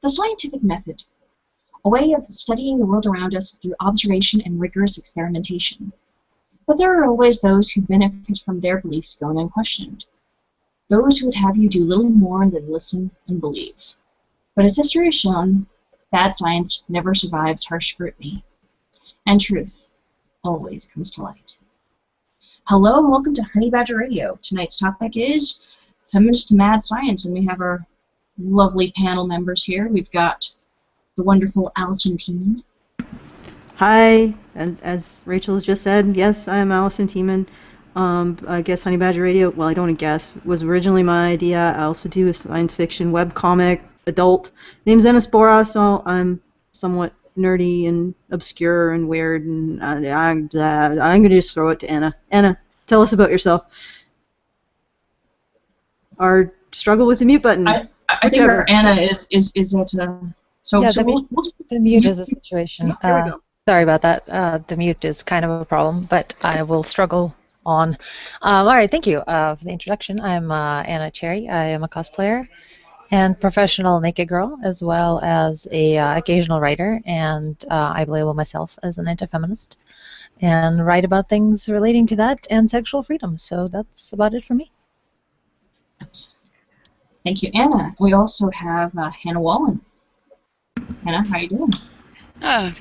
The scientific method, a way of studying the world around us through observation and rigorous experimentation. But there are always those who benefit from their beliefs going unquestioned. Those who would have you do little more than listen and believe. But as history has shown, bad science never survives harsh scrutiny. And truth always comes to light. Hello and welcome to Honey Badger Radio. Tonight's topic is Feminist Mad Science, and we have our lovely panel members here. We've got the wonderful Allison Tiemann. Hi, and as Rachel has just said, yes, I am Allison Tiemann. I guess Honey Badger Radio, well, I don't guess, was originally my idea. I also do a science fiction webcomic, adult, named Xenospora, so I'm somewhat nerdy and obscure and weird, and I'm going to just throw it to Anna. Anna, tell us about yourself. Our struggle with the mute button. I think our Anna is at so yeah, so the mute is a situation. There we go. Sorry about that. The mute is kind of a problem, but I will struggle on. All right, thank you for the introduction. I'm Anna Cherry. I am a cosplayer and professional naked girl, as well as a occasional writer, and I label myself as an anti-feminist and write about things relating to that and sexual freedom. So that's about it for me. Thank you, Anna. We also have Hannah Wallen. Hannah, how you doing?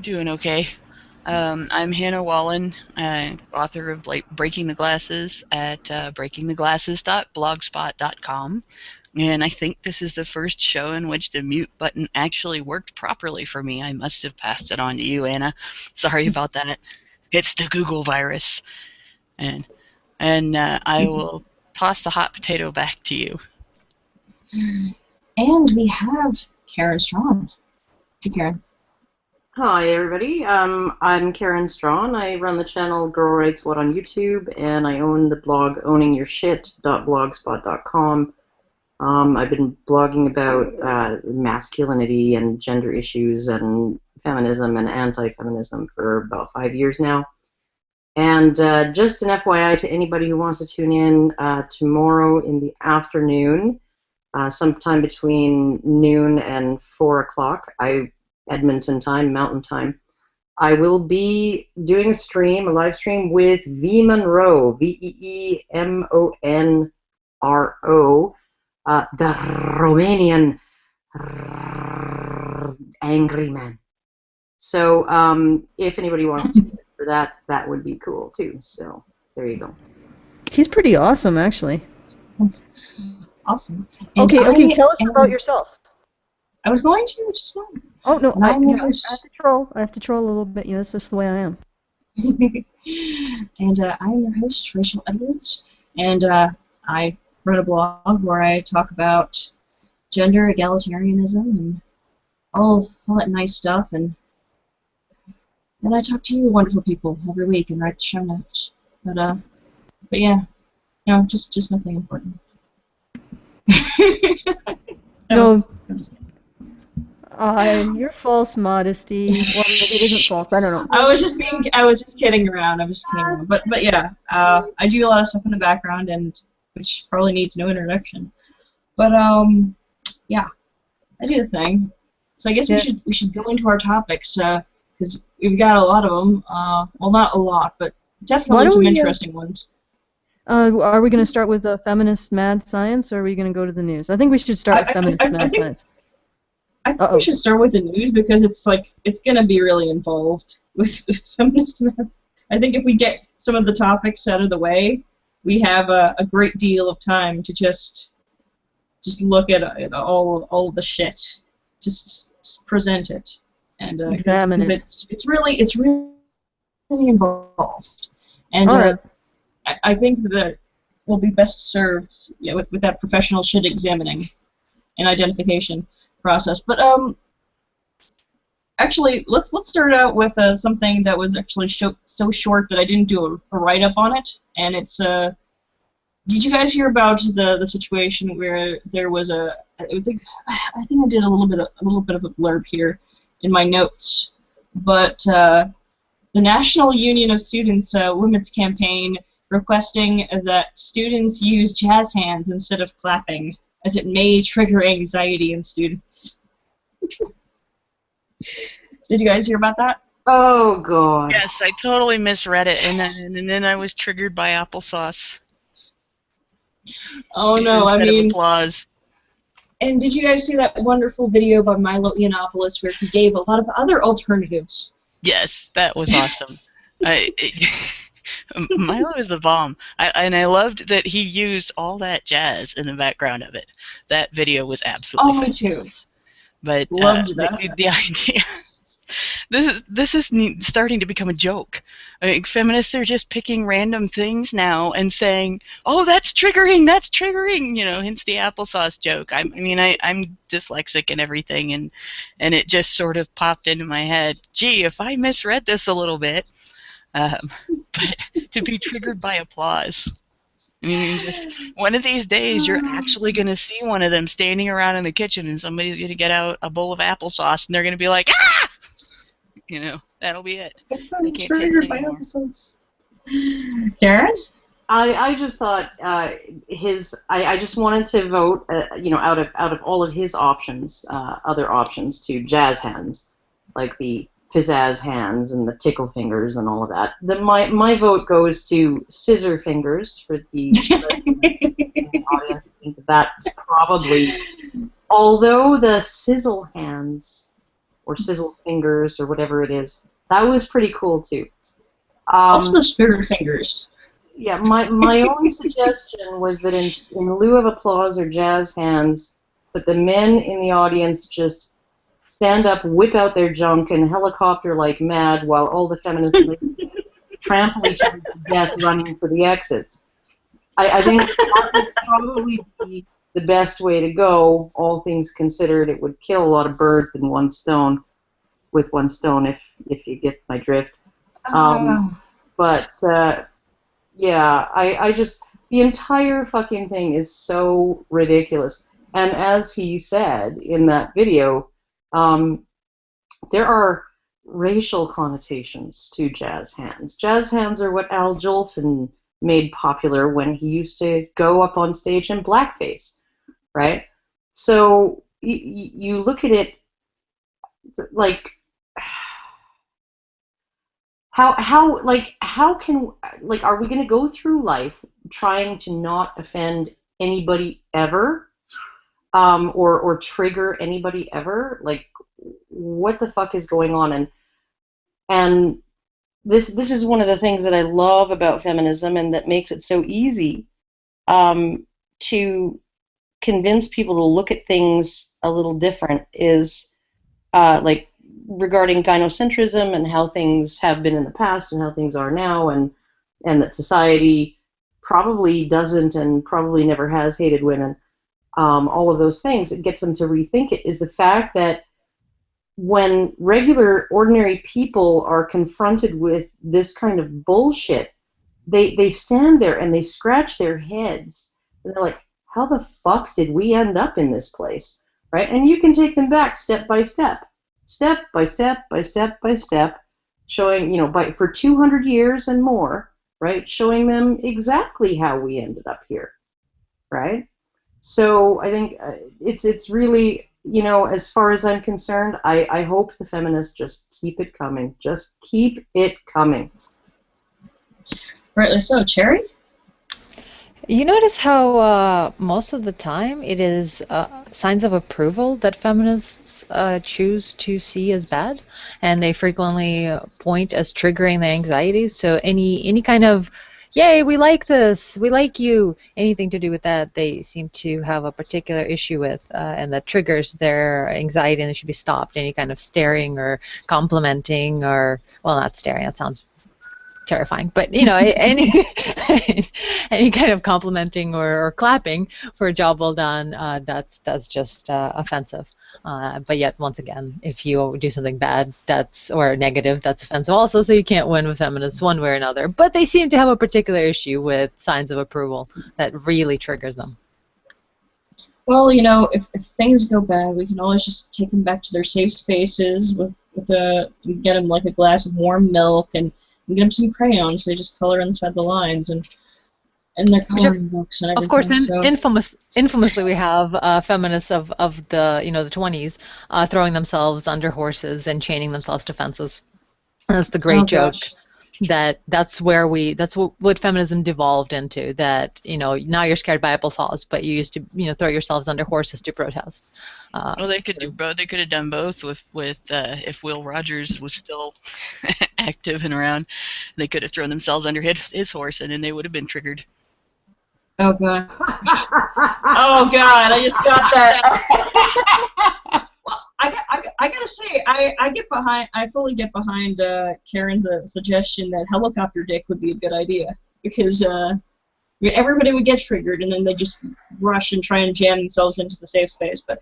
Doing okay. I'm Hannah Wallen, author of Breaking the Glasses at breakingtheglasses.blogspot.com. And I think this is the first show in which the mute button actually worked properly for me. I must have passed it on to you, Anna. Sorry about that. It's the Google virus. And I will toss the hot potato back to you. And we have Karen Strawn. Hey, Karen. Hi, everybody. I'm Karen Strawn. I run the channel Girl Writes What on YouTube, and I own the blog owningyourshit.blogspot.com. I've been blogging about masculinity and gender issues and feminism and anti-feminism for about 5 years now. And just an FYI to anybody who wants to tune in, tomorrow in the afternoon, sometime between noon and 4 o'clock, Edmonton time, Mountain Time, I will be doing a live stream with V. Monroe, Veemonro, the Romanian angry man. So if anybody wants to get for that, that would be cool too. So there you go. He's pretty awesome, actually. That's awesome. And Okay, tell us about yourself. I was going to just now. Oh, no, I have to troll. I have to troll a little bit. Yeah, that's just the way I am. And I'm your host, Rachel Edwards, and I run a blog where I talk about gender, egalitarianism, and all that nice stuff, and I talk to you wonderful people every week and write the show notes. But yeah, just nothing important. No. Your false modesty. Well, maybe it isn't false. I don't know. I was just kidding around. But yeah, I do a lot of stuff in the background, and which probably needs no introduction. But yeah, I do the thing. So I guess we should go into our topics because we've got a lot of them. Well, not a lot, but definitely some interesting ones. Are we going to start with the feminist mad science, or are we going to go to the news? I think we should start with feminist mad science. I think we should start with the news because it's going to be really involved with feminist mad. I think if we get some of the topics out of the way, we have a great deal of time to just look at all the shit, just present it, and examine it. It's really involved, and I think that will be best served with that professional shit examining and identification process. But actually, let's start out with something that was actually so short that I didn't do a write-up on it, and it's did you guys hear about the situation where there was I think I did a little bit of a blurb here in my notes, but the National Union of Students Women's Campaign requesting that students use jazz hands instead of clapping, as it may trigger anxiety in students. Did you guys hear about that? Oh God. Yes, I totally misread it, and then I was triggered by applesauce Oh no, I instead of mean, applause. and did you guys see that wonderful video by Milo Yiannopoulos where he gave a lot of other alternatives? Yes, that was awesome. Milo is the bomb. And I loved that he used all that jazz in the background of it. That video was absolutely Oh, me too. fabulous. But Loved that. the idea, this is starting to become a joke. I mean, feminists are just picking random things now and saying, "Oh, that's triggering. That's triggering." You know, hence the applesauce joke. I'm dyslexic and everything, and it just sort of popped into my head. Gee, if I misread this a little bit, but to be triggered by applause. I mean, just one of these days, you're actually going to see one of them standing around in the kitchen, and somebody's going to get out a bowl of applesauce, and they're going to be like, "Ah!" You know, that'll be it. I'm triggered by episodes. Karen? I just thought I just wanted to vote out of all of his options, other options to jazz hands, like the pizzazz hands and the tickle fingers and all of that. My vote goes to scissor fingers for the audience. I think that's probably, although the sizzle hands or sizzle fingers or whatever it is, that was pretty cool too. Also the spirit fingers. Yeah, my only suggestion was that in lieu of applause or jazz hands, that the men in the audience just stand up, whip out their junk, and helicopter like mad while all the feminists trample each other to death running for the exits. I think that would probably be the best way to go, all things considered. It would kill a lot of birds with one stone, if you get my drift. But yeah, I just, the entire fucking thing is so ridiculous. And as he said in that video, there are racial connotations to jazz hands. Jazz hands are what Al Jolson made popular when he used to go up on stage in blackface, right? So you look at it like, how can, are we going to go through life trying to not offend anybody ever, or trigger anybody ever? Like, what the fuck is going on? And this is one of the things that I love about feminism, and that makes it so easy to convince people to look at things a little different, is like regarding gynocentrism and how things have been in the past and how things are now, and that society probably doesn't and probably never has hated women. All of those things, it gets them to rethink it, is the fact that when regular, ordinary people are confronted with this kind of bullshit, they stand there and they scratch their heads, and they're like, how the fuck did we end up in this place, right? And you can take them back step by step, showing, for 200 years and more, right, showing them exactly how we ended up here, right? So I think it's really, as far as I'm concerned, I hope the feminists just keep it coming. Just keep it coming. Rightly so. Cherry? You notice how most of the time it is signs of approval that feminists choose to see as bad, and they frequently point as triggering their anxieties. So any kind of, yay, we like this, we like you, anything to do with that, they seem to have a particular issue with, and that triggers their anxiety, and it should be stopped. Any kind of staring or complimenting, or, well, not staring, that sounds terrifying, but any any kind of complimenting or clapping for a job well done, that's just offensive. But yet, once again, if you do something bad, or negative, that's offensive also. So you can't win with feminists one way or another. But they seem to have a particular issue with signs of approval that really triggers them. Well, if things go bad, we can always just take them back to their safe spaces we get them like a glass of warm milk and get them some crayons, so they just color inside the lines, and and their coloring books and everything. Of course, so. infamously, we have feminists of the the 20s throwing themselves under horses and chaining themselves to fences. That's the great joke. Gosh. That's what feminism devolved into. That now you're scared by applesauce, but you used to throw yourselves under horses to protest. Well, they could do both. They could have done both with if Will Rogers was still active and around. They could have thrown themselves under his horse, and then they would have been triggered. Oh god. Oh god, I just got that. Well, I gotta say, I fully get behind Karen's suggestion that helicopter dick would be a good idea, because everybody would get triggered and then they just rush and try and jam themselves into the safe space. But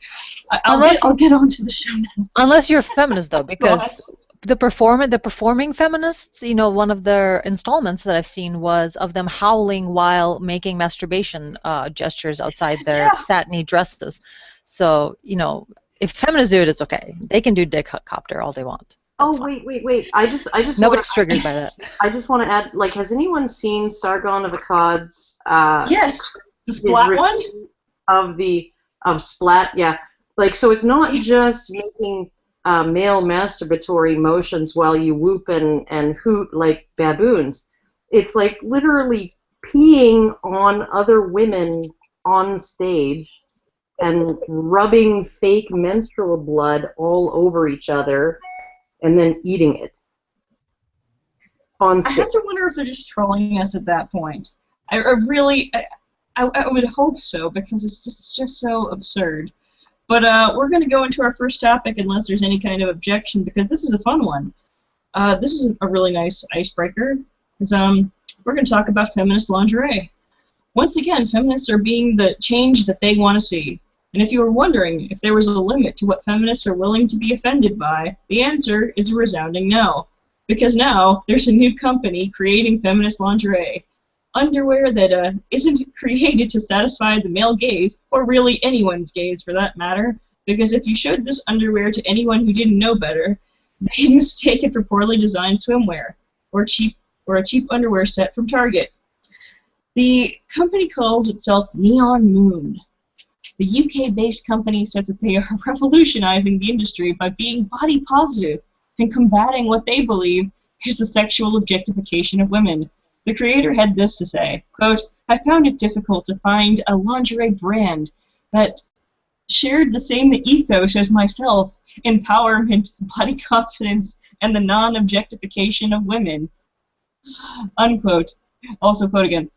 I'll get on to the show now. Unless you're a feminist, though, because the performing feminists, one of their installments that I've seen was of them howling while making masturbation gestures outside their satiny dresses. So, if feminists do it, it's okay. They can do dick copter all they want. That's fine. Wait. I just Nobody's triggered by that. I just want to add, has anyone seen Sargon of Akkad's yes, the Splat one? Of Splat, yeah. So it's not just making male masturbatory motions while you whoop and hoot like baboons. It's literally peeing on other women on stage and rubbing fake menstrual blood all over each other and then eating it on stage. I have to wonder if they're just trolling us at that point. I would hope so, because it's just so absurd. But we're going to go into our first topic unless there's any kind of objection, because this is a fun one. This is a really nice icebreaker. We're going to talk about feminist lingerie. Once again, feminists are being the change that they want to see. And if you were wondering if there was a limit to what feminists are willing to be offended by, the answer is a resounding no. Because now there's a new company creating feminist lingerie. Underwear that isn't created to satisfy the male gaze, or really anyone's gaze for that matter, because if you showed this underwear to anyone who didn't know better, they'd mistake it for poorly designed swimwear, or a cheap underwear set from Target. The company calls itself Neon Moon. The UK-based company says that they are revolutionizing the industry by being body positive and combating what they believe is the sexual objectification of women. The creator had this to say, quote, "I found it difficult to find a lingerie brand that shared the same ethos as myself, empowerment, body confidence, and the non-objectification of women." Unquote. Also, quote again.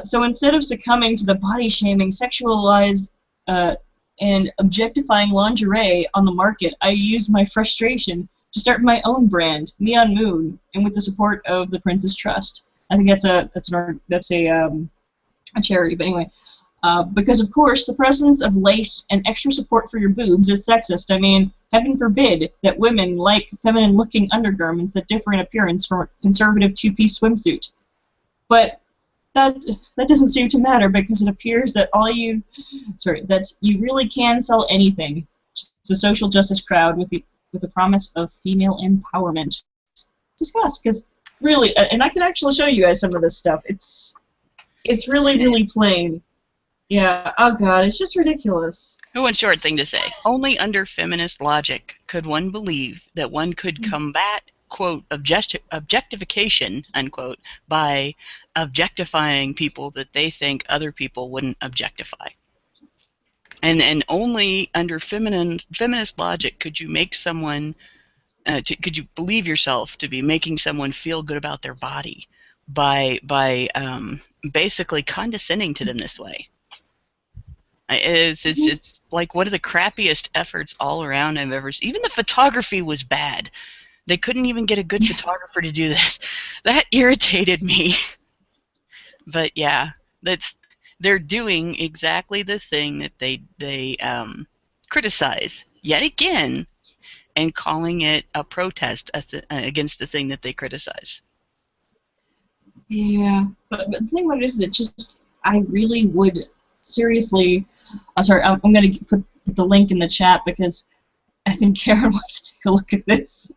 So instead of succumbing to the body-shaming, sexualized, and objectifying lingerie on the market, I used my frustration to start my own brand, Neon Moon, and with the support of the Prince's Trust. I think that's a charity, but anyway. Because of course the presence of lace and extra support for your boobs is sexist. I mean, heaven forbid that women like feminine-looking undergarments that differ in appearance from a conservative two-piece swimsuit. But that doesn't seem to matter, because it appears that that you really can sell anything to the social justice crowd with the promise of female empowerment. Discuss, because really, and I can actually show you guys some of this stuff. It's really, really plain. Yeah, oh god, it's just ridiculous. One short thing to say. Only under feminist logic could one believe that one could combat, quote, objectification, unquote, by objectifying people that they think other people wouldn't objectify. And only under feminist logic could you make someone, could you believe yourself to be making someone feel good about their body by basically condescending to them this way. It's like one of the crappiest efforts all around I've ever seen. Even the photography was bad. They couldn't even get a good photographer to do this. That irritated me. But yeah, they're doing exactly the thing that they criticize yet again, and calling it a protest against the thing that they criticize. Yeah, but the thing about it is, I really would seriously. I'm sorry, I'm going to put the link in the chat because I think Karen wants to take a look at this.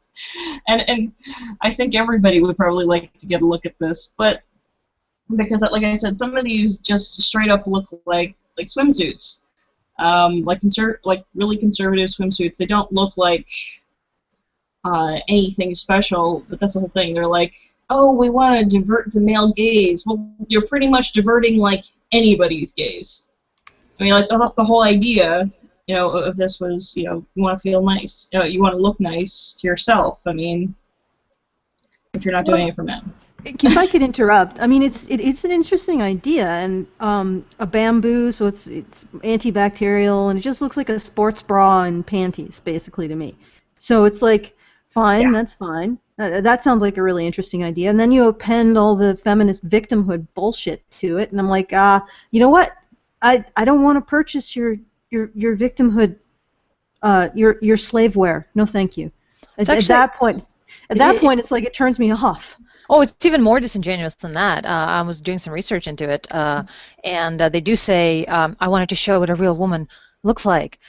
And I think everybody would probably like to get a look at this. But because, like I said, some of these just straight up look like swimsuits, like really conservative swimsuits. They don't look like anything special, but that's the whole thing. They're like, oh, we want to divert the male gaze. Well, you're pretty much diverting like anybody's gaze. I mean, like the whole idea, of this was, you want to feel nice, you want to look nice to yourself. I mean, if you're not doing it for men. If I could interrupt, I mean, it's an interesting idea, and a bamboo, so it's antibacterial, and it just looks like a sports bra and panties, basically, to me. So it's like, fine, Yeah. That's fine. That sounds like a really interesting idea. And then you append all the feminist victimhood bullshit to it, and I'm like, you know what? I don't want to purchase your victimhood, your slaveware. No, thank you. At that point, it's like it turns me off. Oh, it's even more disingenuous than that. I was doing some research into it, and they do say, I wanted to show what a real woman looks like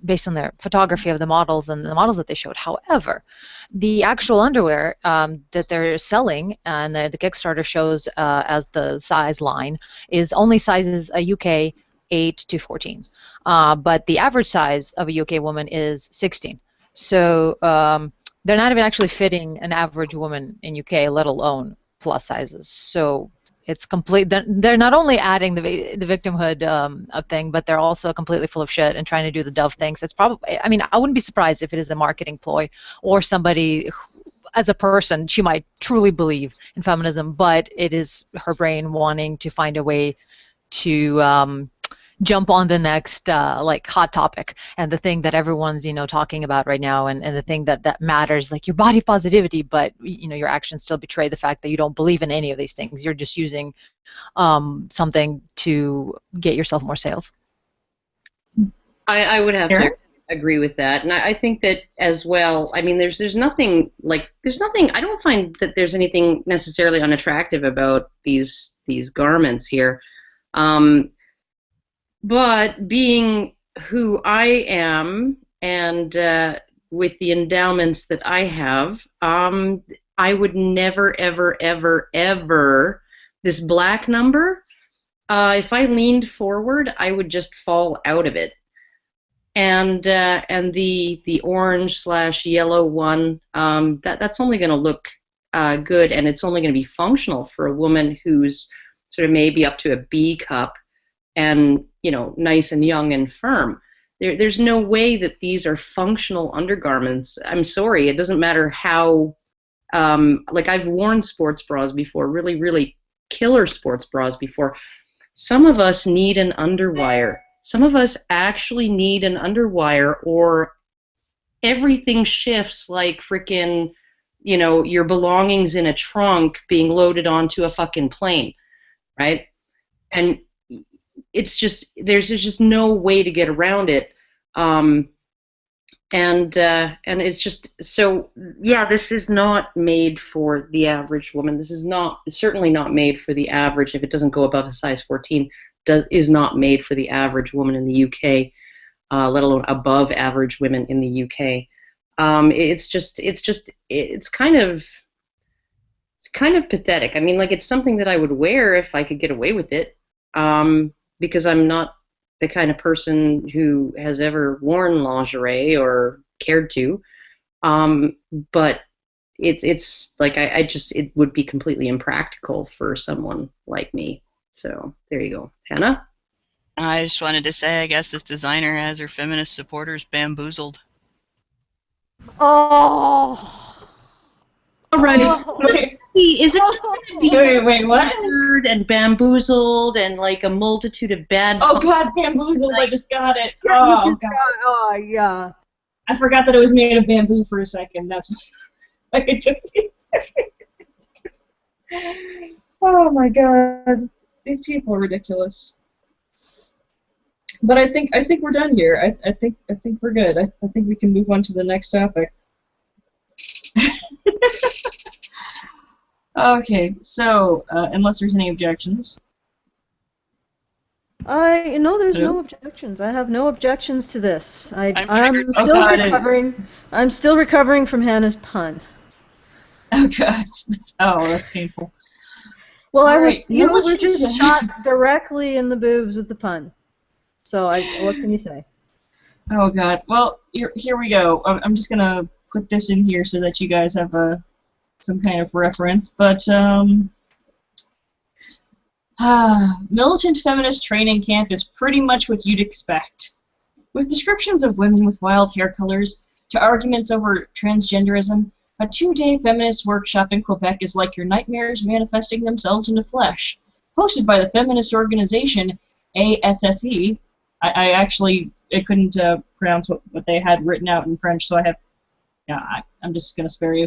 based on their photography of the models and the models that they showed. However, the actual underwear that they're selling, and the Kickstarter shows as the size line, is only sizes a UK 8 to 14. But the average size of a UK woman is 16. So they're not even actually fitting an average woman in UK, let alone plus sizes. So it's complete. They're not only adding the victimhood thing, but they're also completely full of shit and trying to do the Dove thing. So it's probably, I mean, I wouldn't be surprised if it is a marketing ploy, or somebody who, as a person, she might truly believe in feminism, but it is her brain wanting to find a way to jump on the next like hot topic, and the thing that everyone's talking about right now, and the thing that matters, like your body positivity, but your actions still betray the fact that you don't believe in any of these things. You're just using something to get yourself more sales. I would have to agree with that, and I think that as well. I mean, there's nothing. I don't find that there's anything necessarily unattractive about these garments here. But being who I am, and with the endowments that I have, I would never, ever, ever, ever, this black number, if I leaned forward, I would just fall out of it. And the orange/yellow one, that's only going to look good, and it's only going to be functional for a woman who's sort of maybe up to a B cup, and nice and young and firm. There's no way that these are functional undergarments. I'm sorry, it doesn't matter how. Like, I've worn sports bras before, really, really killer sports bras before. Some of us need an underwire. Some of us actually need an underwire, or everything shifts like frickin', your belongings in a trunk being loaded onto a fucking plane, right? And it's just, there's just no way to get around it, and it's just, so yeah, this is not made for the average woman. This is certainly not made for the average. If it doesn't go above a size 14, is not made for the average woman in the UK, let alone above average women in the UK. It's kind of pathetic. I mean, like, it's something that I would wear if I could get away with it. Because I'm not the kind of person who has ever worn lingerie or cared to, but it's like it would be completely impractical for someone like me. So there you go, Hannah. I just wanted to say, I guess this designer has her feminist supporters bamboozled. Oh. Alrighty. Is it Wait, what? And bamboozled and like a multitude of bad. Oh God, bamboozled! I just got it. Yes, Oh, you just God. got, yeah. I forgot that it was made of bamboo for a second. That's why it took me a second. Oh my God, these people are ridiculous. But I think we're done here. I think we're good. I think we can move on to the next topic. Okay, so unless there's any objections. There's Hello? no objections. I have no objections to this. I'm triggered. still God. recovering. I'm still recovering from Hannah's pun. Oh God. Oh, that's painful. Well, All right, you were militant just shot directly in the boobs with the pun. So what can you say? Oh God. Well, here we go. I'm just gonna put this in here so that you guys have some kind of reference. But militant feminist training camp is pretty much what you'd expect, with descriptions of women with wild hair colors to arguments over transgenderism. A 2-day feminist workshop in Quebec is like your nightmares manifesting themselves into flesh. Hosted by the feminist organization ASSE, I couldn't pronounce what they had written out in French, so I'm just going to spare you.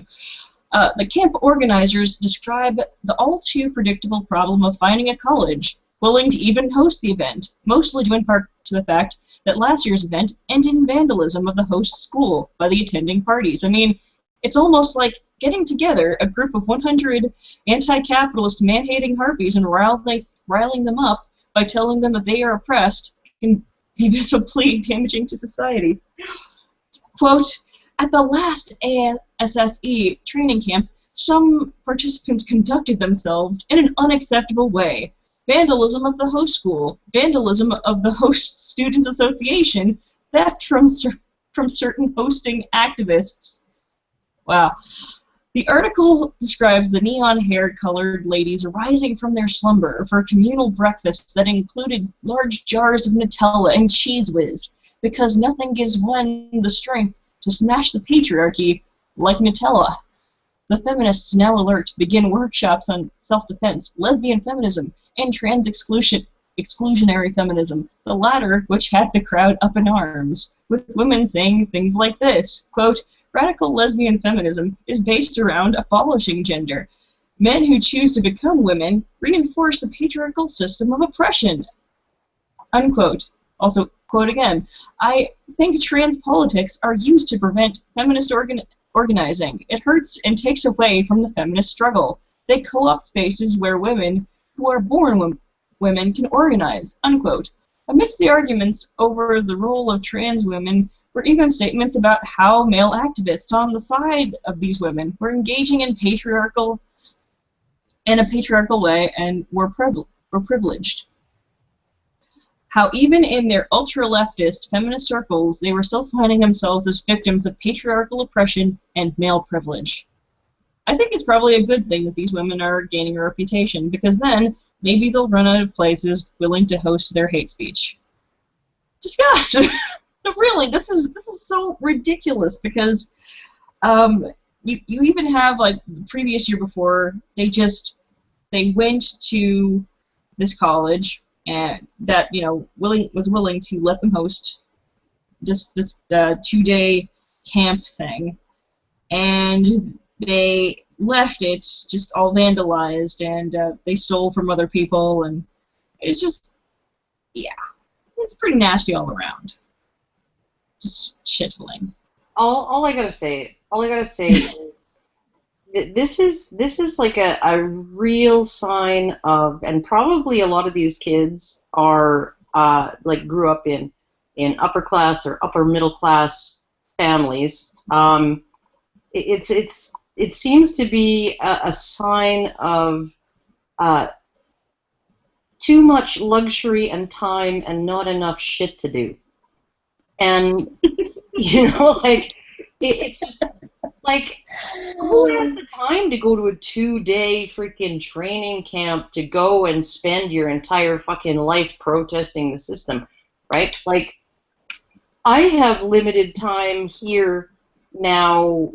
The camp organizers describe the all-too predictable problem of finding a college willing to even host the event, mostly due in part to the fact that last year's event ended in vandalism of the host school by the attending parties. I mean, it's almost like getting together a group of 100 anti-capitalist man-hating harpies and riling them up by telling them that they are oppressed can be visibly damaging to society. Quote, at the last ASSE training camp, some participants conducted themselves in an unacceptable way. Vandalism of the host school, vandalism of the host student association, theft from certain hosting activists. Wow. The article describes the neon-haired colored ladies arising from their slumber for a communal breakfast that included large jars of Nutella and Cheese Whiz, because nothing gives one the strength to smash the patriarchy like Nutella. The feminists, now alert, begin workshops on self-defense, lesbian feminism, and exclusionary feminism, the latter which had the crowd up in arms, with women saying things like this, quote, radical lesbian feminism is based around abolishing gender. Men who choose to become women reinforce the patriarchal system of oppression. Unquote. Also, quote again, I think trans politics are used to prevent feminist organizing. It hurts and takes away from the feminist struggle. They co-opt spaces where women who are born women can organize. Unquote. Amidst the arguments over the role of trans women were even statements about how male activists on the side of these women were engaging in a patriarchal way and were privileged. How even in their ultra-leftist feminist circles, they were still finding themselves as victims of patriarchal oppression and male privilege. I think it's probably a good thing that these women are gaining a reputation, because then maybe they'll run out of places willing to host their hate speech. Discuss! But really, this is so ridiculous, because you even have, like, the previous year before, they went to this college and that was willing to let them host this 2-day camp thing, and they left it just all vandalized, and they stole from other people, and it's just, yeah, it's pretty nasty all around. Just shitfuling. All I gotta say is this is like a real sign of, and probably a lot of these kids are like grew up in upper class or upper middle class families. It seems to be a sign of too much luxury and time and not enough shit to do. And like it's just like, who has the time to go to a 2-day freaking training camp to go and spend your entire fucking life protesting the system, right? Like, I have limited time here now,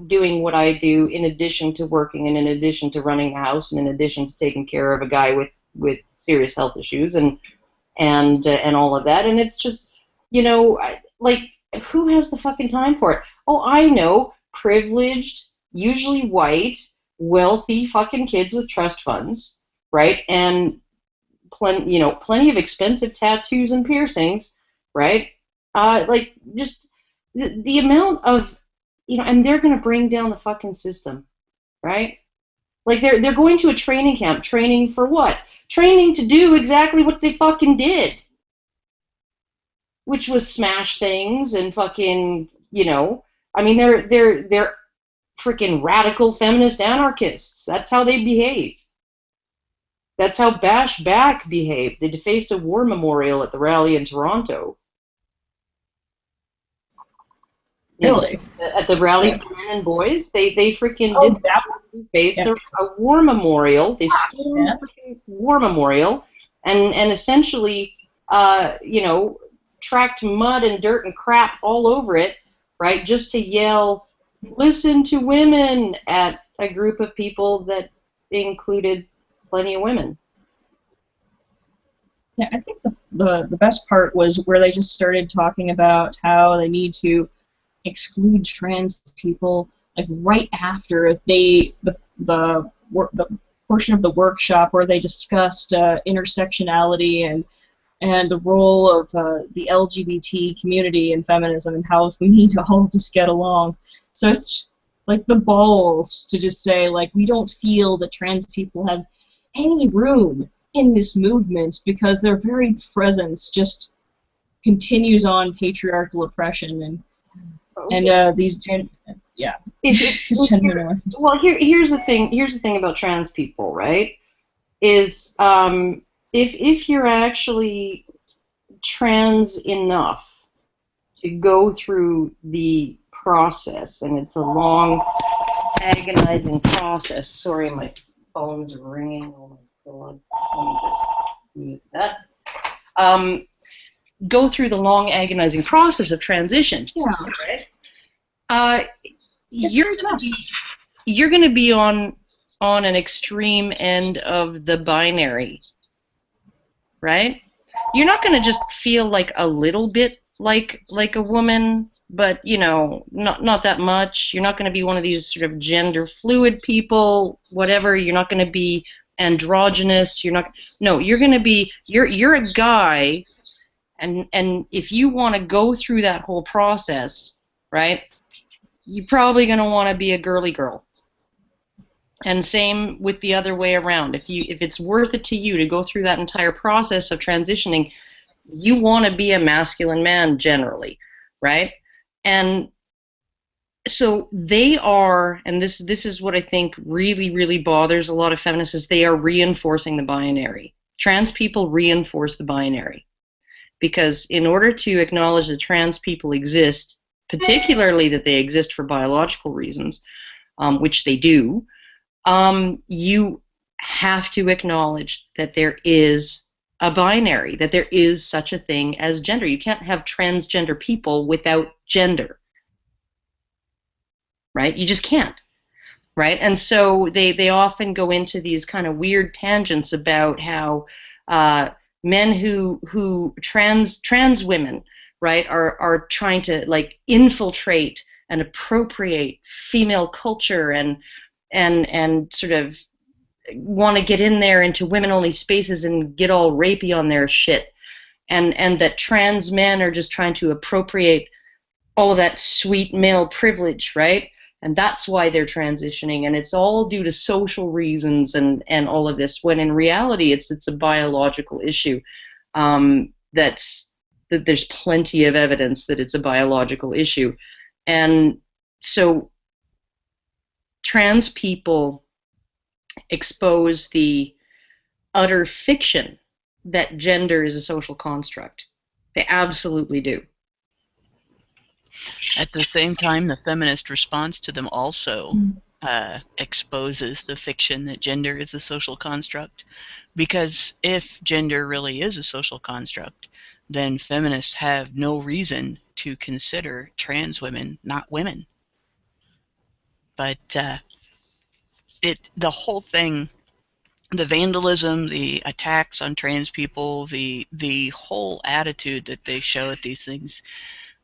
doing what I do in addition to working and in addition to running the house and in addition to taking care of a guy with serious health issues and all of that. And it's just, like, who has the fucking time for it? Oh, I know. Privileged, usually white, wealthy fucking kids with trust funds, right? And plenty of expensive tattoos and piercings, right? Like, just the amount of, and they're going to bring down the fucking system, right? Like, they're going to a training camp. Training for what? Training to do exactly what they fucking did, which was smash things and fucking, I mean, they're freaking radical feminist anarchists. That's how they behave. That's how Bash Back behaved. They defaced a war memorial at the rally in Toronto. Really? At the rally for men and boys, they freaking Oh, did that face yeah. a war memorial. They stood on Yeah. the freaking war memorial and essentially, you know, tracked mud and dirt and crap all over it, right? Just to yell, "Listen to women," at a group of people that included plenty of women. Yeah, I think the best part was where they just started talking about how they need to exclude trans people, like right after the portion of the workshop where they discussed intersectionality and the role of the LGBT community in feminism and how we need to all just get along. So it's like the balls to just say, like, we don't feel that trans people have any room in this movement because their very presence just continues on patriarchal oppression and these gender norms. Well, here's the thing. Here's the thing about trans people, right? Is if you're actually trans enough to go through the process, and it's a long, agonizing process. Sorry, my phone's ringing. Oh my God. Let me just mute that. Go through the long, agonizing process of transition. Yeah. Right? You're going to be on an extreme end of the binary, right? You're not going to just feel like a little bit like a woman, but you know, not that much. You're not going to be one of these sort of gender fluid people, whatever. You're not going to be androgynous. You're going to be you're a guy, and if you want to go through that whole process, right? You're probably going to want to be a girly girl. And same with the other way around. If it's worth it to you to go through that entire process of transitioning, you want to be a masculine man generally, right? And so they are, and this is what I think really, really bothers a lot of feminists, is they are reinforcing the binary. Trans people reinforce the binary. Because in order to acknowledge that trans people exist, particularly that they exist for biological reasons, which they do, you have to acknowledge that there is a binary, that there is such a thing as gender. You can't have transgender people without gender, right? You just can't, right? And so they often go into these kind of weird tangents about how men who trans women, right, are trying to like infiltrate and appropriate female culture and sort of want to get in there into women-only spaces and get all rapey on their shit, and that trans men are just trying to appropriate all of that sweet male privilege, right? And that's why they're transitioning, and it's all due to social reasons and all of this, when in reality it's a biological issue. That there's plenty of evidence that it's a biological issue. And so trans people expose the utter fiction that gender is a social construct. They absolutely do. At the same time, the feminist response to them also exposes the fiction that gender is a social construct. Because if gender really is a social construct, then feminists have no reason to consider trans women not women. But the whole thing, the vandalism, the attacks on trans people, the whole attitude that they show at these things,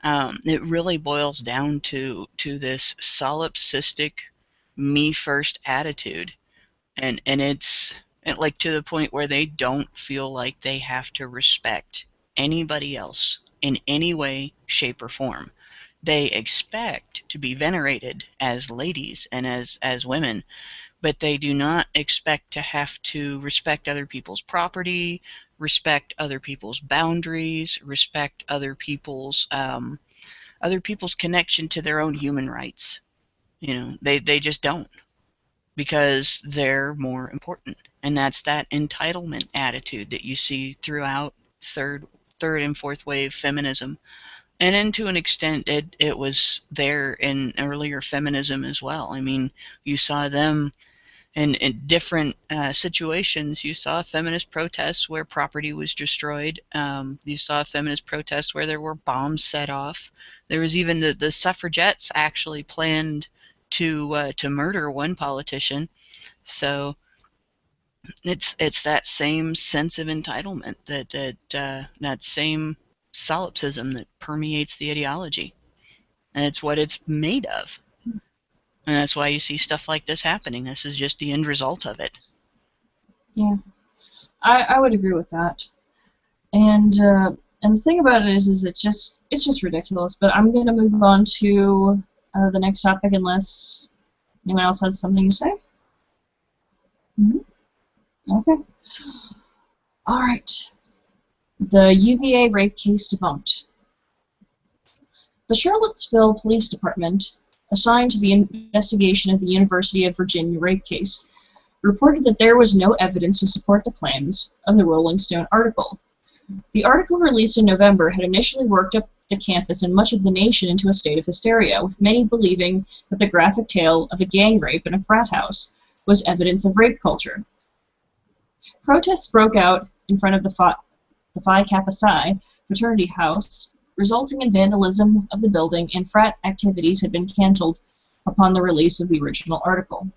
it really boils down to this solipsistic, me first attitude, and it's like to the point where they don't feel like they have to respect anybody else in any way, shape, or form. They expect to be venerated as ladies and as women, but they do not expect to have to respect other people's property, respect other people's boundaries, respect other people's connection to their own human rights. You know, they just don't, because they're more important. And that's that entitlement attitude that you see throughout third and fourth wave feminism. And then to an extent, it was there in earlier feminism as well. I mean, you saw them in different situations. You saw feminist protests where property was destroyed. You saw feminist protests where there were bombs set off. There was even the suffragettes actually planned to murder one politician. So it's that same sense of entitlement, that same solipsism that permeates the ideology, and it's what it's made of. And that's why you see stuff like this happening. This is just the end result of it. Yeah, I would agree with that. And the thing about it is it's just ridiculous. But I'm gonna move on to the next topic unless anyone else has something to say. Mm-hmm. Okay. All right. The UVA rape case debunked. The Charlottesville Police Department, assigned to the investigation of the University of Virginia rape case, reported that there was no evidence to support the claims of the Rolling Stone article. The article, released in November, had initially worked up the campus and much of the nation into a state of hysteria, with many believing that the graphic tale of a gang rape in a frat house was evidence of rape culture. Protests broke out in front of the Phi Kappa Psi fraternity house, resulting in vandalism of the building, and frat activities had been canceled upon the release of the original article.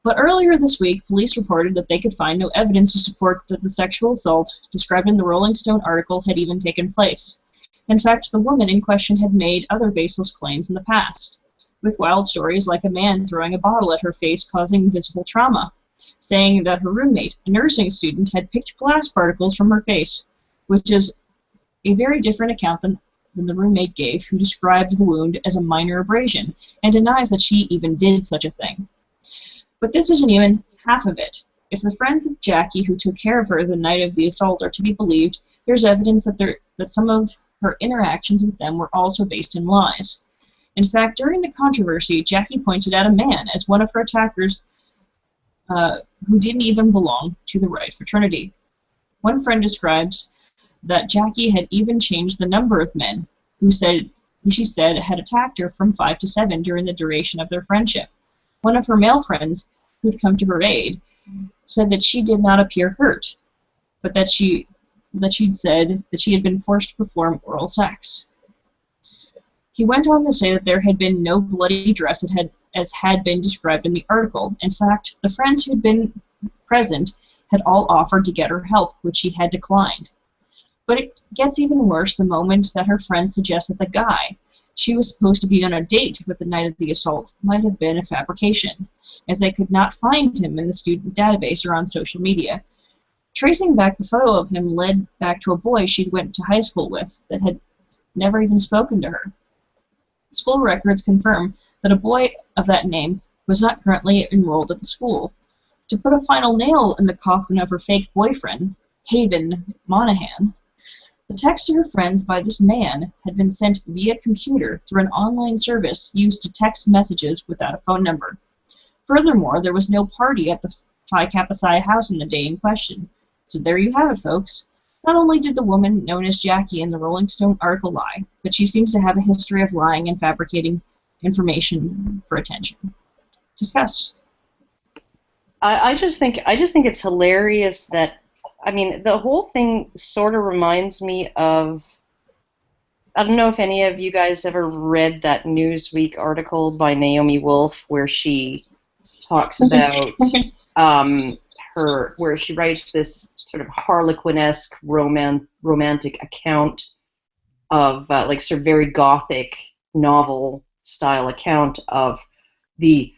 But earlier this week, police reported that they could find no evidence to support that the sexual assault described in the Rolling Stone article had even taken place. In fact, the woman in question had made other baseless claims in the past, with wild stories like a man throwing a bottle at her face causing visible trauma, saying that her roommate, a nursing student, had picked glass particles from her face, which is a very different account than the roommate gave, who described the wound as a minor abrasion, and denies that she even did such a thing. But this isn't even half of it. If the friends of Jackie who took care of her the night of the assault are to be believed, there's evidence that some of her interactions with them were also based in lies. In fact, during the controversy, Jackie pointed out a man as one of her attackers who didn't even belong to the right fraternity. One friend describes that Jackie had even changed the number of men who she said had attacked her from 5 to 7 during the duration of their friendship. One of her male friends, who'd come to her aid, said that she did not appear hurt, but that she'd said that she had been forced to perform oral sex. He went on to say that there had been no bloody dress as had been described in the article. In fact, the friends who had been present had all offered to get her help, which she had declined. But it gets even worse the moment that her friends suggest that the guy she was supposed to be on a date with the night of the assault might have been a fabrication, as they could not find him in the student database or on social media. Tracing back the photo of him led back to a boy she'd went to high school with that had never even spoken to her. School records confirm that a boy of that name was not currently enrolled at the school. To put a final nail in the coffin of her fake boyfriend, Haven Monahan, the text to her friends by this man had been sent via computer through an online service used to text messages without a phone number. Furthermore, there was no party at the Phi Kappa Psi house on the day in question. So there you have it, folks. Not only did the woman known as Jackie in the Rolling Stone article lie, but she seems to have a history of lying and fabricating information for attention. Discuss. I just think it's hilarious that, I mean, the whole thing sort of reminds me of, I don't know if any of you guys ever read that Newsweek article by Naomi Wolf where she talks about where she writes this sort of Harlequinesque romantic account of like sort of very gothic novel style account of the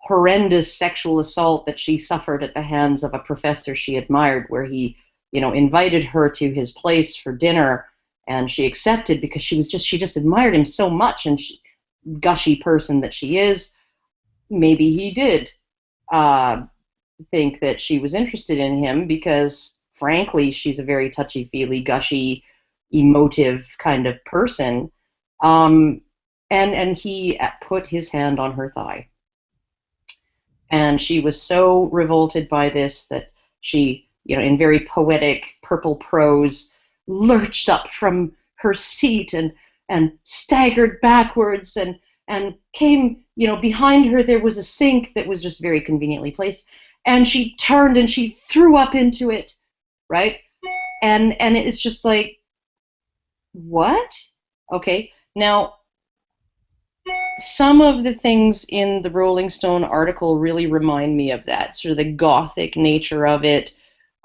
horrendous sexual assault that she suffered at the hands of a professor she admired, where he, invited her to his place for dinner, and she accepted because she just admired him so much, and gushy person that she is, maybe he did think that she was interested in him because, frankly, she's a very touchy-feely, gushy, emotive kind of person, and he put his hand on her thigh. And she was so revolted by this that she, in very poetic purple prose, lurched up from her seat and staggered backwards and came, behind her there was a sink that was just very conveniently placed, and she turned and she threw up into it, right? And it's just like, what? Okay, now some of the things in the Rolling Stone article really remind me of that, sort of the gothic nature of it,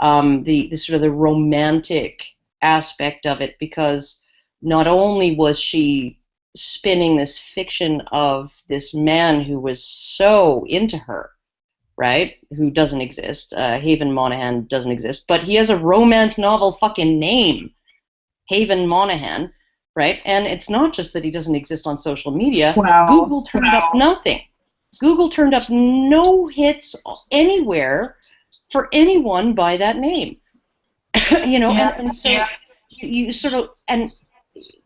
the sort of the romantic aspect of it, because not only was she spinning this fiction of this man who was so into her, right, who doesn't exist, Haven Monahan doesn't exist, but he has a romance novel fucking name, Haven Monahan, right? And it's not just that he doesn't exist on social media. Wow. Google turned up nothing. Google turned up no hits anywhere for anyone by that name. And so you sort of, and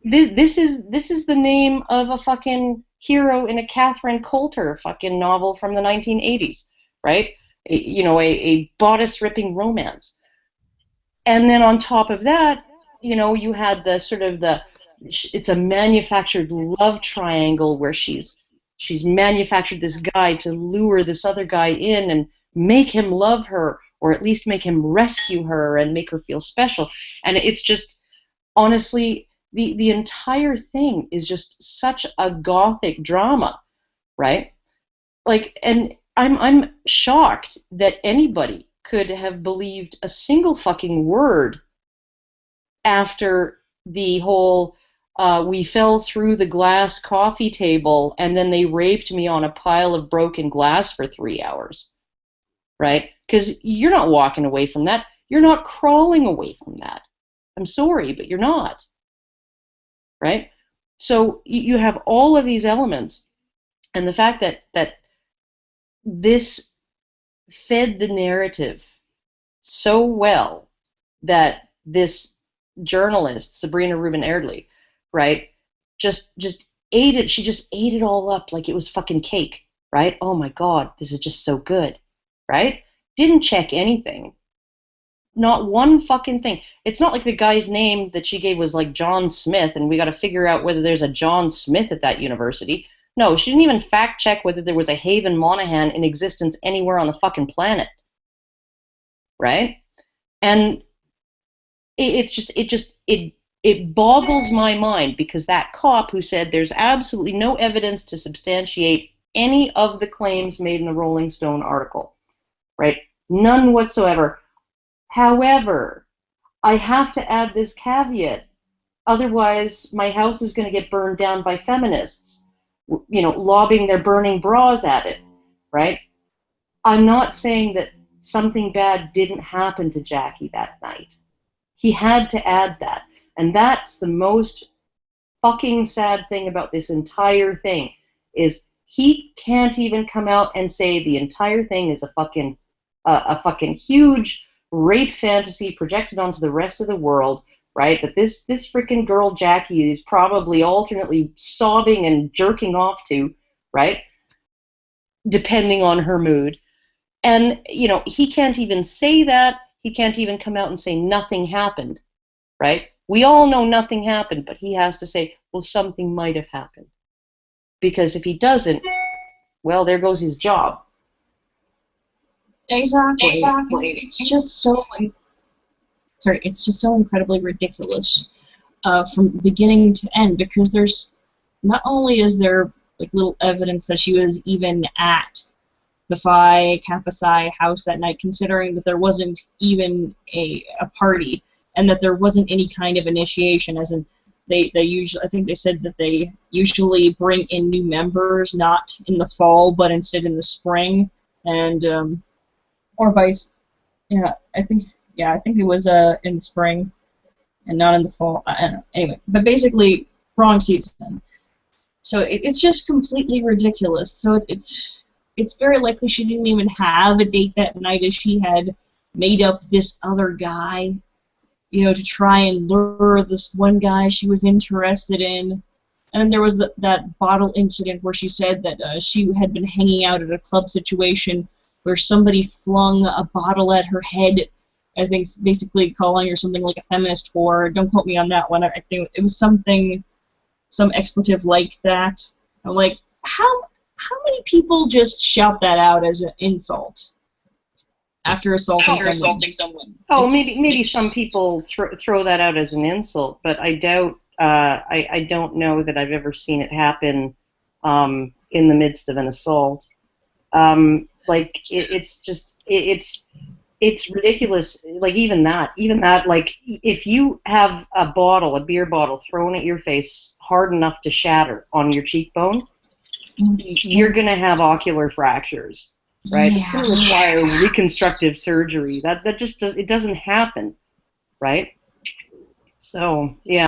this is the name of a fucking hero in a Catherine Coulter fucking novel from the 1980s, right? A bodice-ripping romance. And then on top of that, you had the sort of it's a manufactured love triangle where she's manufactured this guy to lure this other guy in and make him love her, or at least make him rescue her and make her feel special. And it's just, honestly, the entire thing is just such a gothic drama, right? Like, and I'm shocked that anybody could have believed a single fucking word after the whole we fell through the glass coffee table and then they raped me on a pile of broken glass for 3 hours, right? Because you're not walking away from that. You're not crawling away from that. I'm sorry, but you're not, right? So you have all of these elements, and the fact that this fed the narrative so well that this journalist, Sabrina Rubin Erdely, right, just ate it. She just ate it all up like it was fucking cake, right? Oh my God, this is just so good, right? Didn't check anything. Not one fucking thing. It's not like the guy's name that she gave was like John Smith, and we got to figure out whether there's a John Smith at that university. No, she didn't even fact check whether there was a Haven Monahan in existence anywhere on the fucking planet, right? And it boggles my mind, because that cop who said there's absolutely no evidence to substantiate any of the claims made in the Rolling Stone article, right? None whatsoever. However, I have to add this caveat, otherwise my house is going to get burned down by feminists, lobbing their burning bras at it, right? I'm not saying that something bad didn't happen to Jackie that night. He had to add that. And that's the most fucking sad thing about this entire thing, is he can't even come out and say the entire thing is a fucking huge rape fantasy projected onto the rest of the world, right? That this freaking girl Jackie is probably alternately sobbing and jerking off to, right? Depending on her mood. And, he can't even say that. He can't even come out and say nothing happened, right? We all know nothing happened, but he has to say, well, something might have happened. Because if he doesn't, well, there goes his job. Exactly. It's just so incredibly ridiculous from beginning to end, because there's not only is there like little evidence that she was even at the Phi Kappa Psi house that night, considering that there wasn't even a party, and that there wasn't any kind of initiation, as in they usually, I think they said that they usually bring in new members not in the fall but instead in the spring, and or vice, I think it was in the spring and not in the fall. I don't know. Anyway, but basically wrong season. So it's just completely ridiculous. So it's very likely she didn't even have a date that night, as she had made up this other guy, to try and lure this one guy she was interested in. And then there was that bottle incident where she said that she had been hanging out at a club situation where somebody flung a bottle at her head, I think basically calling her something like a feminist whore. Don't quote me on that one. I think it was some expletive like that. I'm like, how many people just shout that out as an insult after assaulting someone? Oh, maybe some people throw that out as an insult, but I doubt. I don't know that I've ever seen it happen in the midst of an assault. It's ridiculous. Like even that, like if you have a beer bottle thrown at your face hard enough to shatter on your cheekbone, you're gonna have ocular fractures, right? Yeah. It's gonna require reconstructive surgery. That just doesn't happen, right? So yeah.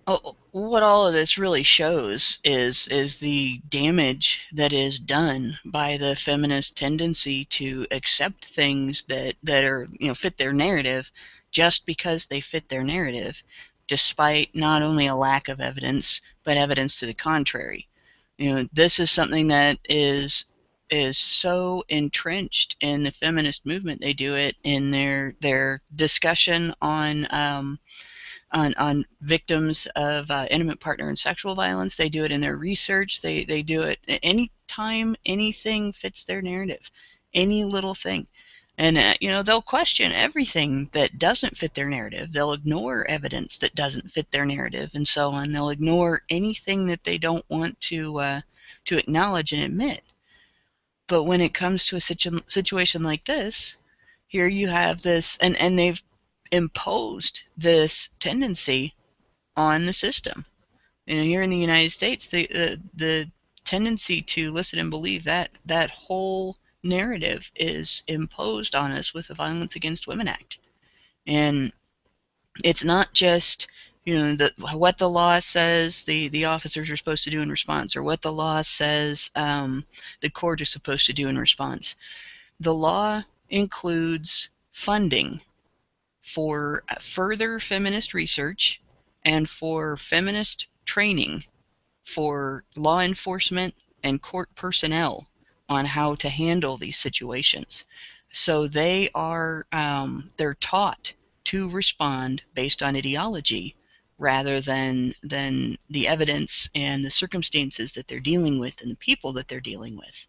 Oh, what all of this really shows is the damage that is done by the feminist tendency to accept things that are, fit their narrative just because they fit their narrative, despite not only a lack of evidence but evidence to the contrary. This is something that is so entrenched in the feminist movement. They do it in their discussion on victims of intimate partner and sexual violence. They do it in their research. They do it anytime anything fits their narrative, any little thing. And, they'll question everything that doesn't fit their narrative. They'll ignore evidence that doesn't fit their narrative and so on. They'll ignore anything that they don't want to acknowledge and admit. But when it comes to a situation like this, here you have this, and they've imposed this tendency on the system. Here in the United States, the tendency to listen and believe that whole narrative is imposed on us with the Violence Against Women Act. And it's not just what the law says the officers are supposed to do in response, or what the law says the court is supposed to do in response. The law includes funding for further feminist research and for feminist training for law enforcement and court personnel on how to handle these situations. So they are they're taught to respond based on ideology rather than the evidence and the circumstances that they're dealing with and the people that they're dealing with.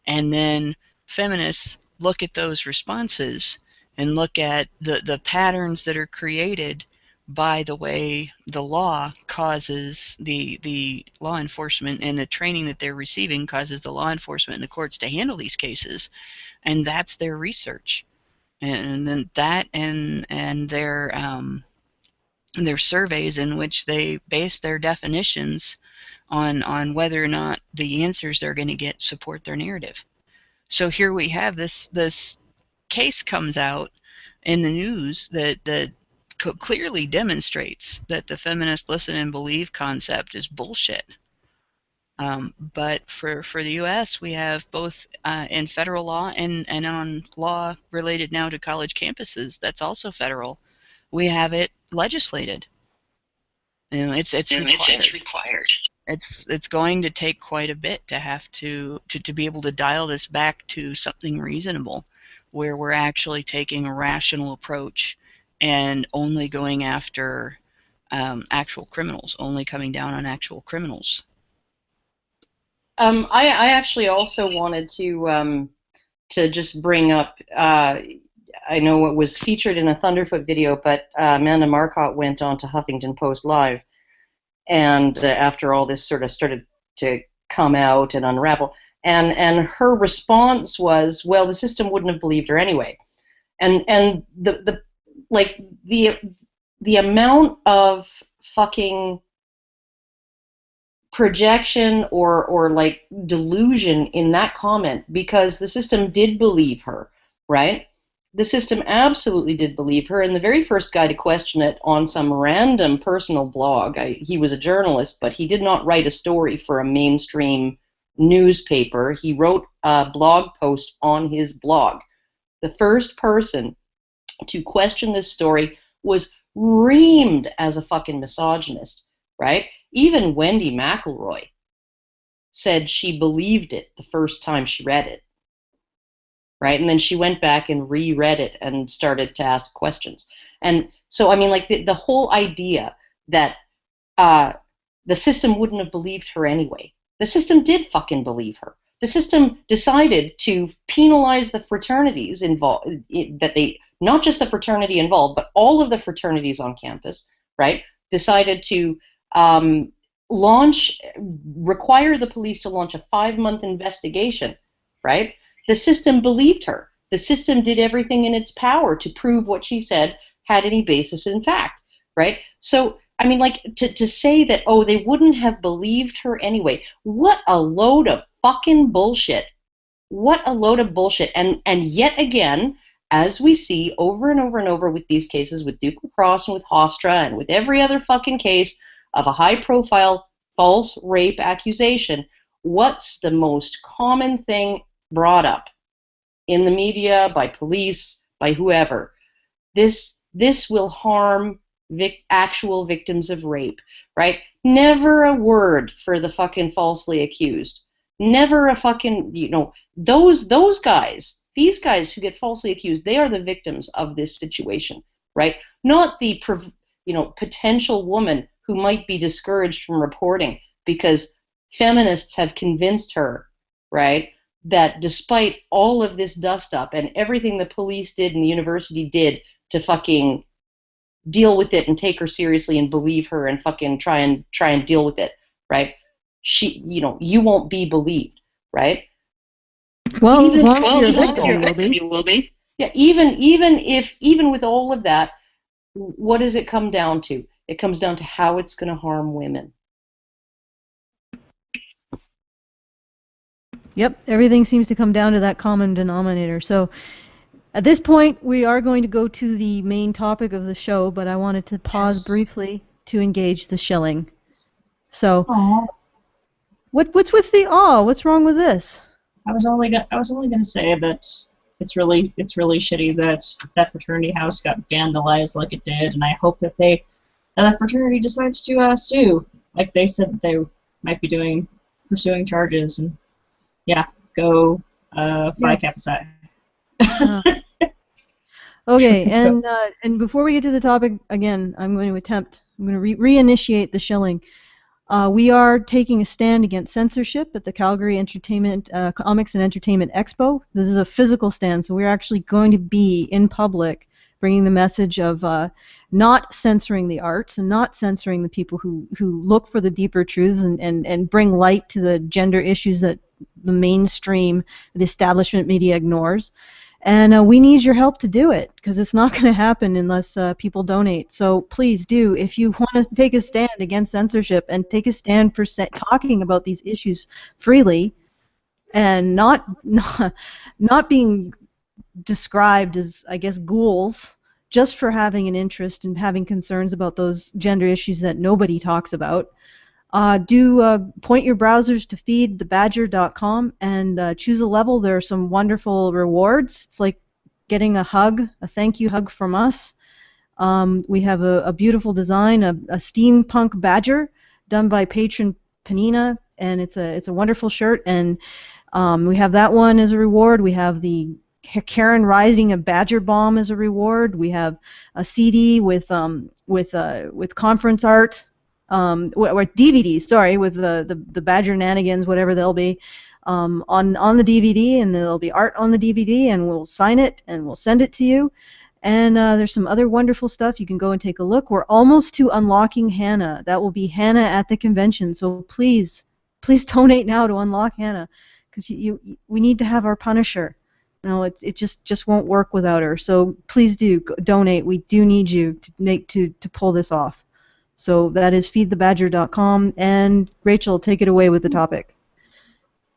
And then feminists look at those responses and look at the patterns that are created by the way the law causes the law enforcement, and the training that they're receiving causes the law enforcement and the courts to handle these cases, and that's their research. And then that and their surveys in which they base their definitions on whether or not the answers they're going to get support their narrative. So here we have this case comes out in the news that clearly demonstrates that the feminist listen and believe concept is bullshit. But for the U.S., we have both in federal law and on law related now to college campuses, that's also federal, we have it legislated. It's required. It's going to take quite a bit to have to be able to dial this back to something reasonable, where we're actually taking a rational approach and only going after actual criminals, only coming down on actual criminals. I actually also wanted to just bring up. I know it was featured in a Thunderfoot video, but Amanda Marcotte went on to Huffington Post Live, and after all this sort of started to come out and unravel, and her response was, well, the system wouldn't have believed her anyway, and the amount of fucking projection or like delusion in that comment, because the system did believe her, right? The system absolutely did believe her, and the very first guy to question it on some random personal blog, he was a journalist, but he did not write a story for a mainstream newspaper. He wrote a blog post on his blog. The first person to question this story was reamed as a fucking misogynist, right? even Wendy McElroy said she believed it the first time she read it, right? And then she went back and reread it and started to ask questions. And so, I mean, like the whole idea that the system wouldn't have believed her anyway. The system did fucking believe her. The system decided to penalize the fraternities involved, not just the fraternity involved, but all of the fraternities on campus, right? Decided to require the police to launch a 5-month investigation, right? The system believed her. The system did everything in its power to prove what she said had any basis in fact, right? So, I mean, like, to say that, oh, they wouldn't have believed her anyway, what a load of fucking bullshit. What a load of bullshit. And yet again, as we see over and over and over with these cases, with Duke Lacrosse and with Hofstra and with every other fucking case of a high-profile false rape accusation, what's the most common thing brought up in the media, by police, by whoever? This will harm actual victims of rape, right? Never a word for the fucking falsely accused. Never a fucking, those guys, these guys who get falsely accused, they are the victims of this situation, right? Not the, potential woman who might be discouraged from reporting because feminists have convinced her, right, that despite all of this dust up and everything the police did and the university did to fucking deal with it and take her seriously and believe her and fucking try and deal with it, right? You won't be believed, right? Well, as long as you're a victim, you will be. Yeah, even with all of that, what does it come down to? It comes down to how it's going to harm women. Yep, everything seems to come down to that common denominator. So at this point, we are going to go to the main topic of the show, but I wanted to pause briefly to engage the shilling. So, what's with the awe? What's wrong with this? I was only going to say that it's really shitty that fraternity house got vandalized like it did, and I hope that that fraternity decides to sue, like they said that they might be pursuing charges, and yeah, go Phi Kappa Psi. Okay, and before we get to the topic again, I'm going to reinitiate the shilling. We are taking a stand against censorship at the Calgary Comics and Entertainment Expo. This is a physical stand, so we're actually going to be in public bringing the message of not censoring the arts and not censoring the people who look for the deeper truths and bring light to the gender issues that the mainstream, the establishment media ignores. And we need your help to do it, because it's not going to happen unless people donate. So please do, if you want to take a stand against censorship and take a stand for talking about these issues freely and not being described as, I guess, ghouls just for having an interest and having concerns about those gender issues that nobody talks about, do point your browsers to feedthebadger.com and choose a level. There are some wonderful rewards. It's like getting a thank you hug from us. We have a beautiful design, a steampunk badger done by patron Panina, and it's a wonderful shirt. And we have that one as a reward. We have the Karen riding a badger bomb as a reward. We have a CD with conference art. Or DVDs, sorry, with the Badger Nanigans, whatever they'll be, on the DVD, and there'll be art on the DVD, and we'll sign it and we'll send it to you. And there's some other wonderful stuff. You can go and take a look. We're almost to unlocking Hannah. That will be Hannah at the convention. So please donate now to unlock Hannah, because we need to have our Punisher. It just won't work without her. So please do donate. We do need you to pull this off. So that is feedthebadger.com, and Rachel, take it away with the topic.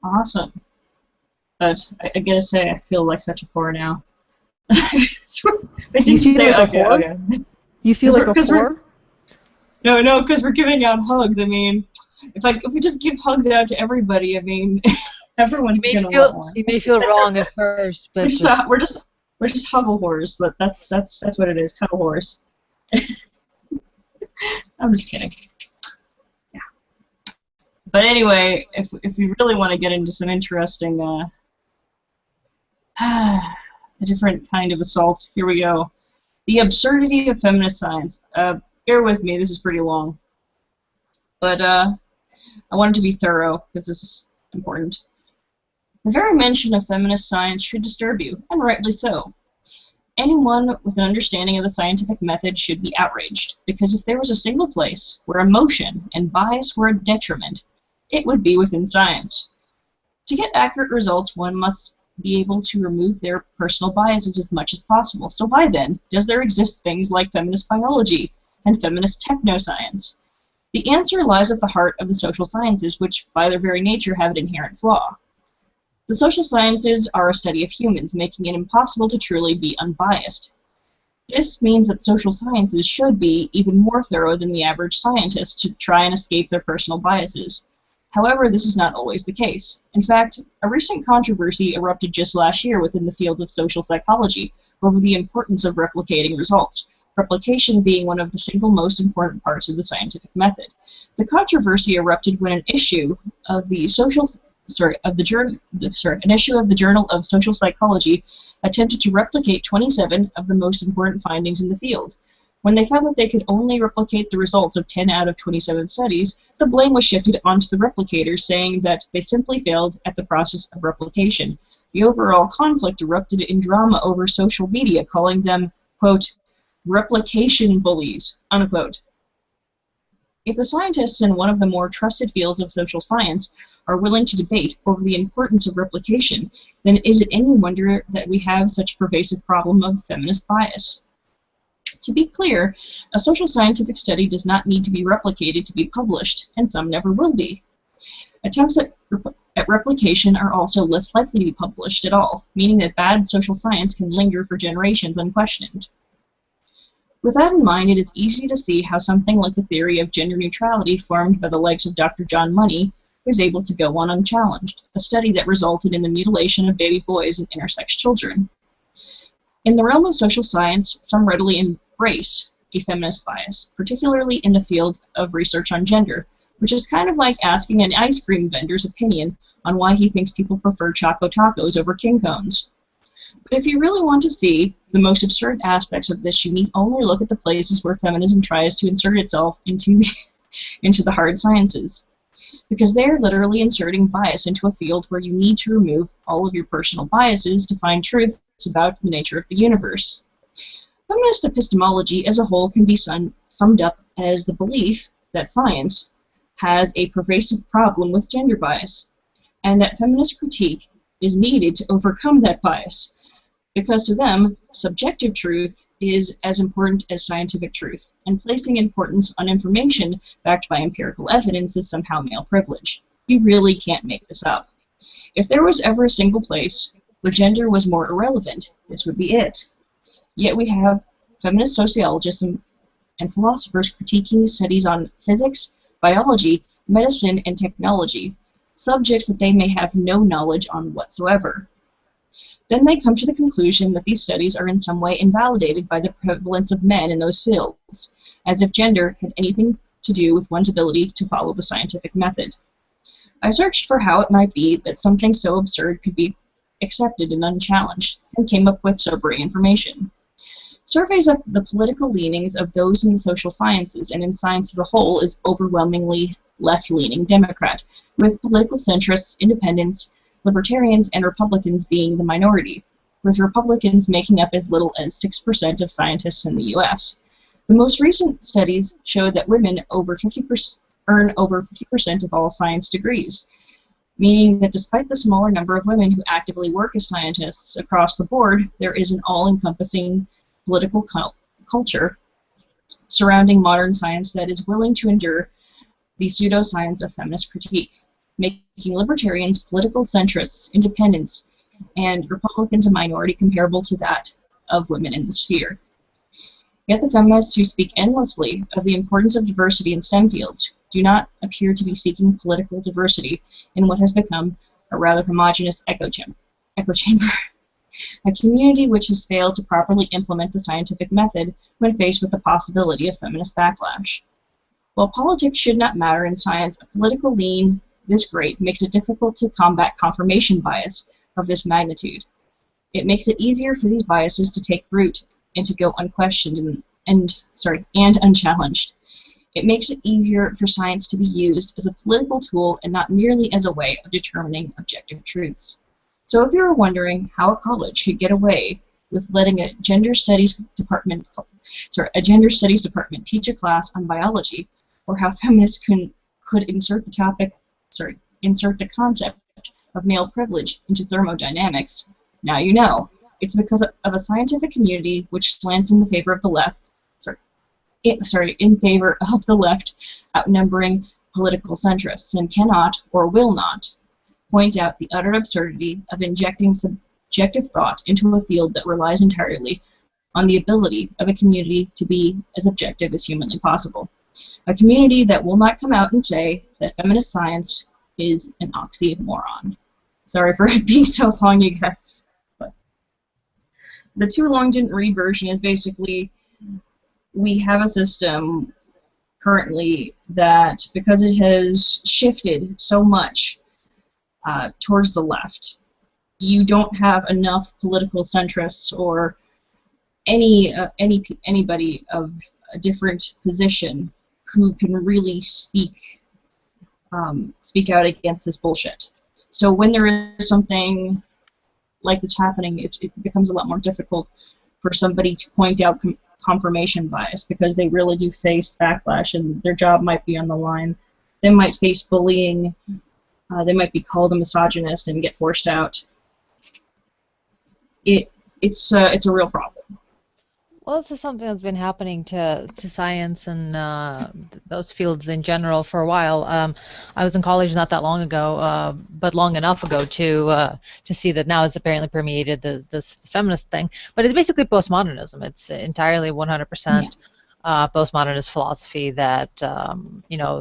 Awesome. But I gotta say, I feel like such a whore now. Did you say like a whore? Okay. You feel like a whore? No, because we're giving out hugs. I mean, if we just give hugs out to everybody, I mean, everyone's gonna want one. You may feel wrong at first, but we're just huggle whores. That's what it is, cuddle whores. I'm just kidding. Yeah. But anyway, if we really want to get into some interesting, a different kind of assault, here we go. The absurdity of feminist science. Bear with me, this is pretty long. But I wanted to be thorough, because this is important. The very mention of feminist science should disturb you, and rightly so. Anyone with an understanding of the scientific method should be outraged, because if there was a single place where emotion and bias were a detriment, it would be within science. To get accurate results, one must be able to remove their personal biases as much as possible. So why then does there exist things like feminist biology and feminist technoscience? The answer lies at the heart of the social sciences, which by their very nature have an inherent flaw. The social sciences are a study of humans, making it impossible to truly be unbiased. This means that social sciences should be even more thorough than the average scientist to try and escape their personal biases. However, this is not always the case. In fact, a recent controversy erupted just last year within the field of social psychology over the importance of replicating results, replication being one of the single most important parts of the scientific method. The controversy erupted when an issue of the Journal of Social Psychology attempted to replicate 27 of the most important findings in the field. When they found that they could only replicate the results of 10 out of 27 studies, the blame was shifted onto the replicators, saying that they simply failed at the process of replication. The overall conflict erupted in drama over social media, calling them, quote, replication bullies, unquote. If the scientists in one of the more trusted fields of social science are willing to debate over the importance of replication, then is it any wonder that we have such a pervasive problem of feminist bias? To be clear, a social scientific study does not need to be replicated to be published, and some never will be. Attempts at replication are also less likely to be published at all, meaning that bad social science can linger for generations unquestioned. With that in mind, it is easy to see how something like the theory of gender neutrality formed by the likes of Dr. John Money was able to go on unchallenged, a study that resulted in the mutilation of baby boys and intersex children. In the realm of social science, some readily embrace a feminist bias, particularly in the field of research on gender, which is kind of like asking an ice cream vendor's opinion on why he thinks people prefer Choco Tacos over King Cones. But if you really want to see the most absurd aspects of this, you need only look at the places where feminism tries to insert itself into the hard sciences, because they are literally inserting bias into a field where you need to remove all of your personal biases to find truths about the nature of the universe. Feminist epistemology as a whole can be summed up as the belief that science has a pervasive problem with gender bias, and that feminist critique is needed to overcome that bias, because to them, subjective truth is as important as scientific truth, and placing importance on information backed by empirical evidence is somehow male privilege. You really can't make this up. If there was ever a single place where gender was more irrelevant, this would be it. Yet we have feminist sociologists and philosophers critiquing studies on physics, biology, medicine, and technology, subjects that they may have no knowledge on whatsoever. Then they come to the conclusion that these studies are in some way invalidated by the prevalence of men in those fields, as if gender had anything to do with one's ability to follow the scientific method. I searched for how it might be that something so absurd could be accepted and unchallenged, and came up with sobering information. Surveys of the political leanings of those in the social sciences and in science as a whole is overwhelmingly left-leaning Democrat, with political centrists, independents, libertarians, and Republicans being the minority, with Republicans making up as little as 6% of scientists in the U.S. The most recent studies show that women earn over 50% of all science degrees, meaning that despite the smaller number of women who actively work as scientists across the board, there is an all-encompassing political culture surrounding modern science that is willing to endure the pseudoscience of feminist critique, making libertarians political centrists, independents, and Republicans a minority comparable to that of women in the sphere. Yet the feminists who speak endlessly of the importance of diversity in STEM fields do not appear to be seeking political diversity in what has become a rather homogeneous echo chamber, a community which has failed to properly implement the scientific method when faced with the possibility of feminist backlash. While politics should not matter in science, a political lean this great makes it difficult to combat confirmation bias of this magnitude. It makes it easier for these biases to take root and to go unquestioned and unchallenged. It makes it easier for science to be used as a political tool and not merely as a way of determining objective truths. So if you're wondering how a college could get away with letting a gender studies department teach a class on biology, or how feminists could insert the concept of male privilege into thermodynamics, now you know. It's because of a scientific community which slants in the favor of the left, in favor of the left outnumbering political centrists, and cannot or will not point out the utter absurdity of injecting subjective thought into a field that relies entirely on the ability of a community to be as objective as humanly possible. A community that will not come out and say that feminist science is an oxymoron. Sorry for it being so long, you guys. But the too long didn't read version is basically, we have a system currently that, because it has shifted so much towards the left, you don't have enough political centrists or anybody of a different position who can really speak out against this bullshit. So when there is something like this happening, it becomes a lot more difficult for somebody to point out confirmation bias, because they really do face backlash and their job might be on the line. They might face bullying. They might be called a misogynist and get forced out. It's a real problem. Well, this is something that's been happening to science and those fields in general for a while. I was in college not that long ago, but long enough ago to see that now it's apparently permeated this feminist thing. But it's basically postmodernism. It's entirely 100% postmodernist philosophy that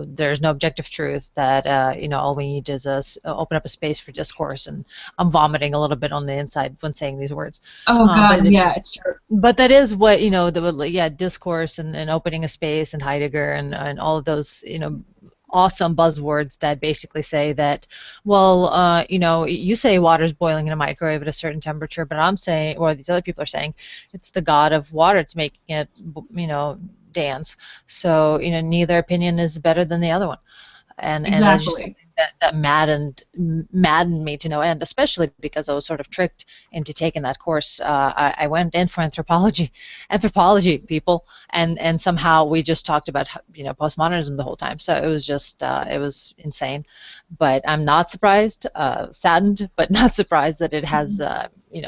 there's no objective truth, that all we need is open up a space for discourse. And I'm vomiting a little bit on the inside when saying these words. Oh God, it's true. But that is what discourse and opening a space and Heidegger and all of those awesome buzzwords that basically say that, well, you say water's boiling in a microwave at a certain temperature, but I'm saying, or these other people are saying, it's the god of water. It's making it, dance. So, neither opinion is better than the other one. And exactly. That maddened me to no end, especially because I was sort of tricked into taking that course. I went in for anthropology, people, and somehow we just talked about postmodernism the whole time. So it was just it was insane. But I'm not surprised, saddened, but not surprised that it has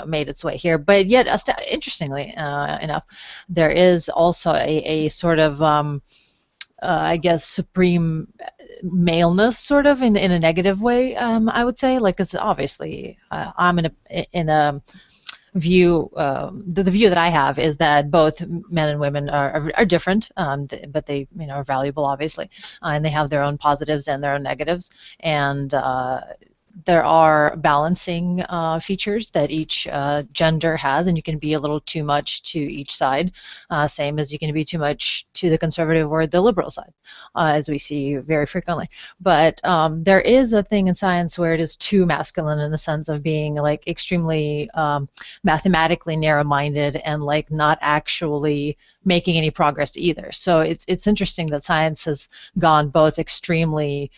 made its way here. But yet, interestingly enough, there is also a sort of I guess supreme maleness, sort of in a negative way. I would say, because obviously I'm in a view. The view that I have is that both men and women are different, but they are valuable, obviously, and they have their own positives and their own negatives, and there are balancing features that each gender has, and you can be a little too much to each side, same as you can be too much to the conservative or the liberal side, as we see very frequently. But there is a thing in science where it is too masculine, in the sense of being extremely mathematically narrow-minded and not actually making any progress either. So it's interesting that science has gone both extremely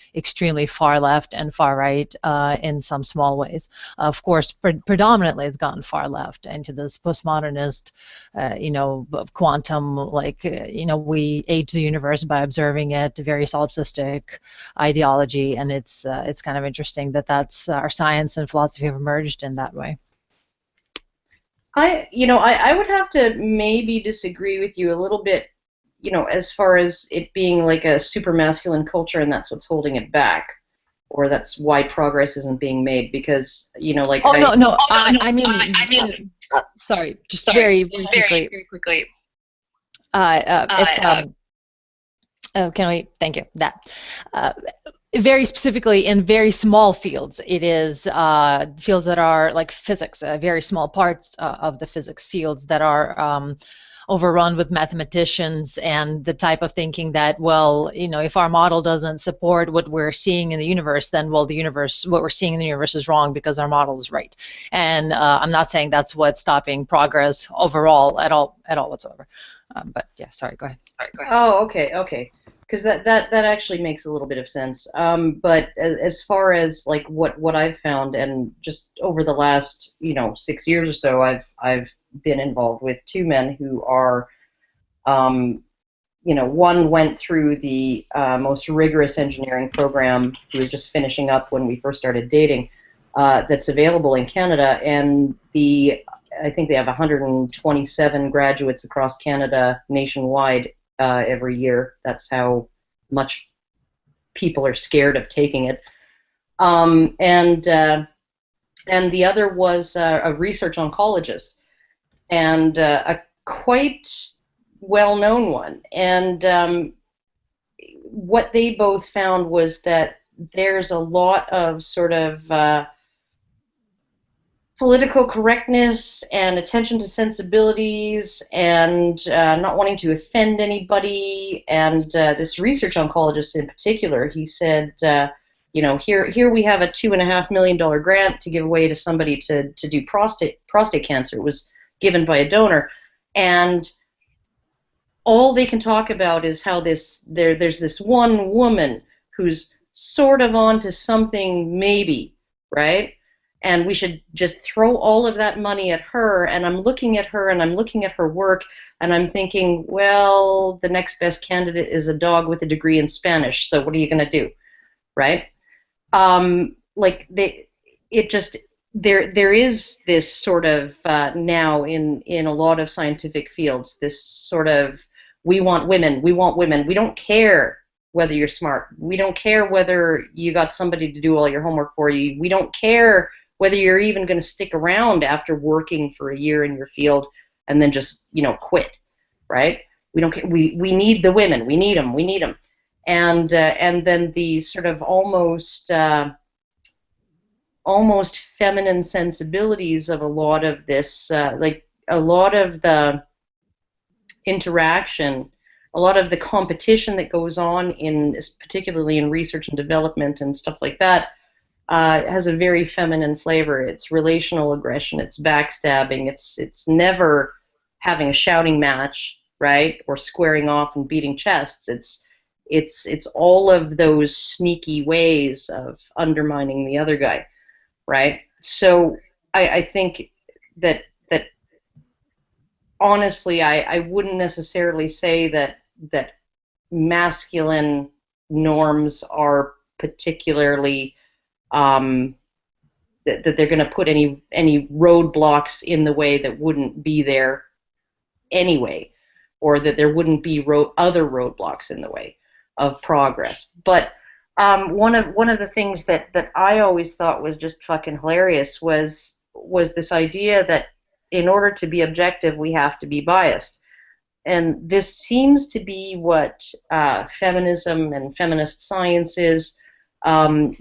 far left and far right in some small ways. Of course, predominantly it's gone far left into this postmodernist, quantum, we age the universe by observing it, very solipsistic ideology, and it's kind of interesting that that's our science and philosophy have emerged in that way. I would have to maybe disagree with you a little bit, as far as it being a super masculine culture and that's what's holding it back, or that's why progress isn't being made, because, I mean, sorry, just very quickly. Can we, thank you, that. Very specifically in very small fields. It is fields that are like physics, very small parts of the physics fields that are overrun with mathematicians and the type of thinking that, well, if our model doesn't support what we're seeing in the universe, then, well, what we're seeing in the universe is wrong because our model is right. And I'm not saying that's what's stopping progress overall at all whatsoever. But yeah, sorry, go ahead. Oh, okay. Because that actually makes a little bit of sense. But as far as like what I've found, and just over the last 6 years or so, I've been involved with two men who are, one went through the most rigorous engineering program. He was just finishing up when we first started dating. That's available in Canada, and I think they have 127 graduates across Canada nationwide every year. That's how much people are scared of taking it. And the other was a research oncologist, and a quite well-known one. And what they both found was that there's a lot of sort of political correctness and attention to sensibilities and not wanting to offend anybody. And this research oncologist in particular, he said, here we have a $2.5 million grant to give away to somebody to do prostate cancer. It was given by a donor, and all they can talk about is how there's this one woman who's sort of onto something, maybe, right? And we should just throw all of that money at her. And I'm looking at her, and I'm looking at her work, and I'm thinking, well, the next best candidate is a dog with a degree in Spanish, so what are you going to do, right? There is this sort of now in a lot of scientific fields, this sort of, we want women, we don't care whether you're smart, we don't care whether you got somebody to do all your homework for you, we don't care whether you're even going to stick around after working for a year in your field and then just, quit, right? We don't care. We need the women. We need them. And then the sort of almost feminine sensibilities of a lot of this, like a lot of the interaction, a lot of the competition that goes on particularly in research and development and stuff like that, has a very feminine flavor. It's relational aggression, it's backstabbing, it's never having a shouting match, right, or squaring off and beating chests. It's all of those sneaky ways of undermining the other guy, right? So I think that honestly, I wouldn't necessarily say that masculine norms are particularly that they're going to put any roadblocks in the way that wouldn't be there anyway, or that there wouldn't be other roadblocks in the way of progress. But one of the things that I always thought was just fucking hilarious was this idea that in order to be objective, we have to be biased. And this seems to be what feminism and feminist science is. There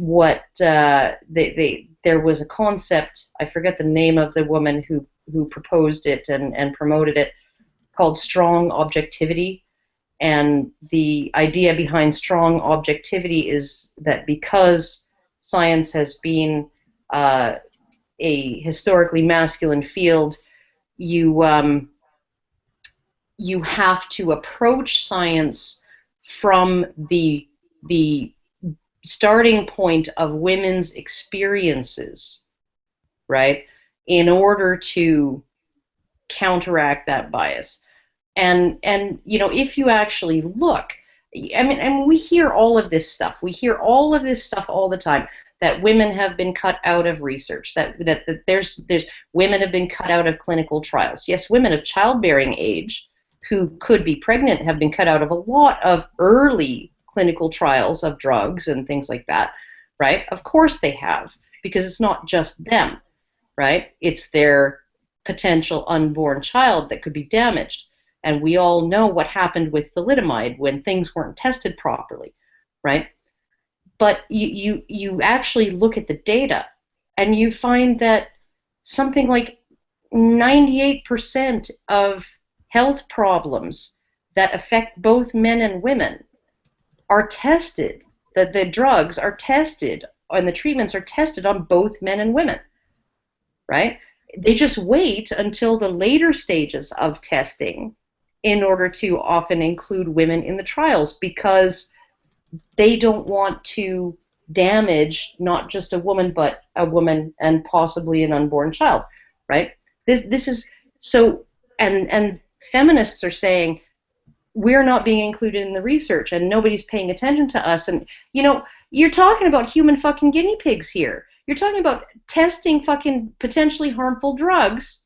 was a concept, I forget the name of the woman who proposed it and promoted it, called strong objectivity. And the idea behind strong objectivity is that because science has been a historically masculine field, you have to approach science from the starting point of women's experiences, right, in order to counteract that bias. And if you actually look, I mean, we hear all of this stuff. We hear all of this stuff all the time, that women have been cut out of research, that there's women have been cut out of clinical trials. Yes, women of childbearing age who could be pregnant have been cut out of a lot of early clinical trials of drugs and things like that, right? Of course they have, because it's not just them, right? It's their potential unborn child that could be damaged. And we all know what happened with thalidomide when things weren't tested properly, right? But you actually look at the data, and you find that something like 98% of health problems that affect both men and women are tested, that the drugs are tested and the treatments are tested on both men and women, right? They just wait until the later stages of testing in order to often include women in the trials, because they don't want to damage not just a woman, but a woman and possibly an unborn child, right? This is so, and feminists are saying we're not being included in the research and nobody's paying attention to us. And you're talking about human fucking guinea pigs here. You're talking about testing fucking potentially harmful drugs,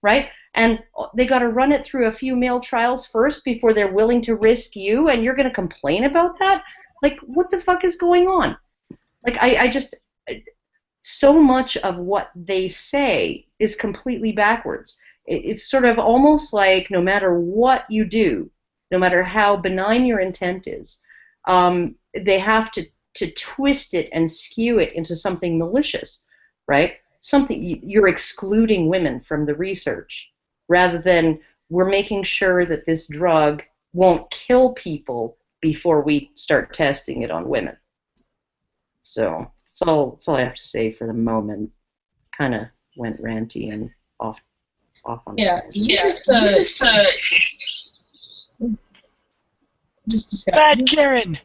right? And they got to run it through a few male trials first before they're willing to risk you, and you're going to complain about that? Like, what the fuck is going on? Like, I just, so much of what they say is completely backwards. It's sort of almost like no matter what you do, no matter how benign your intent is, they have to twist it and skew it into something malicious, right? Something, you're excluding women from the research, rather than we're making sure that this drug won't kill people before we start testing it on women. So that's all I have to say for the moment. Kind of went ranty and off on Yeah, just describe. Bad Karen!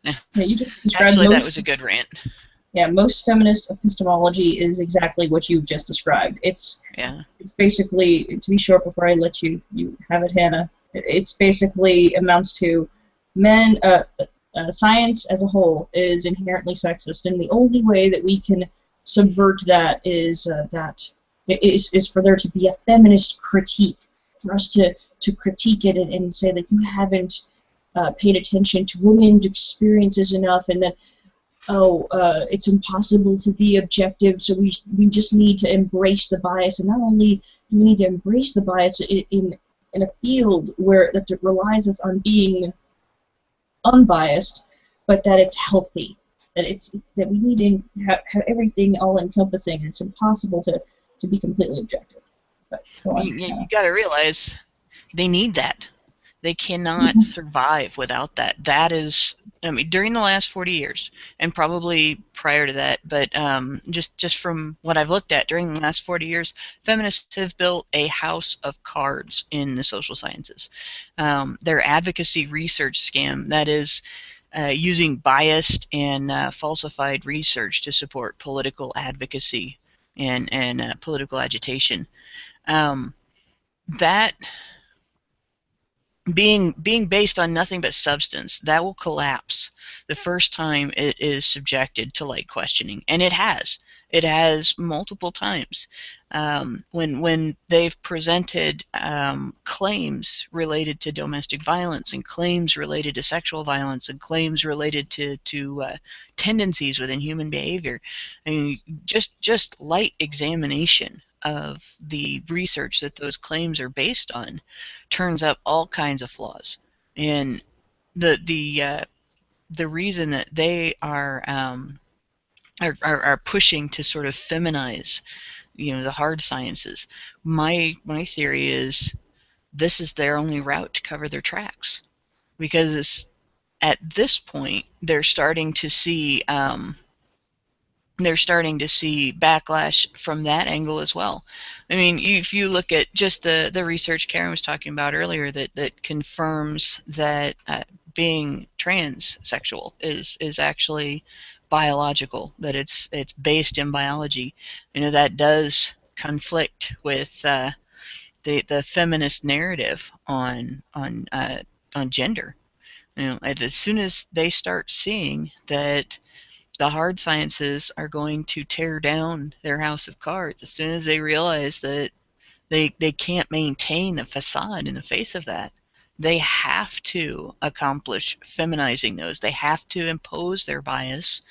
Yeah, you just described Actually, most, that was a good rant. Yeah, most feminist epistemology is exactly what you've just described. It's basically, to be short before I let you have it, Hannah, it's basically amounts to men, science as a whole is inherently sexist, and the only way that we can subvert that is for there to be a feminist critique, for us to critique it and say that you haven't paid attention to women's experiences enough, and that it's impossible to be objective, so we just need to embrace the bias. And not only do we need to embrace the bias in a field where that relies on being unbiased, but that it's healthy, that we need to have everything all encompassing, and it's impossible to be completely objective. But go on. You got to realize they need that. They cannot survive without that. That is, I mean, during the last 40 years, and probably prior to that, but just from what I've looked at, during the last 40 years, feminists have built a house of cards in the social sciences. Their advocacy research scam, that is, using biased and falsified research to support political advocacy and political agitation. That being based on nothing but substance, that will collapse the first time it is subjected to light questioning, and it has multiple times. When they've presented claims related to domestic violence, and claims related to sexual violence, and claims related to tendencies within human behavior, I mean, just light examination of the research that those claims are based on turns up all kinds of flaws. And the reason that they are pushing to sort of feminize, the hard sciences, my theory is this is their only route to cover their tracks, because at this point they're starting to see backlash from that angle as well. I mean, if you look at just the research Karen was talking about earlier that confirms that being transsexual is actually biological, that it's based in biology, that does conflict with the feminist narrative on gender. As soon as they start seeing that the hard sciences are going to tear down their house of cards, as soon as they realize that they can't maintain a facade in the face of that, they have to accomplish feminizing those. They have to impose their bias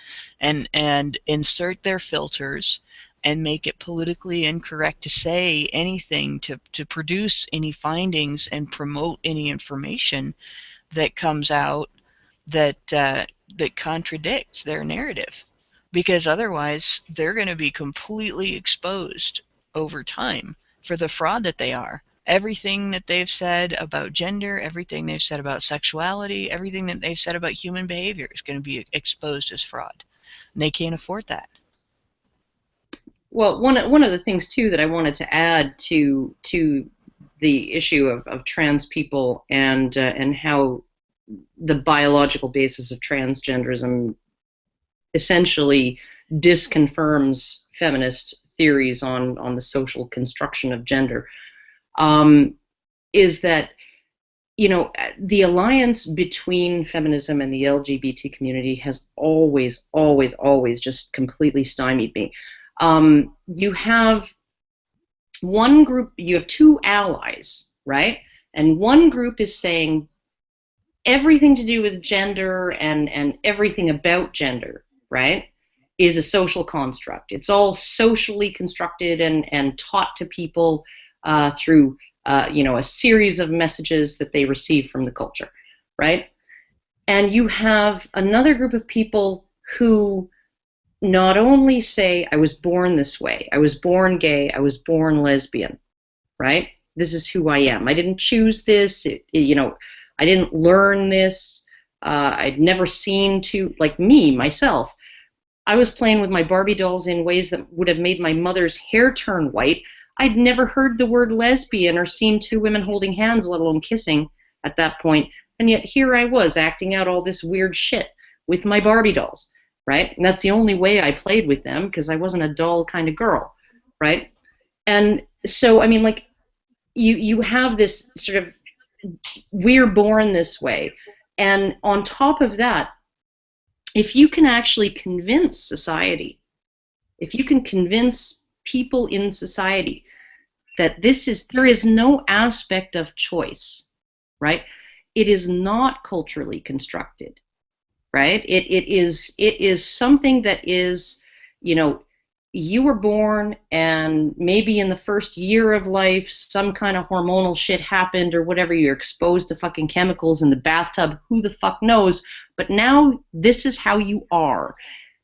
and insert their filters and make it politically incorrect to say anything, to produce any findings and promote any information that comes out that contradicts their narrative, because otherwise they're going to be completely exposed over time for the fraud that they are, everything that they've said about gender, everything they've said about sexuality, everything that they've said about human behavior is going to be exposed as fraud. And they can't afford that. Well, one of the things too that I wanted to add to the issue of trans people and how the biological basis of transgenderism essentially disconfirms feminist theories on the social construction of gender, is that, you know, the alliance between feminism and the LGBT community has always just completely stymied me. You have one group, you have two allies, right? And one group is saying everything to do with gender and everything about gender, right, is a social construct. It's all socially constructed and taught to people through you know, a series of messages that they receive from the culture, right? And you have another group of people who not only say, I was born this way, I was born gay, I was born lesbian, right? This is who I am. I didn't choose this, you know, I didn't learn this, I'd never seen to, like me, myself, I was playing with my Barbie dolls in ways that would have made my mother's hair turn white. I'd never heard the word lesbian or seen two women holding hands, let alone kissing at that point, and yet here I was acting out all this weird shit with my Barbie dolls. Right? And that's the only way I played with them, because I wasn't a doll kind of girl, right? And so, I mean, like, you have this sort of, we're born this way, and on top of that, if you can actually convince society, if you can convince people in society that there is no aspect of choice, right? It is not culturally constructed. Right? It is something that is, you know, you were born and maybe in the first year of life some kind of hormonal shit happened or whatever, you're exposed to fucking chemicals in the bathtub, who the fuck knows, but now this is how you are.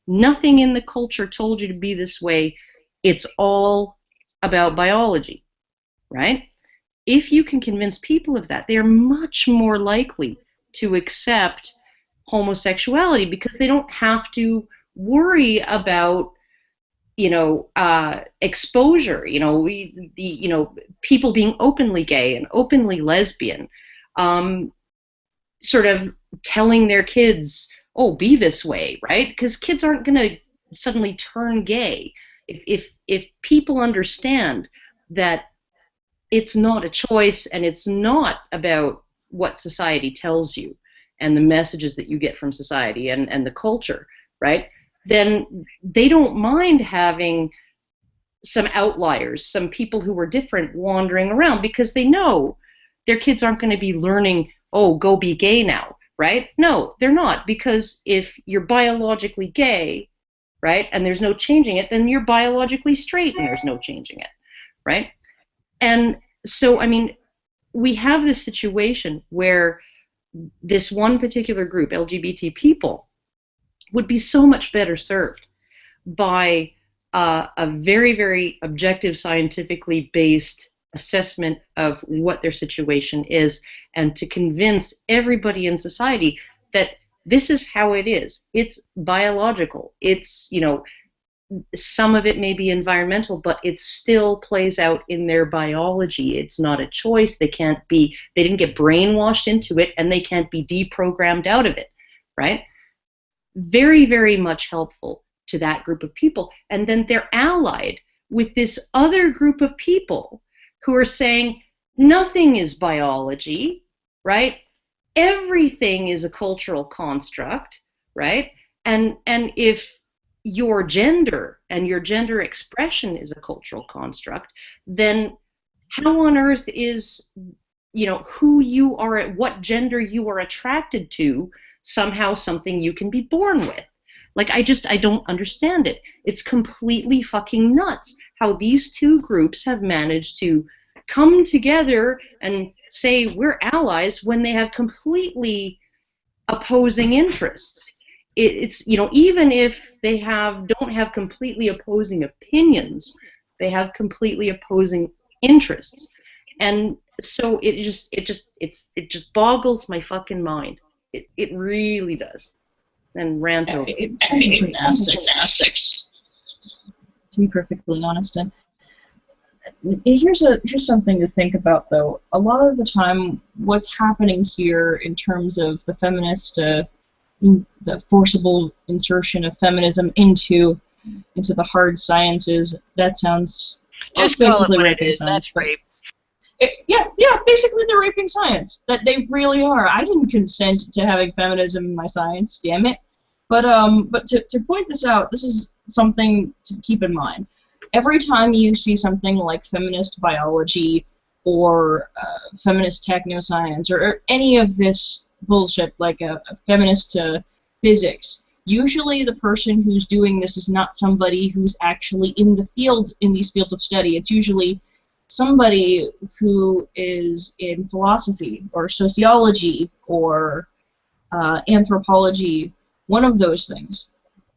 Nothing in the culture told you to be this way. It's all about biology, right? If you can convince people of that, they are much more likely to accept homosexuality, because they don't have to worry about, you know, exposure, you know, you know, people being openly gay and openly lesbian, sort of telling their kids, oh, be this way, right? Because kids aren't going to suddenly turn gay. If people understand that it's not a choice and it's not about what society tells you and the messages that you get from society and the culture, right, then they don't mind having some outliers, some people who are different wandering around, because they know their kids aren't going to be learning, oh, go be gay now, right? No, they're not, because if you're biologically gay, right, and there's no changing it, then you're biologically straight and there's no changing it, right? And so, I mean, we have this situation where this one particular group, LGBT people, would be so much better served by a very, very objective, scientifically based assessment of what their situation is, and to convince everybody in society that this is how it is. It's biological. It's, you know, some of it may be environmental, but it still plays out in their biology. It's not a choice. They didn't get brainwashed into it, and they can't be deprogrammed out of it, right? Very, very much helpful to that group of people. And then they're allied with this other group of people who are saying nothing is biology, right? Everything is a cultural construct, right? And if your gender and your gender expression is a cultural construct, then how on earth is, you know, who you are, what gender you are attracted to, somehow something you can be born with? Like, I don't understand it. It's completely fucking nuts how these two groups have managed to come together and say we're allies when they have completely opposing interests. It's, you know, even if they don't have completely opposing opinions, they have completely opposing interests. And so it just boggles my fucking mind. It really does. And rant over. It's gymnastics, to be perfectly honest. And here's something to think about, though. A lot of the time, what's happening here in terms of the feminist, the forcible insertion of feminism into the hard sciences, that sounds Just call it basically what it raping is. science. That's rape. Yeah, basically they're raping science. That they really are. I didn't consent to having feminism in my science, damn it. But to point this out, this is something to keep in mind. Every time you see something like feminist biology or feminist technoscience or any of this bullshit like a feminist physics, usually the person who's doing this is not somebody who's actually in the field, in these fields of study. It's usually somebody who is in philosophy or sociology or anthropology, one of those things.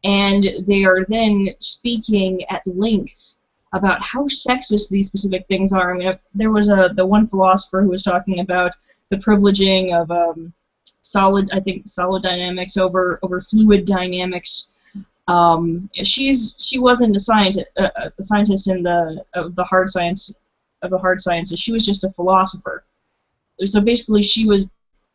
And they are then speaking at length about how sexist these specific things are. I mean, there was the one philosopher who was talking about the privileging of solid dynamics over fluid dynamics. She wasn't a scientist in the hard sciences. She was just a philosopher. So basically, she was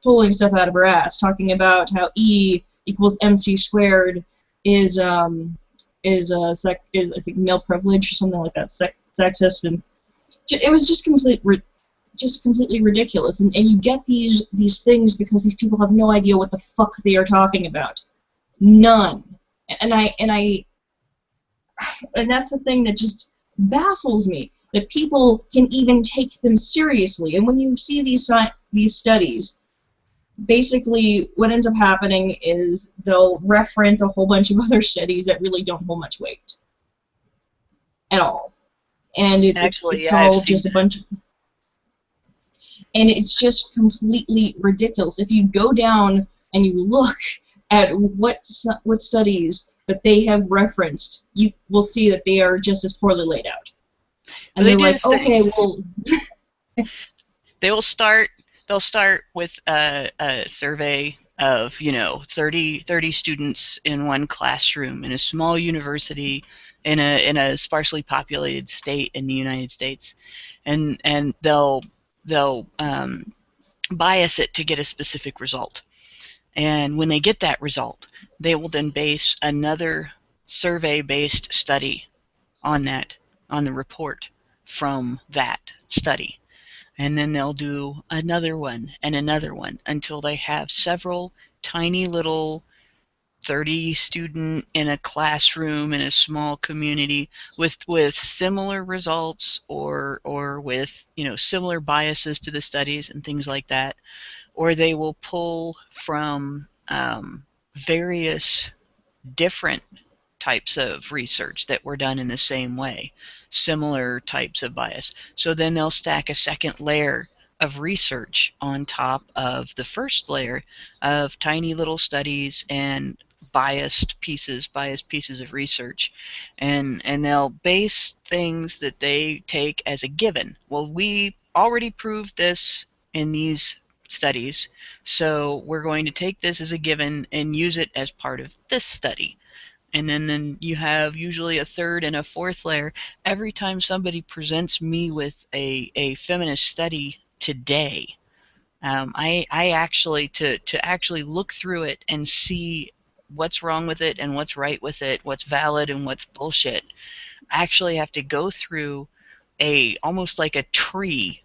pulling stuff out of her ass, talking about how E equals MC squared is I think male privilege or something like that, sexist, and it was just completely ridiculous. And you get these things because these people have no idea what the fuck they are talking about, none. And that's the thing that just baffles me, that people can even take them seriously. And when you see these studies, basically what ends up happening is they'll reference a whole bunch of other studies that really don't hold much weight at all. And it's all just a bunch of... And it's just completely ridiculous. If you go down and you look at what studies that they have referenced, you will see that they are just as poorly laid out. And they're like, okay, well... They'll start with a survey of 30 students in one classroom in a small university in a sparsely populated state in the United States, and they'll bias it to get a specific result. And when they get that result, they will then base another survey-based study on the report from that study. And then they'll do another one and another one until they have several tiny little 30 student in a classroom in a small community with similar results or with similar biases to the studies and things like that. Or they will pull from various different types of research that were done in the same way, similar types of bias. So then they'll stack a second layer of research on top of the first layer of tiny little studies and biased pieces of research, and they'll base things that they take as a given. Well, we already proved this in these studies, so we're going to take this as a given and use it as part of this study. And then you have usually a third and a fourth layer. Every time somebody presents me with a feminist study today, I actually to actually look through it and see what's wrong with it and what's right with it, what's valid and what's bullshit. I actually have to go through almost like a tree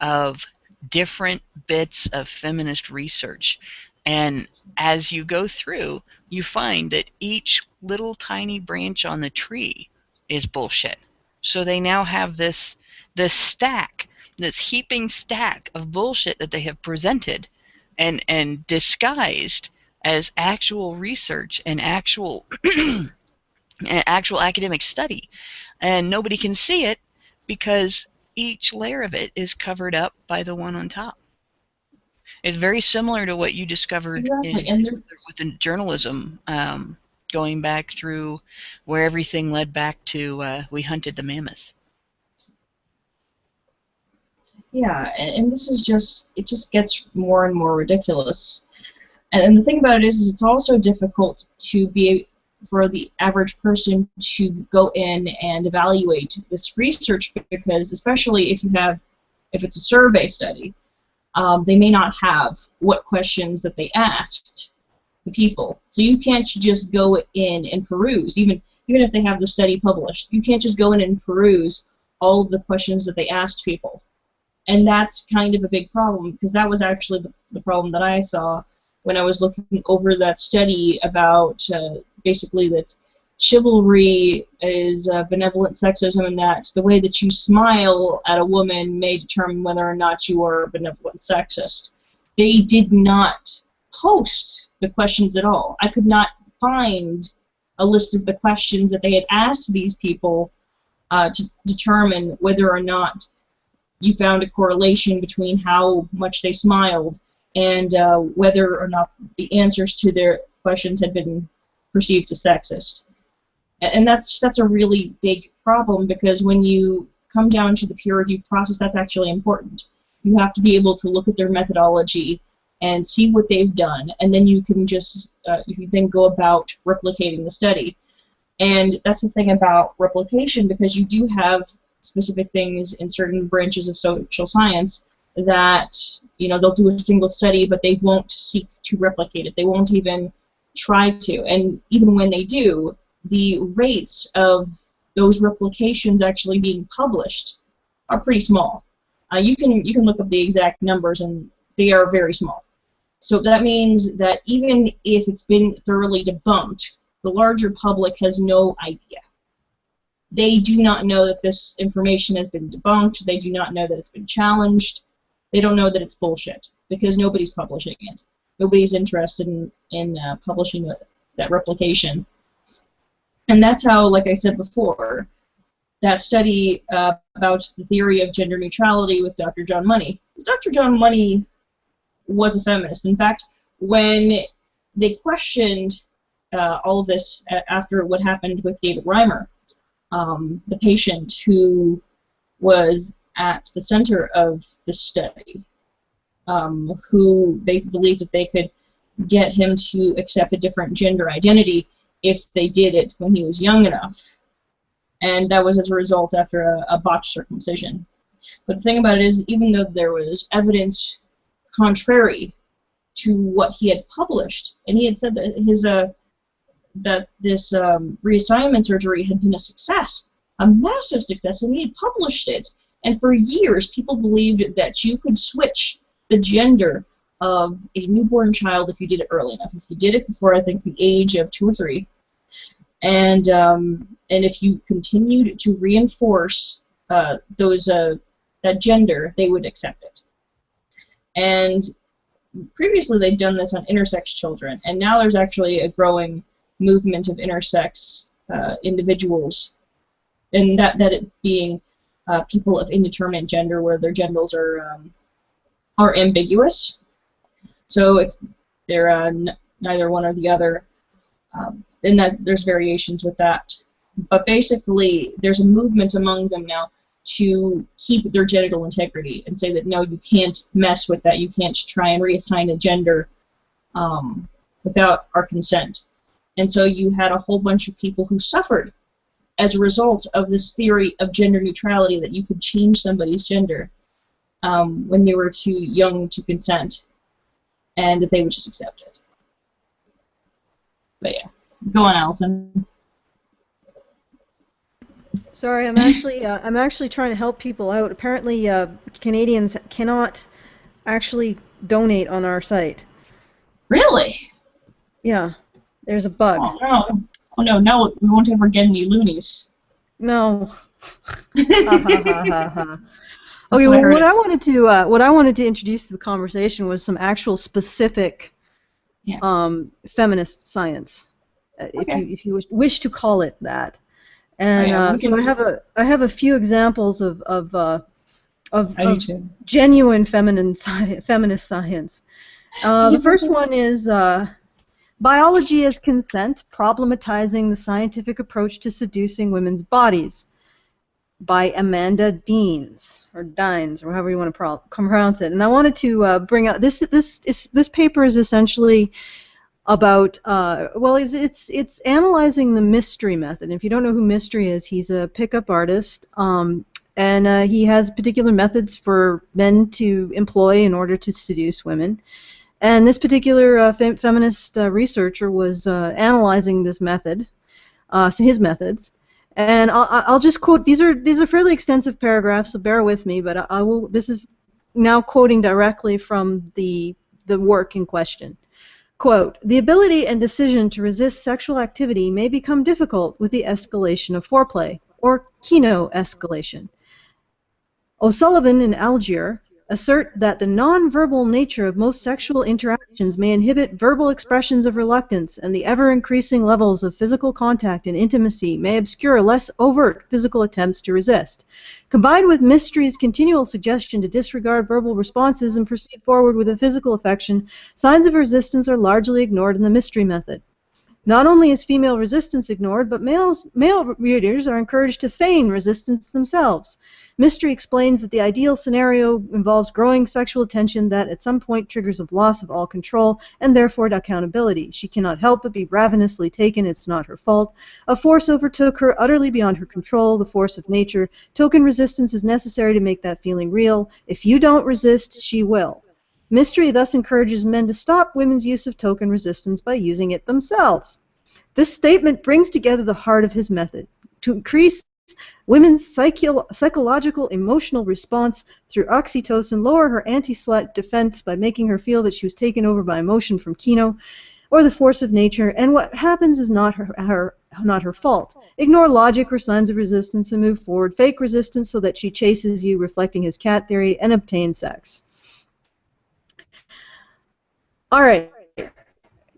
of different bits of feminist research. And as you go through, you find that each little tiny branch on the tree is bullshit. So they now have this stack, this heaping stack of bullshit that they have presented and disguised as actual research and actual academic study. And nobody can see it because each layer of it is covered up by the one on top. It's very similar to what you discovered with the journalism, going back through where everything led back to We Hunted the Mammoth. Yeah, and this is just, it just gets more and more ridiculous. And the thing about it is it's also difficult to be, for the average person to go in and evaluate this research, because especially if it's a survey study, they may not have what questions that they asked the people. So you can't just go in and peruse, even if they have the study published, you can't just go in and peruse all of the questions that they asked people. And that's kind of a big problem, because that was actually the problem that I saw when I was looking over that study about basically that chivalry is benevolent sexism, and that the way that you smile at a woman may determine whether or not you are a benevolent sexist. They did not post the questions at all. I could not find a list of the questions that they had asked these people to determine whether or not you found a correlation between how much they smiled and whether or not the answers to their questions had been perceived as sexist. And that's a really big problem, because when you come down to the peer review process, that's actually important. You have to be able to look at their methodology and see what they've done, and then you can just you can then go about replicating the study. And that's the thing about replication, because you do have specific things in certain branches of social science that, you know, they'll do a single study, but they won't seek to replicate it. They won't even try to. And even when they do, the rates of those replications actually being published are pretty small. You can look up the exact numbers, and they are very small. So that means that even if it's been thoroughly debunked, the larger public has no idea. They do not know that this information has been debunked. They do not know that it's been challenged. They don't know that it's bullshit, because nobody's publishing it. Nobody's interested in publishing that replication. And that's how, like I said before, that study about the theory of gender neutrality with Dr. John Money. Dr. John Money was a feminist. In fact, when they questioned all of this after what happened with David Reimer, the patient who was at the center of the study, who they believed that they could get him to accept a different gender identity if they did it when he was young enough. And that was as a result after a botched circumcision. But the thing about it is, even though there was evidence contrary to what he had published, and he had said that his this reassignment surgery had been a success, a massive success, and he had published it. And for years, people believed that you could switch the gender of a newborn child if you did it early enough. If you did it before, I think, the age of 2 or 3, and if you continued to reinforce that gender, they would accept it. And previously, they'd done this on intersex children, and now there's actually a growing movement of intersex individuals, and that it being people of indeterminate gender, where their genders are ambiguous. So if they're neither one or the other, then there's variations with that. But basically, there's a movement among them now to keep their genital integrity and say that no, you can't mess with that. You can't try and reassign a gender without our consent. And so you had a whole bunch of people who suffered as a result of this theory of gender neutrality, that you could change somebody's gender when they were too young to consent, and that they would just accept it. But yeah, go on, Allison. Sorry, I'm actually trying to help people out. Apparently, Canadians cannot actually donate on our site. Really? Yeah, there's a bug. Oh no! Oh no! We won't ever get any loonies. No. Okay, well, what I wanted to introduce to the conversation was some actual specific feminist science, if you wish to call it that. And so I have a few examples of genuine feminist science. The first one is biology as consent, problematizing the scientific approach to seducing women's bodies. by Amanda Deans, or Dines, or however you want to pronounce it. And I wanted to bring out this paper is essentially about well, it's analyzing the mystery method. And if you don't know who Mystery is, he's a pickup artist, and he has particular methods for men to employ in order to seduce women. And this particular feminist researcher was analyzing this method, so his methods. And I'll just quote. These are fairly extensive paragraphs, so bear with me. But I will. This is now quoting directly from the work in question. Quote: "The ability and decision to resist sexual activity may become difficult with the escalation of foreplay, or kino-escalation. O'Sullivan and Algier assert that the non-verbal nature of most sexual interactions may inhibit verbal expressions of reluctance, and the ever-increasing levels of physical contact and intimacy may obscure less overt physical attempts to resist. Combined with Mystery's continual suggestion to disregard verbal responses and proceed forward with a physical affection, signs of resistance are largely ignored in the Mystery method. Not only is female resistance ignored, but male readers are encouraged to feign resistance themselves. Mystery explains that the ideal scenario involves growing sexual tension that at some point triggers a loss of all control and therefore accountability. She cannot help but be ravenously taken. It's not her fault. A force overtook her utterly beyond her control, the force of nature. Token resistance is necessary to make that feeling real. If you don't resist, she will. Mystery thus encourages men to stop women's use of token resistance by using it themselves. This statement brings together the heart of his method. To increase women's psychological emotional response through oxytocin, lower her anti-slut defense by making her feel that she was taken over by emotion from kino, or the force of nature, and what happens is not her fault. Ignore logic or signs of resistance and move forward. Fake resistance so that she chases you, reflecting his cat theory, and obtain sex." All right.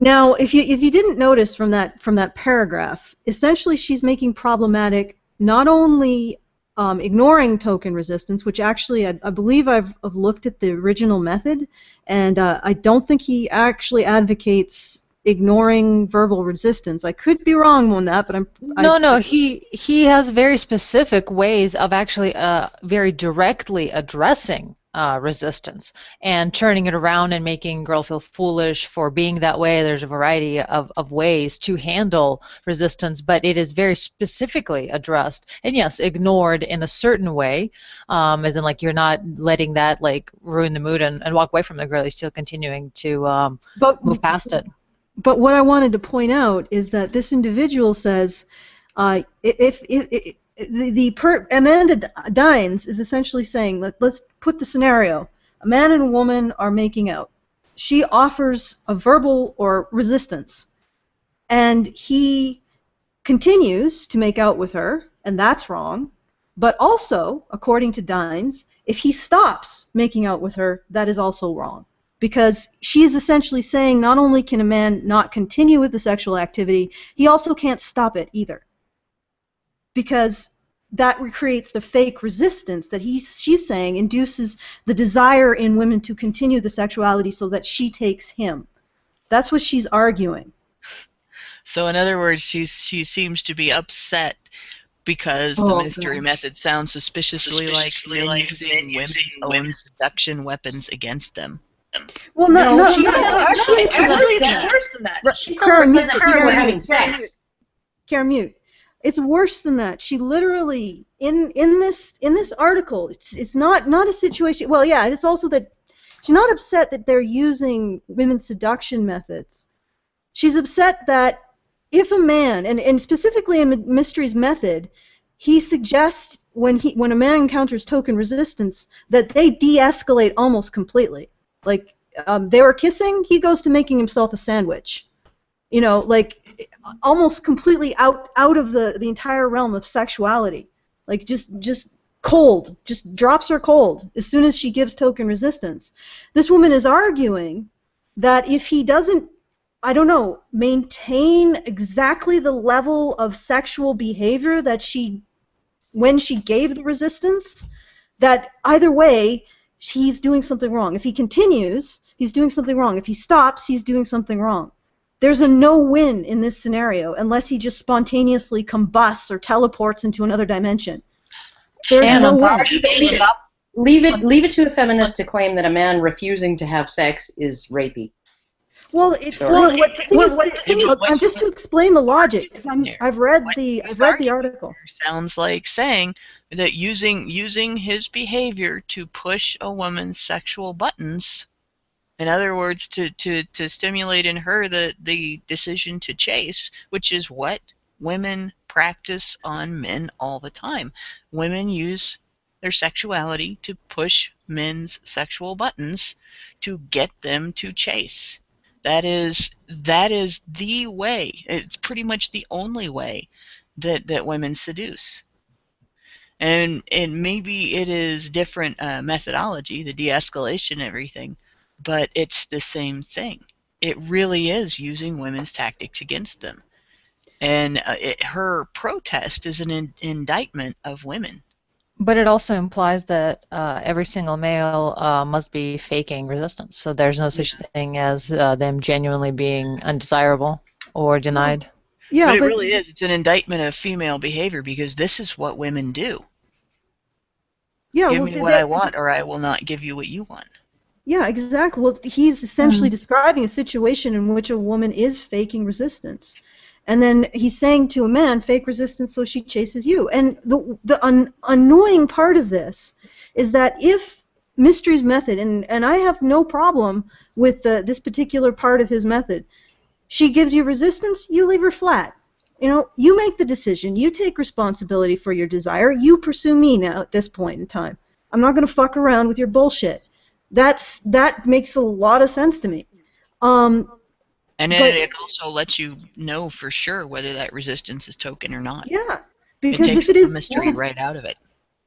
Now, if you didn't notice from that paragraph, essentially she's making problematic not only ignoring token resistance, which actually I believe I've looked at the original method, and I don't think he actually advocates ignoring verbal resistance. I could be wrong on that, but No, he has very specific ways of actually very directly addressing resistance and turning it around and making a girl feel foolish for being that way. There's a variety of ways to handle resistance, but it is very specifically addressed and yes, ignored in a certain way, as in like you're not letting that like ruin the mood and walk away from the girl. You're still continuing to move past it. But what I wanted to point out is that this individual says Amanda Dines is essentially saying, let's put the scenario. A man and a woman are making out. She offers a verbal or resistance, and he continues to make out with her, and that's wrong. But also, according to Dines, if he stops making out with her, that is also wrong. Because she is essentially saying not only can a man not continue with the sexual activity, he also can't stop it either. Because that creates the fake resistance that she's saying induces the desire in women to continue the sexuality so that she takes him. That's what she's arguing. So in other words, she seems to be upset because the mystery method sounds suspiciously like men using women's own seduction weapons against them. Well, actually, it's worse than that. She says that her and we're having sex. Karen, mute. It's worse than that. She literally in this article, it's not a situation. Well, yeah, it's also that she's not upset that they're using women's seduction methods. She's upset that if a man, and specifically in Mystery's method, he suggests when a man encounters token resistance that they de-escalate almost completely. Like they were kissing, he goes to making himself a sandwich. You know, like almost completely out of the entire realm of sexuality. Like just cold, just drops her cold as soon as she gives token resistance. This woman is arguing that if he doesn't, I don't know, maintain exactly the level of sexual behavior that when she gave the resistance, that either way, he's doing something wrong. If he continues, he's doing something wrong. If he stops, he's doing something wrong. There's a no-win in this scenario unless he just spontaneously combusts or teleports into another dimension. There's And no on top way. Leave it to a feminist to claim that a man refusing to have sex is rapey. Well, just to explain the logic, because I've read the article. Sounds like saying that using his behavior to push a woman's sexual buttons, in other words, to stimulate in her the decision to chase, which is what women practice on men all the time. Women use their sexuality to push men's sexual buttons to get them to chase. That is the way. It's pretty much the only way that women seduce. And maybe it is different methodology, the de-escalation and everything, but it's the same thing. It really is using women's tactics against them. And her protest is an indictment of women. But it also implies that every single male must be faking resistance. So there's no such thing as them genuinely being undesirable or denied. Yeah, but it really is. It's an indictment of female behavior because this is what women do. Yeah, give me what I want, or I will not give you what you want. Yeah, exactly. Well, he's essentially describing a situation in which a woman is faking resistance. And then he's saying to a man, fake resistance so she chases you. And the annoying part of this is that if Mystery's method, and I have no problem with this particular part of his method, she gives you resistance, you leave her flat. You know, you make the decision, you take responsibility for your desire, you pursue me now at this point in time. I'm not going to fuck around with your bullshit. That makes a lot of sense to me. And then it also lets you know for sure whether that resistance is token or not. Yeah, because it takes if it is the mystery right out of it.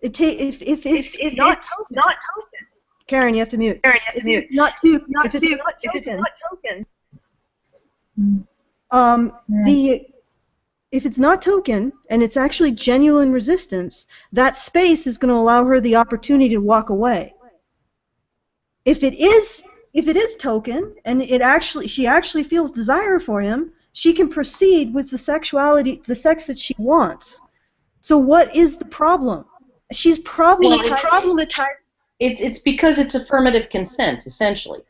If it's not token. Karen, you have to mute. If it's not token. If it's not token and it's actually genuine resistance, that space is going to allow her the opportunity to walk away. If it is token and she actually feels desire for him, she can proceed with the sex that she wants. So what is the problem? She's problematized. It's because it's affirmative consent, essentially.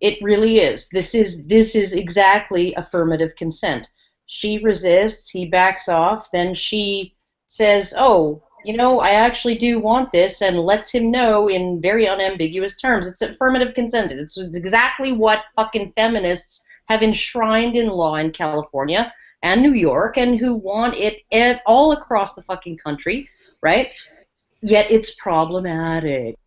It really is. This is exactly affirmative consent. She resists, he backs off, then she says, oh, you know, I actually do want this, and lets him know in very unambiguous terms. It's affirmative consent. It's exactly what fucking feminists have enshrined in law in California and New York, and who want it all across the fucking country, right? Yet it's problematic.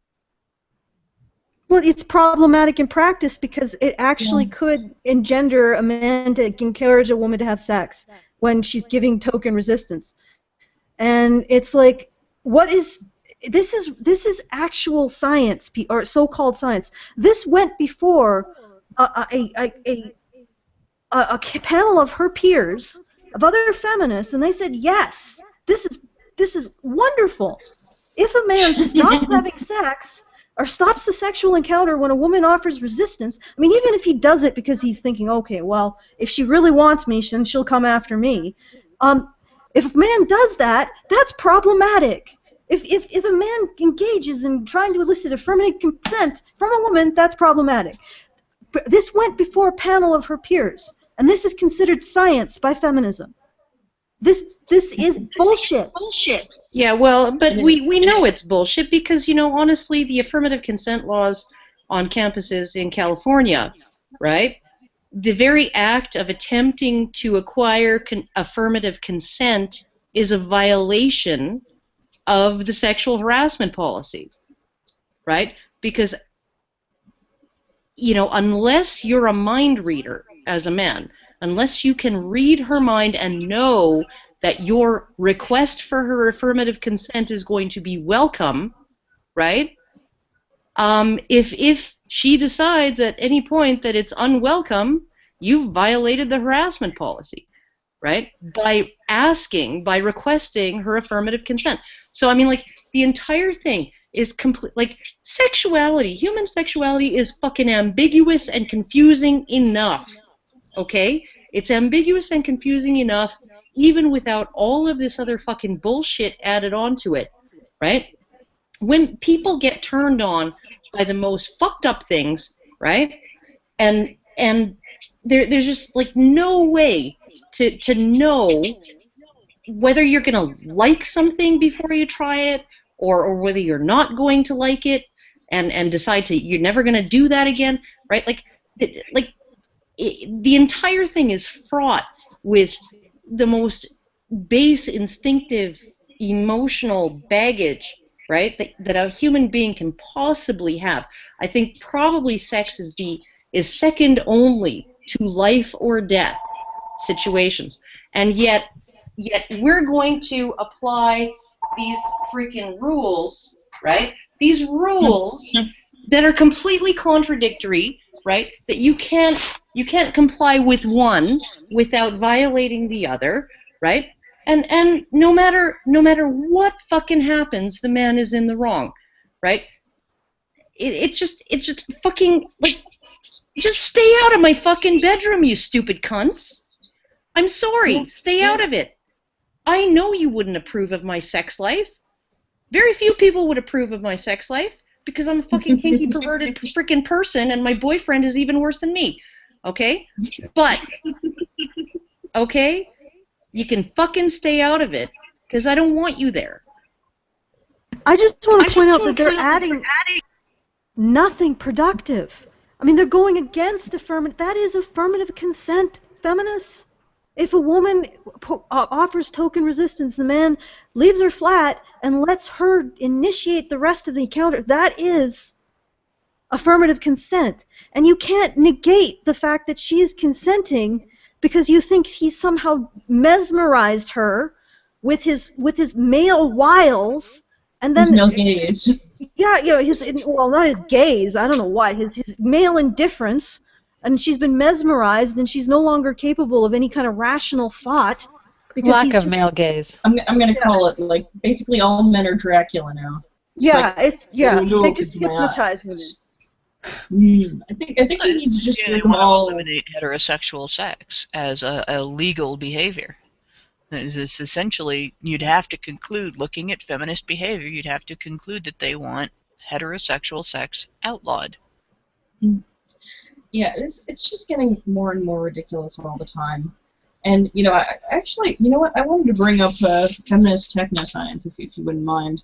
Well, it's problematic in practice because it actually could engender a man to encourage a woman to have sex when she's giving token resistance. And it's like, this is actual science, or so-called science. This went before a panel of her peers, of other feminists, and they said, yes, this is wonderful. If a man stops having sex, or stops the sexual encounter when a woman offers resistance, I mean, even if he does it because he's thinking, okay, well, if she really wants me, then she'll come after me. If a man does that, that's problematic. If a man engages in trying to elicit affirmative consent from a woman, that's problematic. But this went before a panel of her peers, and this is considered science by feminism. This is bullshit. Yeah, well, but we know it's bullshit because, you know, honestly, the affirmative consent laws on campuses in California, right? The very act of attempting to acquire affirmative consent is a violation of the sexual harassment policy, right? Because, you know, unless you're a mind reader as a man, unless you can read her mind and know that your request for her affirmative consent is going to be welcome, right? If she decides at any point that it's unwelcome, you've violated the harassment policy, right? By requesting her affirmative consent. So, I mean, like, the entire thing is complete, like, sexuality, human sexuality is fucking ambiguous and confusing enough. Okay? It's ambiguous and confusing enough even without all of this other fucking bullshit added onto it. right? When people get turned on by the most fucked up things, right? And there's just like no way to know whether you're gonna like something before you try it, or whether you're not going to like it, and decide to you're never gonna do that again, right? The entire thing is fraught with the most base instinctive emotional baggage, right? That a human being can possibly have. I think probably sex is second only to life or death situations, and yet we're going to apply these freaking rules, right? These rules that are completely contradictory, right? That you can't comply with one without violating the other, right? And no matter what fucking happens, the man is in the wrong, right? It's just fucking like, just stay out of my fucking bedroom, you stupid cunts. I'm sorry, stay out of it. I know you wouldn't approve of my sex life. Very few people would approve of my sex life because I'm a fucking kinky, perverted freaking person, and my boyfriend is even worse than me. Okay? But, okay? You can fucking stay out of it because I don't want you there. I just want to point out that they're adding nothing productive. I mean, they're going against affirmative. That is affirmative consent, feminists. If a woman offers token resistance, the man leaves her flat and lets her initiate the rest of the encounter. That is affirmative consent. And you can't negate the fact that she is consenting because you think he's somehow mesmerized her with his male wiles, and then his male gaze. Yeah, well, not his gaze. I don't know what his male indifference. And she's been mesmerized, and she's no longer capable of any kind of rational thought. Because Lack of male gaze. I'm going to call it, like, basically all men are Dracula now. They just hypnotize women. I think we need to just they want to eliminate heterosexual sex as a legal behavior. It's essentially, you'd have to conclude, looking at feminist behavior, you'd have to conclude that they want heterosexual sex outlawed. Yeah, it's just getting more and more ridiculous all the time. And, you know, I wanted to bring up feminist technoscience, if you wouldn't mind.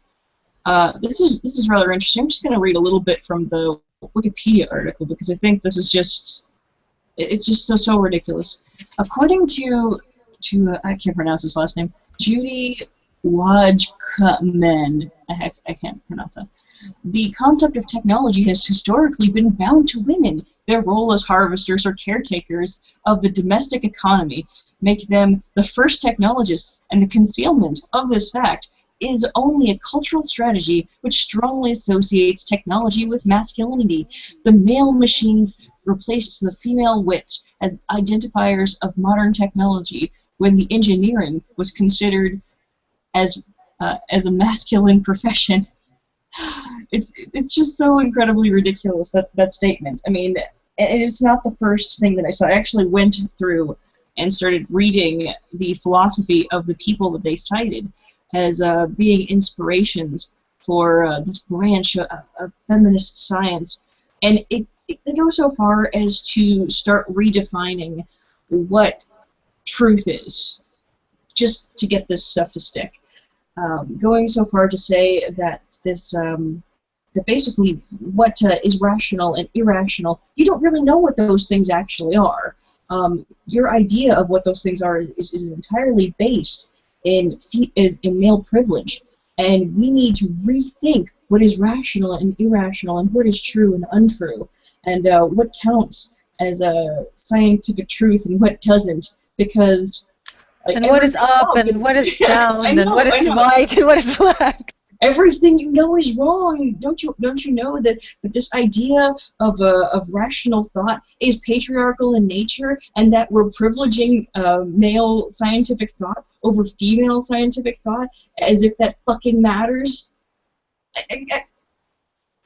This is rather interesting. I'm just going to read a little bit from the Wikipedia article because I think this is just, it's just so ridiculous. According to I can't pronounce his last name, Judy Wajcman, I can't pronounce that. The concept of technology has historically been bound to women. Their role as harvesters or caretakers of the domestic economy make them the first technologists, and the concealment of this fact is only a cultural strategy which strongly associates technology with masculinity. The male machines replaced the female wits as identifiers of modern technology when the engineering was considered as a masculine profession. It's just so incredibly ridiculous, that statement. I mean, it's not the first thing that I saw. I actually went through and started reading the philosophy of the people that they cited as being inspirations for this branch of feminist science, and they go so far as to start redefining what truth is, just to get this stuff to stick. Going so far to say that that basically what is rational and irrational, you don't really know what those things actually are. Your idea of what those things are is entirely based in male privilege, and we need to rethink what is rational and irrational, and what is true and untrue, and what counts as a scientific truth and what doesn't, because and what is up and what is down and what is white and what is black. Everything you know is wrong. Don't you know that this idea of rational thought is patriarchal in nature, and that we're privileging male scientific thought over female scientific thought as if that fucking matters?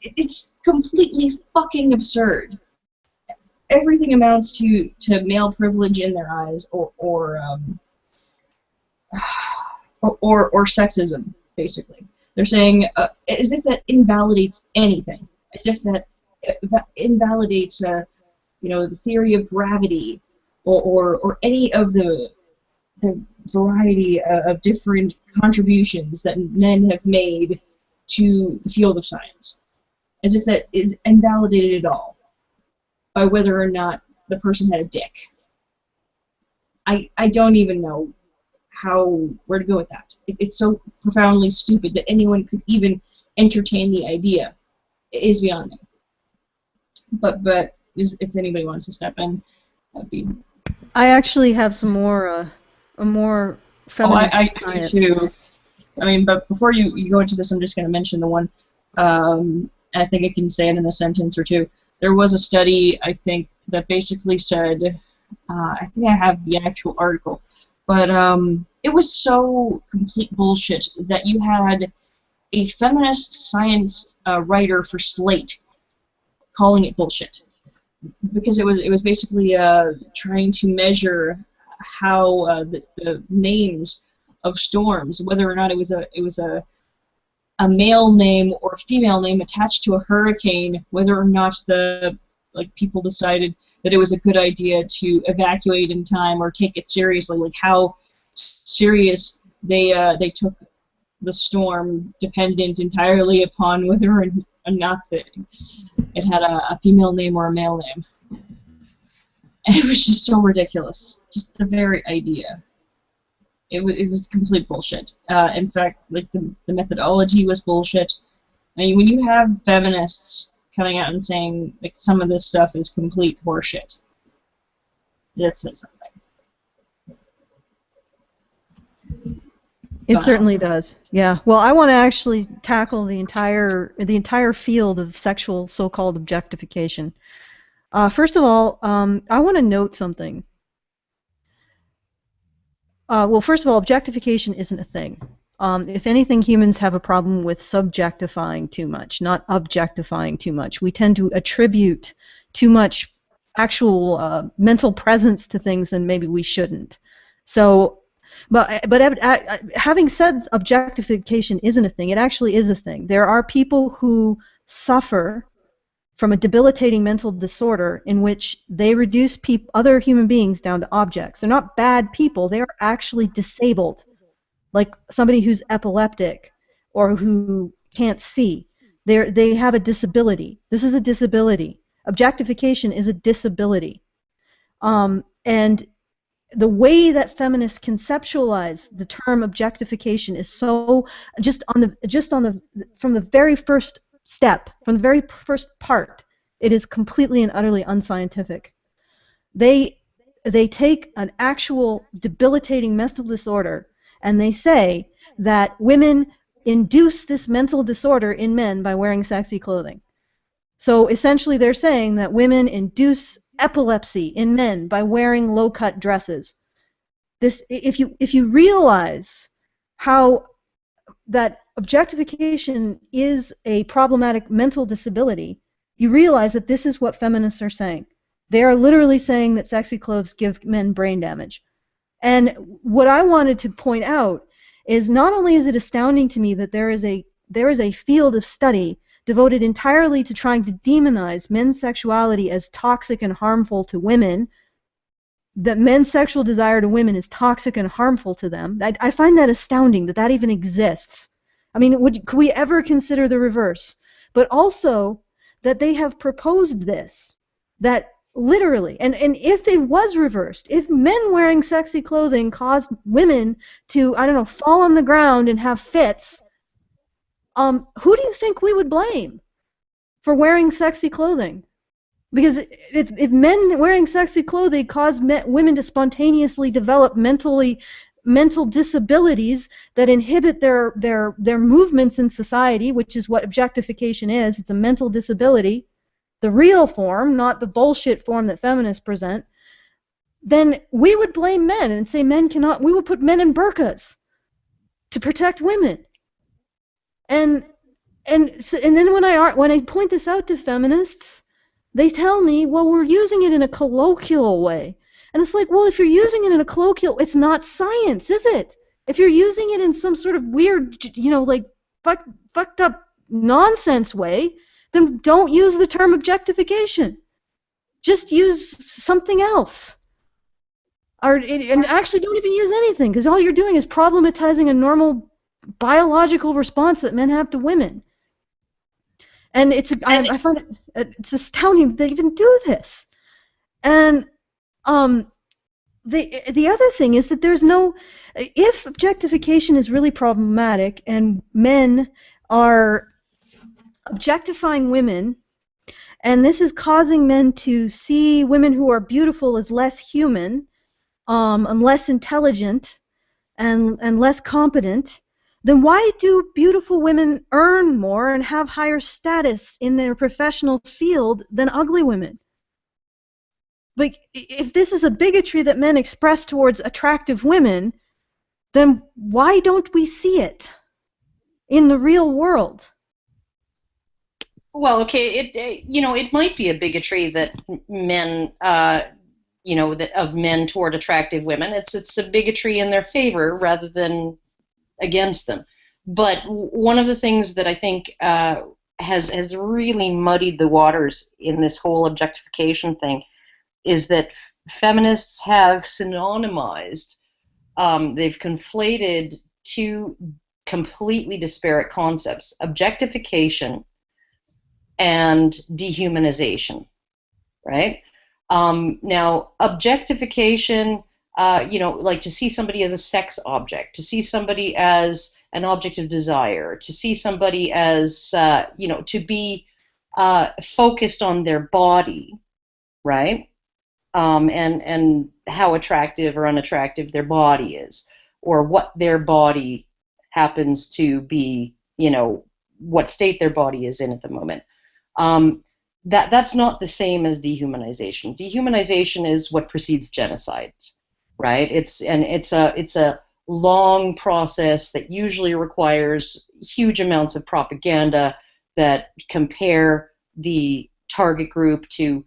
It's completely fucking absurd. Everything amounts to male privilege in their eyes, or sexism, basically. They're saying as if that invalidates anything, as if that invalidates the theory of gravity or any of the variety of different contributions that men have made to the field of science, as if that is invalidated at all by whether or not the person had a dick. I don't even know where to go with that. It's so profoundly stupid that anyone could even entertain the idea. It is beyond me. But if anybody wants to step in, that'd be. I actually have some more feminist I science. do too. I mean, but before you go into this, I'm just going to mention the one. I think I can say it in a sentence or two. There was a study, I think, that basically said, I think I have the actual article, but it was so complete bullshit that you had a feminist science writer for Slate calling it bullshit, because it was basically trying to measure how the names of storms, whether or not it was a male name or a female name attached to a hurricane, whether or not people decided that it was a good idea to evacuate in time or take it seriously, like how serious they took the storm, dependent entirely upon whether or not it had a female name or a male name. And it was just so ridiculous. Just the very idea. It was complete bullshit. In fact, like the methodology was bullshit. I mean, when you have feminists coming out and saying like some of this stuff is complete horseshit, that says something. It certainly does. Yeah. Well, I want to actually tackle the entire field of sexual so-called objectification. First of all, I want to note something. Well, first of all, objectification isn't a thing. If anything, humans have a problem with subjectifying too much, not objectifying too much. We tend to attribute too much actual mental presence to things than maybe we shouldn't. So, but having said objectification isn't a thing, it actually is a thing. There are people who suffer from a debilitating mental disorder in which they reduce other human beings down to objects. They're not bad people, they are actually disabled. Like somebody who's epileptic or who can't see. They have a disability. This is a disability. Objectification is a disability. And the way that feminists conceptualize the term objectification is so from the very first step, from the very first part, it is completely and utterly unscientific. They take an actual debilitating mental disorder and they say that women induce this mental disorder in men by wearing sexy clothing. So essentially they're saying that women induce epilepsy in men by wearing low-cut dresses. If you realize how that objectification is a problematic mental disability, you realize that this is what feminists are saying. They are literally saying that sexy clothes give men brain damage. And what I wanted to point out is not only is it astounding to me that there is a field of study devoted entirely to trying to demonize men's sexuality as toxic and harmful to women, that men's sexual desire to women is toxic and harmful to them. I find that astounding that that even exists. I mean, could we ever consider the reverse? But also that they have proposed this, that literally, and if it was reversed, if men wearing sexy clothing caused women to, I don't know, fall on the ground and have fits, who do you think we would blame for wearing sexy clothing? Because if men wearing sexy clothing cause women to spontaneously develop mental disabilities that inhibit their movements in society, which is what objectification is, it's a mental disability, the real form, not the bullshit form that feminists present, then we would blame men and say men cannot, we would put men in burqas to protect women. And then when I point this out to feminists, they tell me, well, we're using it in a colloquial way. And it's like, well, if you're using it in a colloquial, it's not science, is it? If you're using it in some sort of weird, like fucked up nonsense way, then don't use the term objectification. Just use something else. And actually don't even use anything, because all you're doing is problematizing a normal biological response that men have to women. And I find it's astounding that they even do this. And the other thing is that if objectification is really problematic and men are objectifying women, and this is causing men to see women who are beautiful as less human, and less intelligent, and less competent, then why do beautiful women earn more and have higher status in their professional field than ugly women? But if this is a bigotry that men express towards attractive women, then why don't we see it in the real world? Well, okay, it might be a bigotry that men, that of men toward attractive women. It's a bigotry in their favor rather than against them. But one of the things that I think has really muddied the waters in this whole objectification thing is that feminists have synonymized, they've conflated two completely disparate concepts: objectification and dehumanization, right? Now, objectification, like to see somebody as a sex object, to see somebody as an object of desire, to see somebody as, to be focused on their body, right? And how attractive or unattractive their body is, or what their body happens to be, what state their body is in at the moment. That's not the same as dehumanization. Dehumanization is what precedes genocides, right? It's a long process that usually requires huge amounts of propaganda that compare the target group to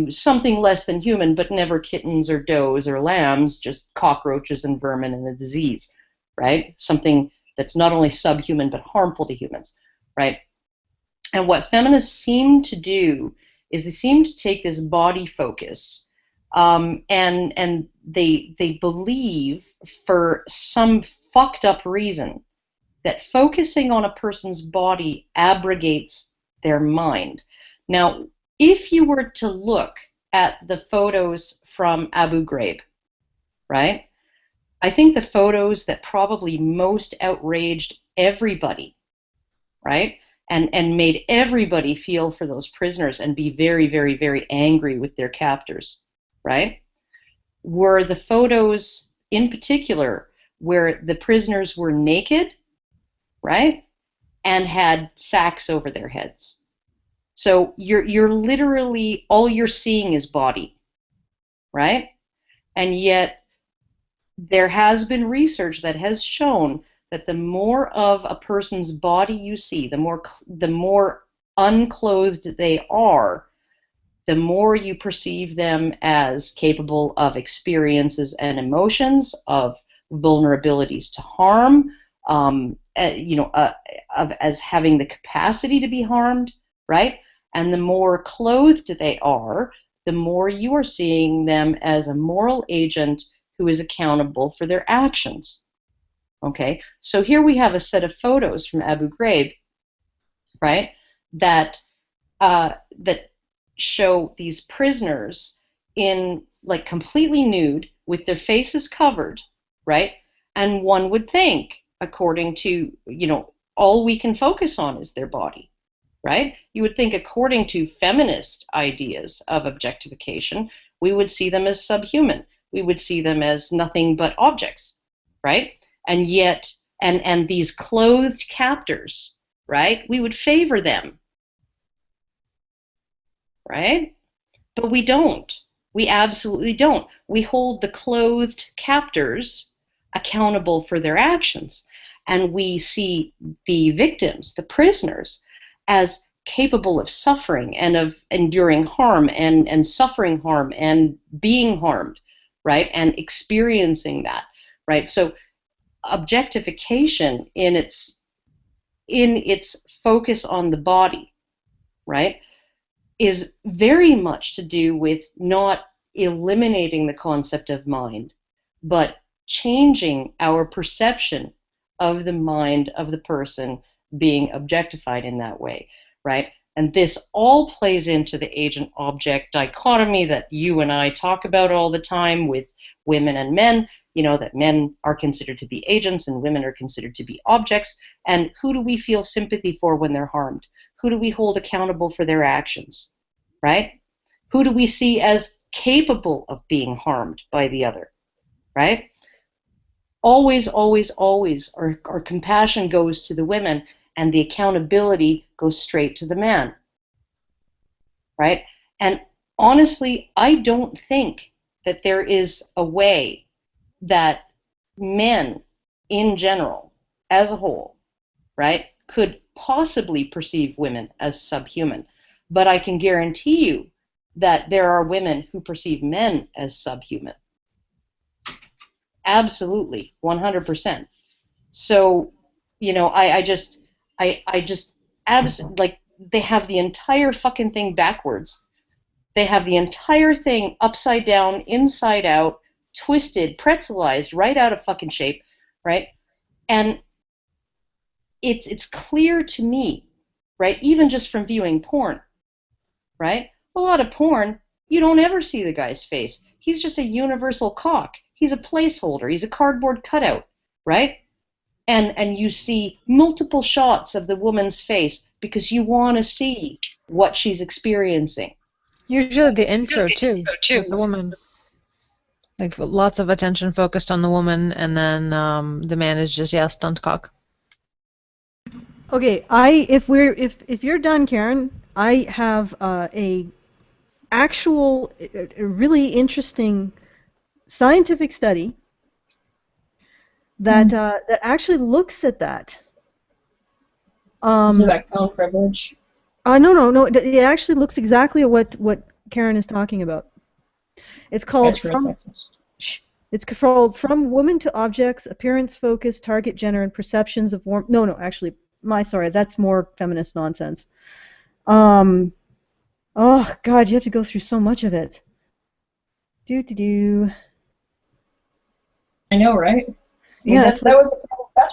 something less than human, but never kittens or does or lambs, just cockroaches and vermin and a disease, right? Something that's not only subhuman but harmful to humans, right? And what feminists seem to do is they seem to take this body focus, and they believe, for some fucked up reason, that focusing on a person's body abrogates their mind. Now, if you were to look at the photos from Abu Ghraib, right, I think the photos that probably most outraged everybody, right, and made everybody feel for those prisoners and be very, very, very angry with their captors, right, were the photos in particular where the prisoners were naked, right, and had sacks over their heads. So you're literally, all you're seeing is body, right? And yet there has been research that has shown that the more of a person's body you see, the more unclothed they are, the more you perceive them as capable of experiences and emotions, of vulnerabilities to harm, as having the capacity to be harmed, right? And the more clothed they are, the more you are seeing them as a moral agent who is accountable for their actions. Okay, so here we have a set of photos from Abu Ghraib, right, that show these prisoners in, like, completely nude with their faces covered, right? And one would think, according to, all we can focus on is their body, right? You would think, according to feminist ideas of objectification, we would see them as subhuman. We would see them as nothing but objects, right? And yet, and these clothed captors, right, we would favor them, right? But we don't. We absolutely don't. We hold the clothed captors accountable for their actions, and we see the victims, the prisoners, as capable of suffering and of enduring harm and suffering harm and being harmed, right, and experiencing that, right? So objectification in its focus on the body, right, is very much to do with not eliminating the concept of mind, but changing our perception of the mind of the person being objectified in that way, right? And this all plays into the agent-object dichotomy that you and I talk about all the time with women and men, you know, that men are considered to be agents and women are considered to be objects. And who do we feel sympathy for when they're harmed? Who do we hold accountable for their actions, right? Who do we see as capable of being harmed by the other, right? Always, always, always, our compassion goes to the women and the accountability goes straight to the man, right? And honestly, I don't think that there is a way that men in general, as a whole, right, could possibly perceive women as subhuman. But I can guarantee you that there are women who perceive men as subhuman. Absolutely, 100%. So, you know, I just like, they have the entire fucking thing backwards. They have the entire thing upside down, inside out, twisted, pretzelized, right out of fucking shape, right? And it's clear to me, right, even just from viewing porn, right? A lot of porn, you don't ever see the guy's face. He's just a universal cock. He's a placeholder. He's a cardboard cutout, right? And you see multiple shots of the woman's face because you want to see what she's experiencing. Usually the intro too, with the woman. Like lots of attention focused on the woman, and then the man is just stunt cock. Okay, if you're done, Karen, I have a really interesting scientific study that that actually looks at that. Is it about color privilege? No. It actually looks exactly at what Karen is talking about. It's called From Woman to Objects: Appearance, Focus, Target, Gender, and Perceptions of Warmth. No, actually, that's more feminist nonsense. Oh God, you have to go through so much of it. I know, right? Yeah, that's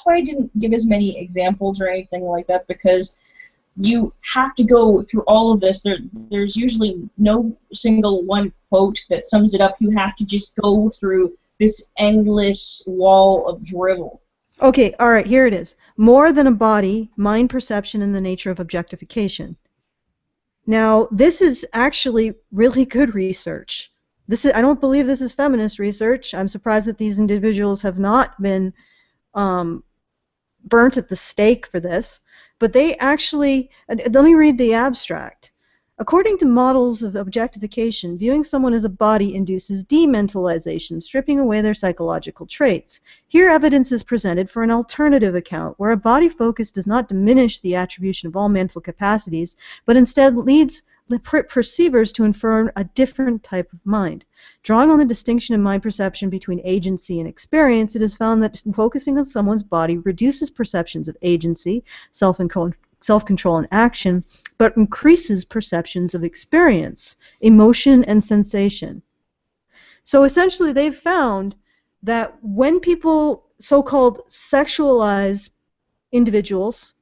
why I didn't give as many examples or anything like that, because you have to go through all of this. There's usually no single one quote that sums it up. You have to just go through this endless wall of drivel. Okay, all right, here it is. More than a body, mind, perception, and the nature of objectification. Now, this is actually really good research. I don't believe this is feminist research. I'm surprised that these individuals have not been burnt at the stake for this. But they actually, let me read the abstract. According to models of objectification, viewing someone as a body induces dementalization, stripping away their psychological traits. Here, evidence is presented for an alternative account, where a body focus does not diminish the attribution of all mental capacities, but instead leads perceivers to infer a different type of mind. Drawing on the distinction in mind perception between agency and experience, it is found that focusing on someone's body reduces perceptions of agency, self-control, and action, but increases perceptions of experience, emotion, and sensation. So essentially, they've found that when people so-called sexualize individuals,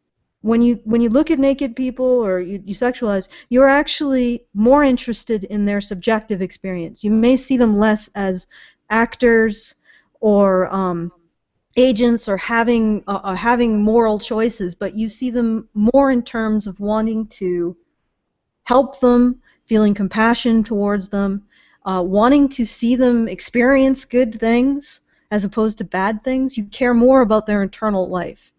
when you look at naked people or you sexualize, you're actually more interested in their subjective experience. You may see them less as actors or agents or having moral choices, but you see them more in terms of wanting to help them, feeling compassion towards them, wanting to see them experience good things as opposed to bad things. You care more about their internal life.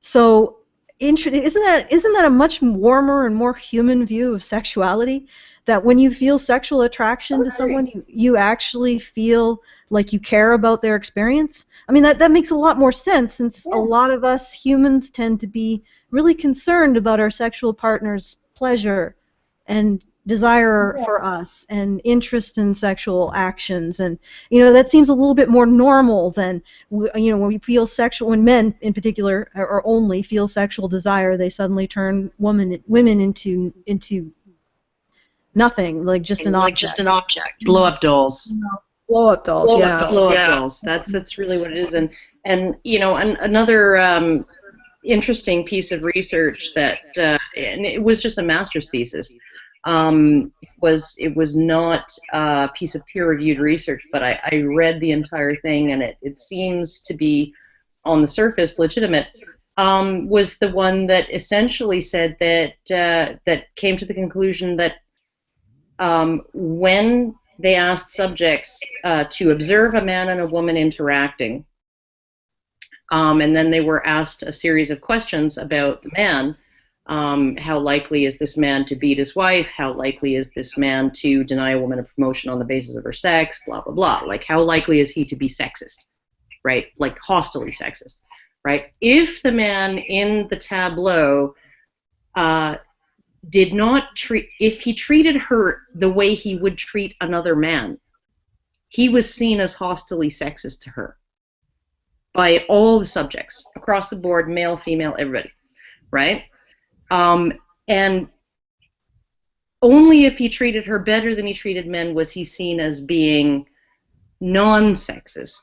So isn't that a much warmer and more human view of sexuality? That when you feel sexual attraction to someone, you actually feel like you care about their experience? I mean, that makes a lot more sense, since a lot of us humans tend to be really concerned about our sexual partner's pleasure and desire for us and interest in sexual actions, and that seems a little bit more normal than when we feel sexual, when men in particular or only feel sexual desire, they suddenly turn women into nothing, like just an object. Blow up dolls. Blow up dolls. Blow up dolls. That's really what it is. And another interesting piece of research that and it was just a master's thesis. It was not a piece of peer-reviewed research, but I read the entire thing, and it seems to be, on the surface, legitimate. Was the one that essentially said that came to the conclusion that when they asked subjects to observe a man and a woman interacting, and then they were asked a series of questions about the man. How likely is this man to beat his wife? How likely is this man to deny a woman a promotion on the basis of her sex? Blah, blah, blah. Like, how likely is he to be sexist, right? Like, hostily sexist, right? If the man in the tableau did not treat, if he treated her the way he would treat another man, he was seen as hostily sexist to her by all the subjects across the board, male, female, everybody, right? And only if he treated her better than he treated men was he seen as being non-sexist.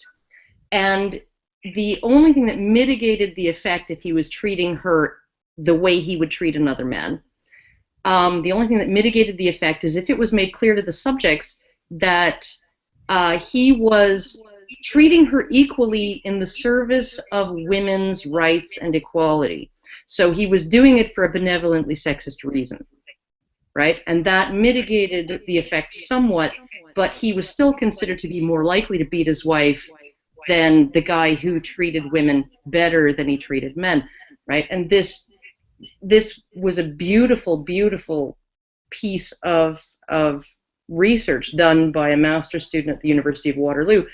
And the only thing that mitigated the effect if he was treating her the way he would treat another man, the only thing that mitigated the effect is if it was made clear to the subjects that he was treating her equally in the service of women's rights and equality. So he was doing it for a benevolently sexist reason, right? And that mitigated the effect somewhat, but he was still considered to be more likely to beat his wife than the guy who treated women better than he treated men, right? And this was a beautiful, beautiful piece of research done by a master's student at the University of Waterloo.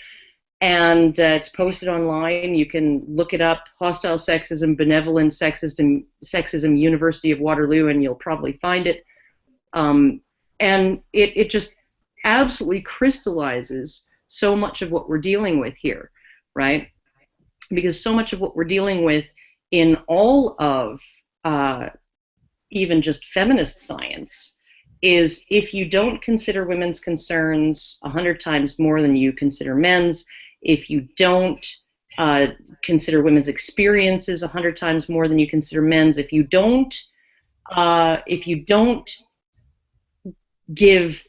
And it's posted online. You can look it up, Hostile Sexism, Benevolent Sexism, University of Waterloo, and you'll probably find it. And it just absolutely crystallizes so much of what we're dealing with here, right? Because so much of what we're dealing with in all of even just feminist science is if you don't consider women's concerns 100 times more than you consider men's, if you don't consider women's experiences 100 times more than you consider men's, if you don't give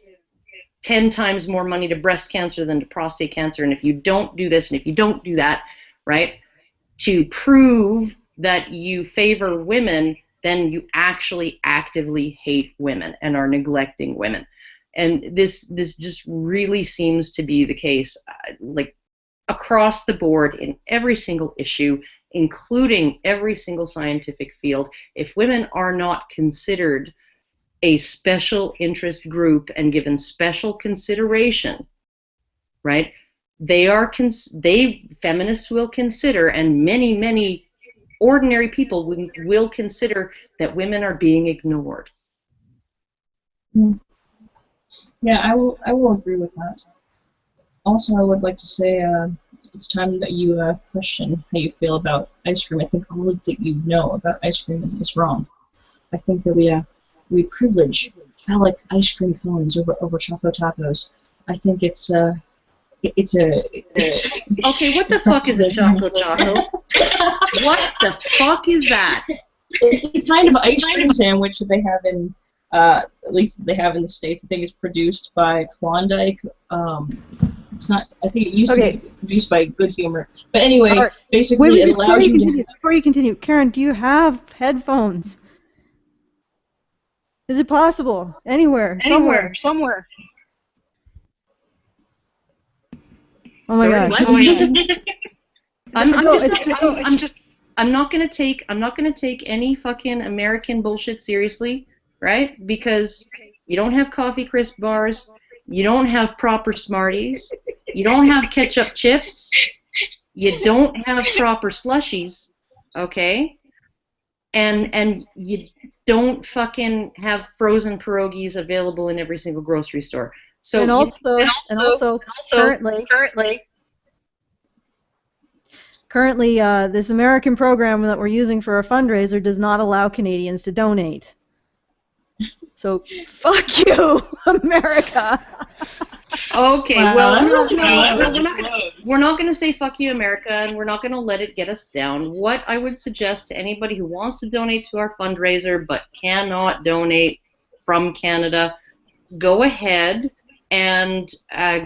10 times more money to breast cancer than to prostate cancer, and if you don't do this and if you don't do that, right, to prove that you favor women, then you actually actively hate women and are neglecting women. And this just really seems to be the case, like across the board in every single issue, including every single scientific field. If women are not considered a special interest group and given special consideration, right, feminists will consider, and many, many ordinary people will consider that women are being ignored. Yeah, I will agree with that. Also, I would like to say it's time that you question how you feel about ice cream. I think all that you know about ice cream is wrong. I think that we privilege phallic ice cream cones over choco tacos. I think it's okay, what the fuck is a choco taco? What the fuck is that? It's the kind of ice cream sandwich that they have in, at least they have in the States. I think it's produced by Klondike. It's not. I think it used to be produced by Good Humor. But anyway, basically, it allows you to. Before you continue, Karen, do you have headphones? Is it possible? Anywhere, somewhere. Oh my gosh. I'm not gonna take any fucking American bullshit seriously, right? Because you don't have coffee crisp bars, you don't have proper Smarties, you don't have ketchup chips, you don't have proper slushies, okay? And don't fucking have frozen pierogies available in every single grocery store. So and also currently, this American program that we're using for our fundraiser does not allow Canadians to donate. So fuck you, America. Okay, Wow, well, no, we're not going to say fuck you, America, and we're not going to let it get us down. What I would suggest to anybody who wants to donate to our fundraiser but cannot donate from Canada, go ahead and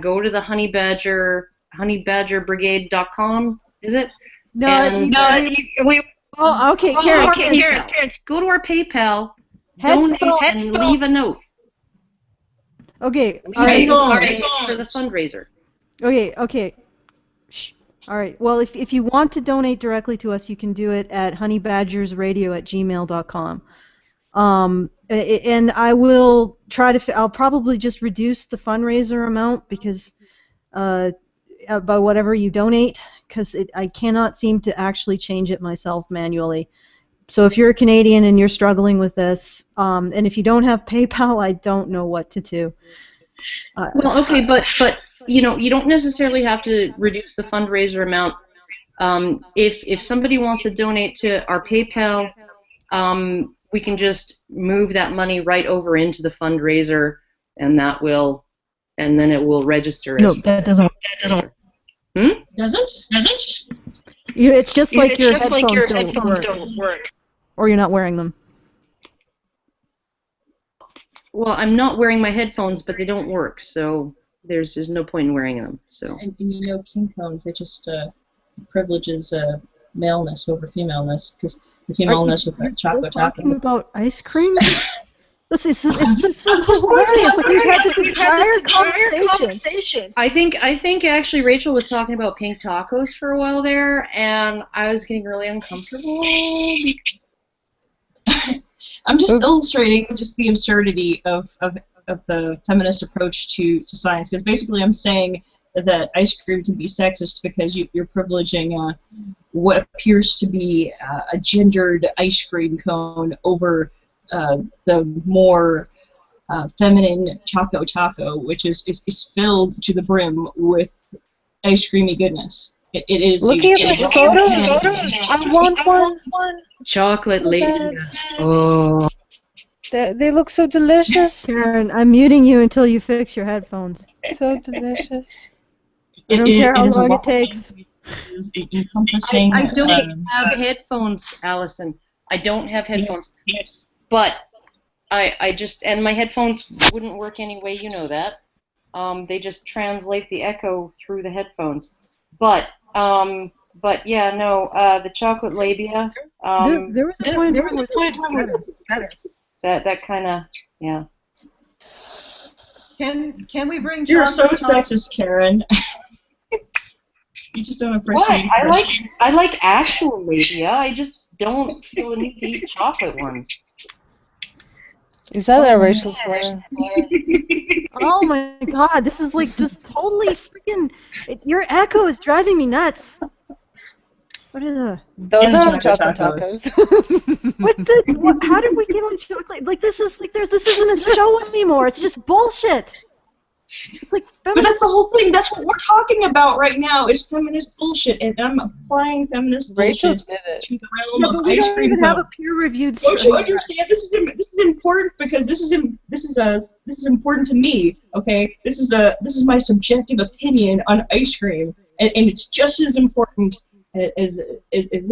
go to the honeybadgerbrigade.com, is it? Oh, okay, Karen. Go to our PayPal, donate, and leave a note. Okay, All right. For the fundraiser. Okay. Shh. All right. Well, if you want to donate directly to us, you can do it at honeybadgersradio@gmail.com. And I will try to. I'll probably just reduce the fundraiser amount because by whatever you donate, because I cannot seem to actually change it myself manually. So if you're a Canadian and you're struggling with this, and if you don't have PayPal, I don't know what to do. Well, okay, but you know, you don't necessarily have to reduce the fundraiser amount. If somebody wants to donate to our PayPal, we can just move that money right over into the fundraiser, and then it will register. No, that doesn't. Doesn't? It's just like your headphones don't work. Or you're not wearing them. Well, I'm not wearing my headphones, but they don't work, so there's no point in wearing them. So. And you know, king cones, they just privileges maleness over femaleness, because the femaleness with that chocolate talking about ice cream? This is hilarious. Like we've had this entire conversation. I think actually Rachel was talking about pink tacos for a while there, and I was getting really uncomfortable. I'm just illustrating just the absurdity of the feminist approach to science, because basically I'm saying that ice cream can be sexist because you're privileging what appears to be a gendered ice cream cone over the more feminine Choco Taco, which is filled to the brim with ice creamy goodness. It is. Looking at the photos, I want one. Chocolate lady. Oh. They look so delicious. Karen, I'm muting you until you fix your headphones. So delicious. I don't care how long it takes. I don't have headphones, Allison. I don't have headphones. But I just, and my headphones wouldn't work anyway, you know that. They just translate the echo through the headphones. But yeah, no, the chocolate labia. There was a point where better. That kind of, yeah. Can we bring You're so chocolate sexist, Karen. You just don't appreciate. What? I like actual labia. I just don't feel the need to eat chocolate ones. Is that a racial slur? Oh my god, this is like just totally freaking. Your echo is driving me nuts. What are the? Those are chocolate tacos. What? How did we get on chocolate? Like this is like this isn't a show anymore. It's just bullshit. It's like. But that's the whole thing. That's what we're talking about right now is feminist bullshit, and I'm applying feminist bullshit to the realm of we ice don't cream. even have a peer-reviewed. Don't you understand? This is important because this is important to me. Okay, this is my subjective opinion on ice cream, and it's just as important as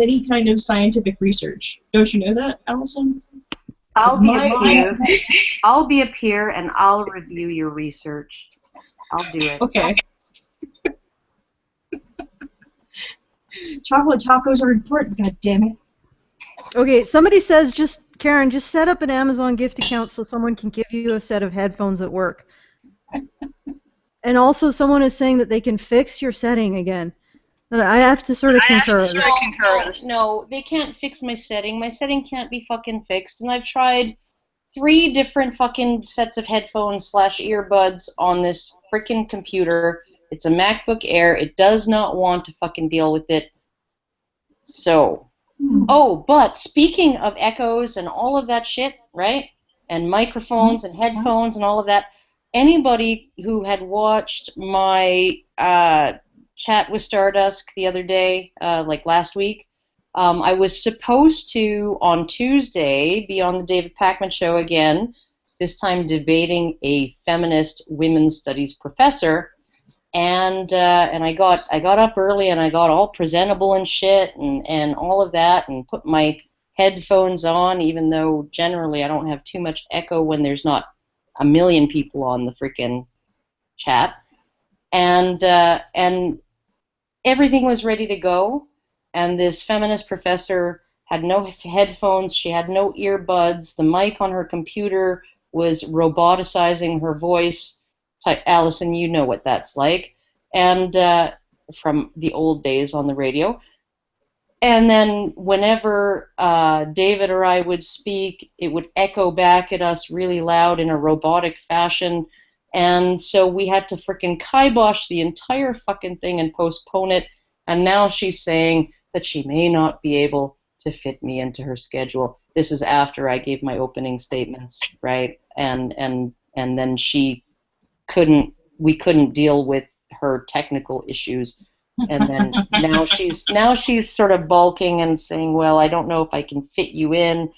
any kind of scientific research. Don't you know that, Allison? I'll be a peer and I'll review your research. I'll do it. Okay. Chocolate tacos are important, god damn it. Okay, somebody says Karen, just set up an Amazon gift account so someone can give you a set of headphones that work. And also someone is saying that they can fix your setting again. And I have to sort of concur. No, they can't fix my setting. My setting can't be fucking fixed. And I've tried 3 different fucking sets of headphones / earbuds on this freaking computer. It's a MacBook Air. It does not want to fucking deal with it. So, Oh, but speaking of echoes and all of that shit, right? And microphones and headphones and all of that, anybody who had watched my chat with Stardust the other day, like last week, I was supposed to, on Tuesday, be on the David Pakman show again, this time debating a feminist women's studies professor. And I got up early and I got all presentable and shit and all of that and put my headphones on, even though generally I don't have too much echo when there's not a million people on the freaking chat. And everything was ready to go. And this feminist professor had no headphones. She had no earbuds. The mic on her computer was roboticizing her voice. Allison, you know what that's like. And from the old days on the radio. And then whenever David or I would speak, it would echo back at us really loud in a robotic fashion. And so we had to frickin' kibosh the entire fucking thing and postpone it. And now she's saying that she may not be able to fit me into her schedule. This is after I gave my opening statements, right? And then we couldn't deal with her technical issues. And then now she's sort of balking and saying, well, I don't know if I can fit you in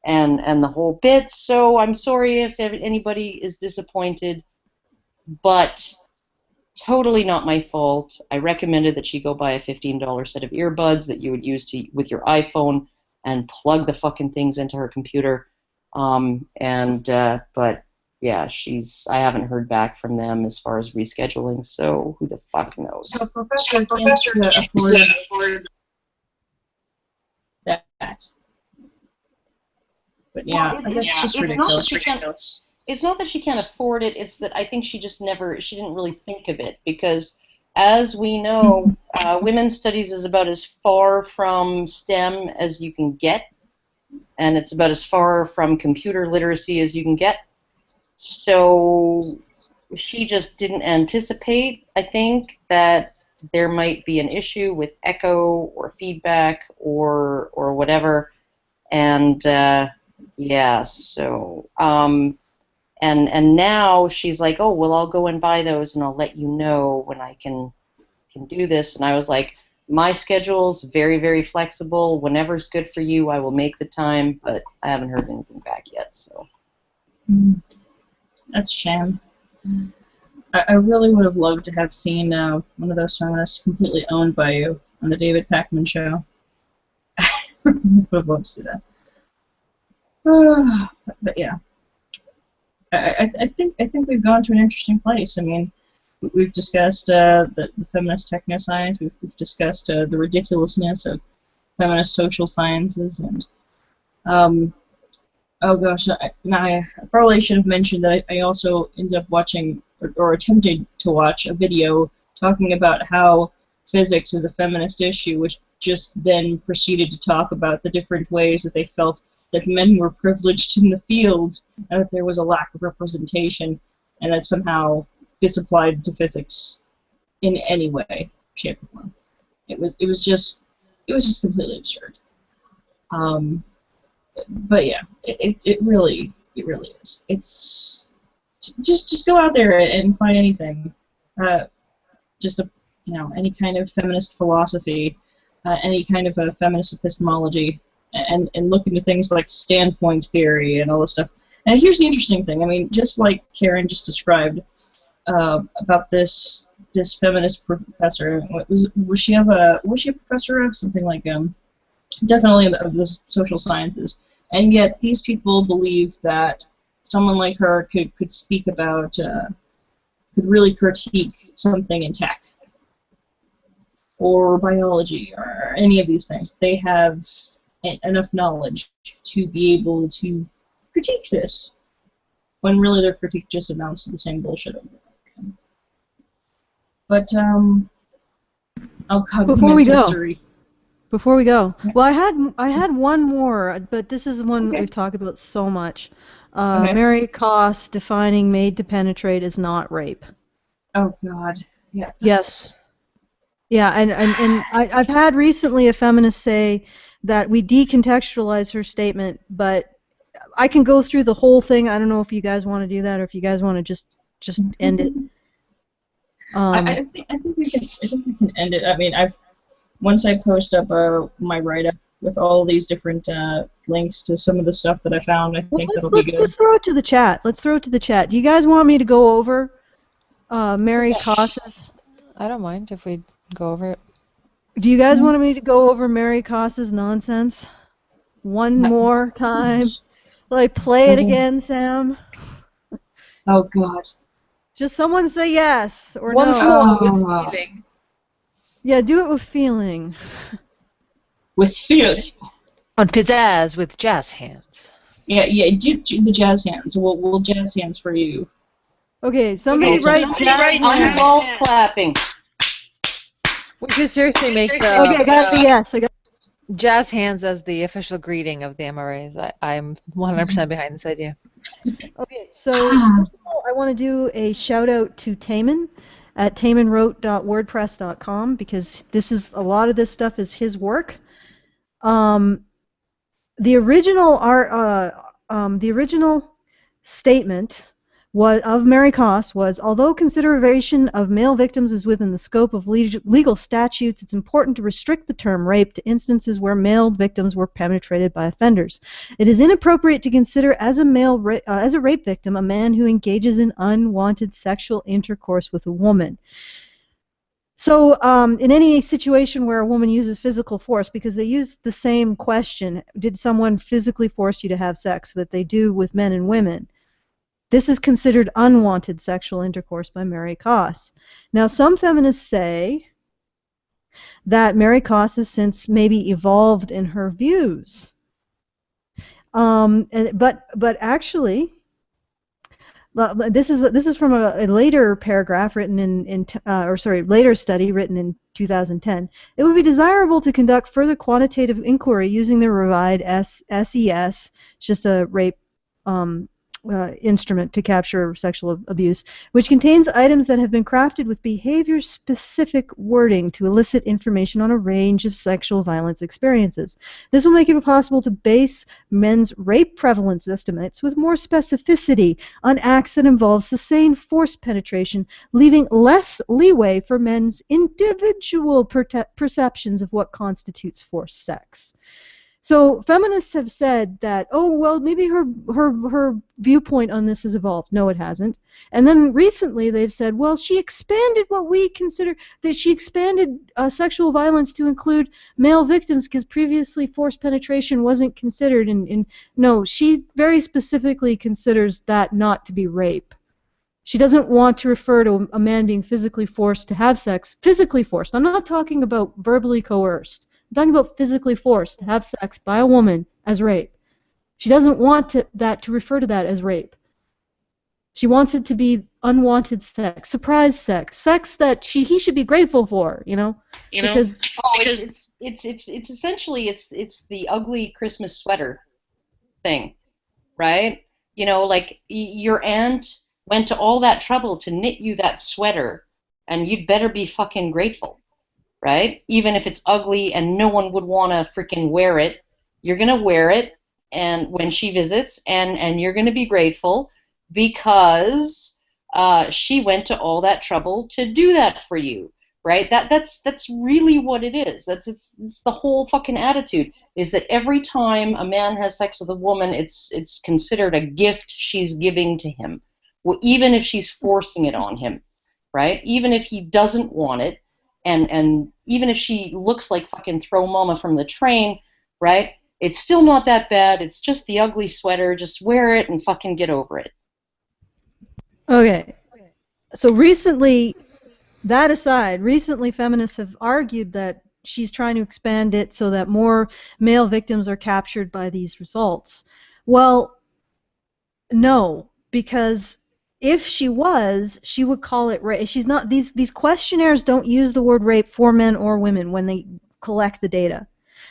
and the whole bit. So I'm sorry if anybody is disappointed, but totally not my fault. I recommended that she go buy a $15 set of earbuds that you would use with your iPhone and plug the fucking things into her computer. But yeah, I haven't heard back from them as far as rescheduling, so who the fuck knows? So professor can't afford that. But yeah, it's just ridiculous. It's not that she can't afford it, it's that I think she didn't really think of it, because as we know, women's studies is about as far from STEM as you can get, and it's about as far from computer literacy as you can get. So she just didn't anticipate, I think, that there might be an issue with echo or feedback or whatever. And yeah, so and now she's like, oh, well, I'll go and buy those and I'll let you know when I can do this. And I was like, my schedule's very, very flexible. Whenever's good for you, I will make the time, but I haven't heard anything back yet, so. That's a shame. I really would have loved to have seen one of those feminists completely owned by you on the David Pakman show. I would have loved to see that. But yeah, I think we've gone to an interesting place. I mean, we've discussed the feminist technoscience. We've discussed the ridiculousness of feminist social sciences, and oh gosh, I probably should have mentioned that I also ended up watching or attempted to watch a video talking about how physics is a feminist issue, which just then proceeded to talk about the different ways that they felt that men were privileged in the field and that there was a lack of representation, and that somehow this applied to physics in any way, shape, or form. It was just completely absurd. But yeah, it really is. It's just go out there and find anything, any kind of feminist philosophy, any kind of a feminist epistemology, and look into things like standpoint theory and all this stuff. And here's the interesting thing. I mean, just like Karen just described about this feminist professor, was she a professor of something like definitely of the social sciences? And yet these people believe that someone like her could speak about, could really critique something in tech or biology or any of these things. They have enough knowledge to be able to critique this, when really their critique just amounts to the same bullshit over again. But Before we go, well, I had one more, but this is one we've talked about so much. Mary Koss defining made to penetrate is not rape. Oh God, yeah. Yes. Yeah, and I've had recently a feminist say that we decontextualize her statement, but I can go through the whole thing. I don't know if you guys want to do that or if you guys want to just end it. I think we can end it. I mean, once I post up my write-up with all these different links to some of the stuff that I found, I think that'll be good. Let's throw it to the chat. Let's throw it to the chat. Do you guys want me to go over Mary Koss's? I don't mind if we go over it. Do you guys want me to go over Mary Koss's nonsense one more time? Will I play it again, Sam? Oh God! Just someone say yes or Once no. more with feeling. Yeah, do it with feeling. With feeling. On pizzazz with jazz hands. Yeah, do the jazz hands. We'll jazz hands for you. Okay, somebody write jazz I'm hands. golf clapping. We should seriously make Okay, I got the yes. I got. jazz hands as the official greeting of the MRAs. I'm 100% behind this idea. Okay, so first of all, I want to do a shout out to Taman at tamanwrote.wordpress.com because a lot of this stuff is his work. The original statement of Mary Koss was, although consideration of male victims is within the scope of legal statutes, it's important to restrict the term rape to instances where male victims were penetrated by offenders. It is inappropriate to consider as a rape victim a man who engages in unwanted sexual intercourse with a woman. So in any situation where a woman uses physical force, because they use the same question, did someone physically force you to have sex, that they do with men and women, this is considered unwanted sexual intercourse by Mary Koss. Now, some feminists say that Mary Koss has since maybe evolved in her views. But actually, this is from a later paragraph written later study written in 2010. It would be desirable to conduct further quantitative inquiry using the revised SES, it's just a rape instrument to capture sexual abuse, which contains items that have been crafted with behavior-specific wording to elicit information on a range of sexual violence experiences. This will make it possible to base men's rape prevalence estimates with more specificity on acts that involve sustained forced penetration, leaving less leeway for men's individual perceptions of what constitutes forced sex. So feminists have said that, oh, well, maybe her viewpoint on this has evolved. No, it hasn't. And then recently they've said, well, she expanded what we consider, that she expanded sexual violence to include male victims because previously forced penetration wasn't considered. And no, she very specifically considers that not to be rape. She doesn't want to refer to a man being physically forced to have sex. Physically forced. I'm not talking about verbally coerced. I'm talking about physically forced to have sex by a woman as rape. She doesn't want to refer to that as rape. She wants it to be unwanted sex, surprise sex that he should be grateful for, because it's essentially it's the ugly Christmas sweater thing, right? Like your aunt went to all that trouble to knit you that sweater, and you'd better be fucking grateful. Right? Even if it's ugly and no one would want to freaking wear it, you're going to wear it and when she visits, and you're going to be grateful because she went to all that trouble to do that for you. Right? That's really what it is. It's the whole fucking attitude, is that every time a man has sex with a woman, it's considered a gift she's giving to him. Well, even if she's forcing it on him, right? Even if he doesn't want it. And even if she looks like fucking throw mama from the train, right? It's still not that bad. It's just the ugly sweater. Just wear it and fucking get over it. Okay. So recently, that aside, feminists have argued that she's trying to expand it so that more male victims are captured by these results. Well, no, because if she was, she would call it rape. She's not. These questionnaires don't use the word rape for men or women when they collect the data.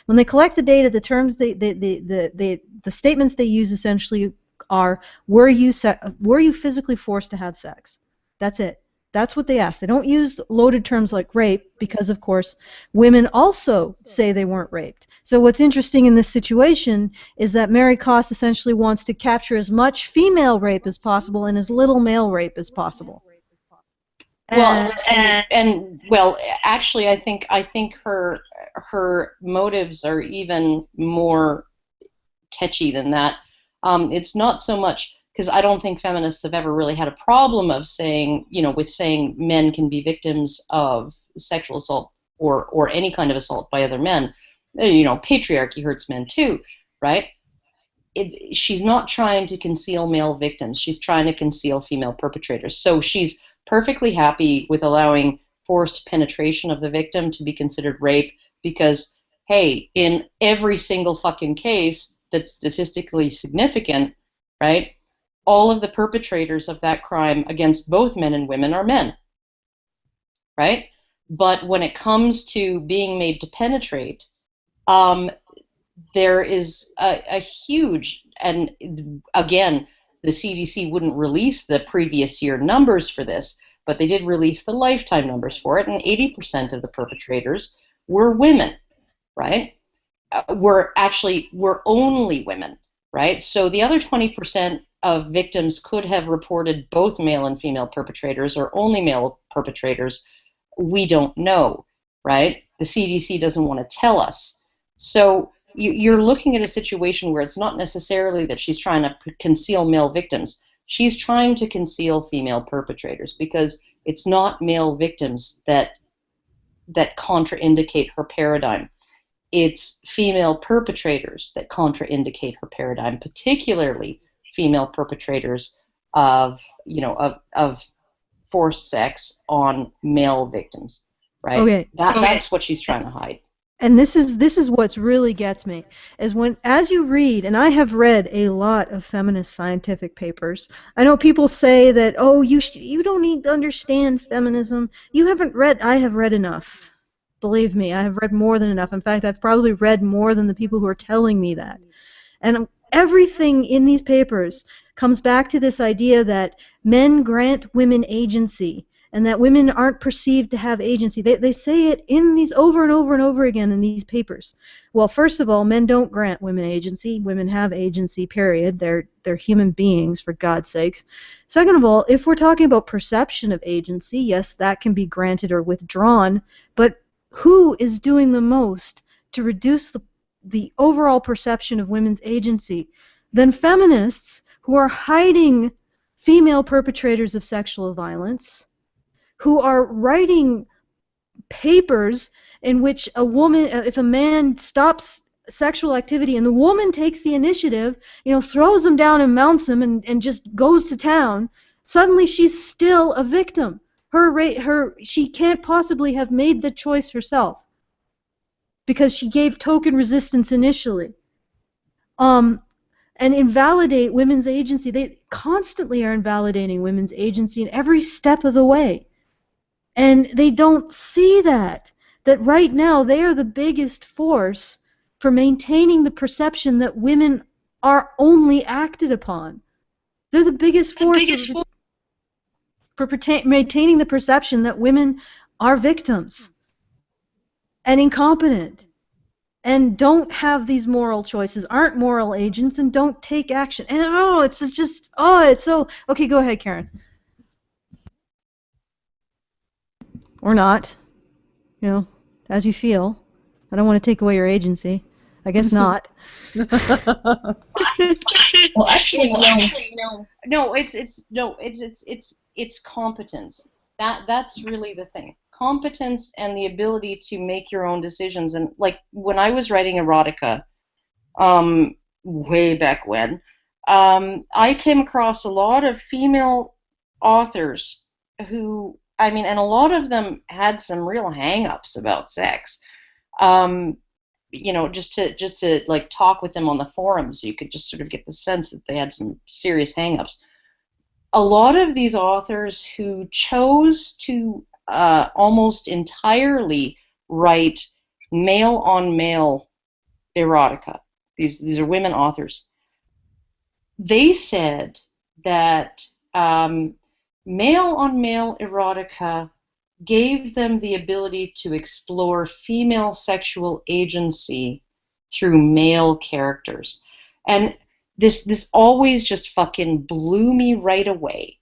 When they collect the data, the terms the statements they use essentially are: were you physically forced to have sex? That's it. That's what they ask. They don't use loaded terms like rape because, of course, women also say they weren't raped. So what's interesting in this situation is that Mary Koss essentially wants to capture as much female rape as possible and as little male rape as possible. Well, well, actually, I think her motives are even more tetchy than that. It's not so much because I don't think feminists have ever really had a problem of saying, with saying men can be victims of sexual assault or any kind of assault by other men. Patriarchy hurts men too, right? She's not trying to conceal male victims. She's trying to conceal female perpetrators. So she's perfectly happy with allowing forced penetration of the victim to be considered rape because, hey, in every single fucking case that's statistically significant, right, all of the perpetrators of that crime against both men and women are men, right? But when it comes to being made to penetrate, there is a huge, and again, the CDC wouldn't release the previous year numbers for this, but they did release the lifetime numbers for it, and 80% of the perpetrators were women, right? Were only women, right? So the other 20% of victims could have reported both male and female perpetrators or only male perpetrators. We don't know, right? The CDC doesn't want to tell us. So you're looking at a situation where it's not necessarily that she's trying to conceal male victims. She's trying to conceal female perpetrators because it's not male victims that contraindicate her paradigm. It's female perpetrators that contraindicate her paradigm, particularly female perpetrators of forced sex on male victims, right? Okay. That's what she's trying to hide. And this is what's really gets me, is as you read, and I have read a lot of feminist scientific papers. I know people say that, oh, you don't need to understand feminism. You haven't read. I have read enough. Believe me, I have read more than enough. In fact, I've probably read more than the people who are telling me that. And everything in these papers comes back to this idea that men grant women agency, and that women aren't perceived to have agency. They say it in these over and over and over again in these papers. Well, first of all, men don't grant women agency. Women have agency, period. They're human beings, for God's sakes. Second of all, if we're talking about perception of agency, yes, that can be granted or withdrawn, but who is doing the most to reduce the overall perception of women's agency than feminists who are hiding female perpetrators of sexual violence, who are writing papers in which a woman, if a man stops sexual activity and the woman takes the initiative, throws him down and mounts him and just goes to town, suddenly she's still a victim. She can't possibly have made the choice herself because she gave token resistance initially. And invalidate women's agency. They constantly are invalidating women's agency in every step of the way. And they don't see that right now they are the biggest force for maintaining the perception that women are only acted upon. They're the biggest force for maintaining the perception that women are victims and incompetent and don't have these moral choices, aren't moral agents, and don't take action. And it's so... Okay, go ahead, Karen. Or not. As you feel. I don't want to take away your agency. I guess not. Well, actually, no. No, it's competence. That's really the thing. Competence and the ability to make your own decisions. And like when I was writing erotica, way back when, I came across a lot of female authors who, and a lot of them had some real hang-ups about sex. Just to like talk with them on the forums, you could just sort of get the sense that they had some serious hang-ups. A lot of these authors who chose to almost entirely write male-on-male erotica, these are women authors, they said that male-on-male erotica gave them the ability to explore female sexual agency through male characters. And this always just fucking blew me right away.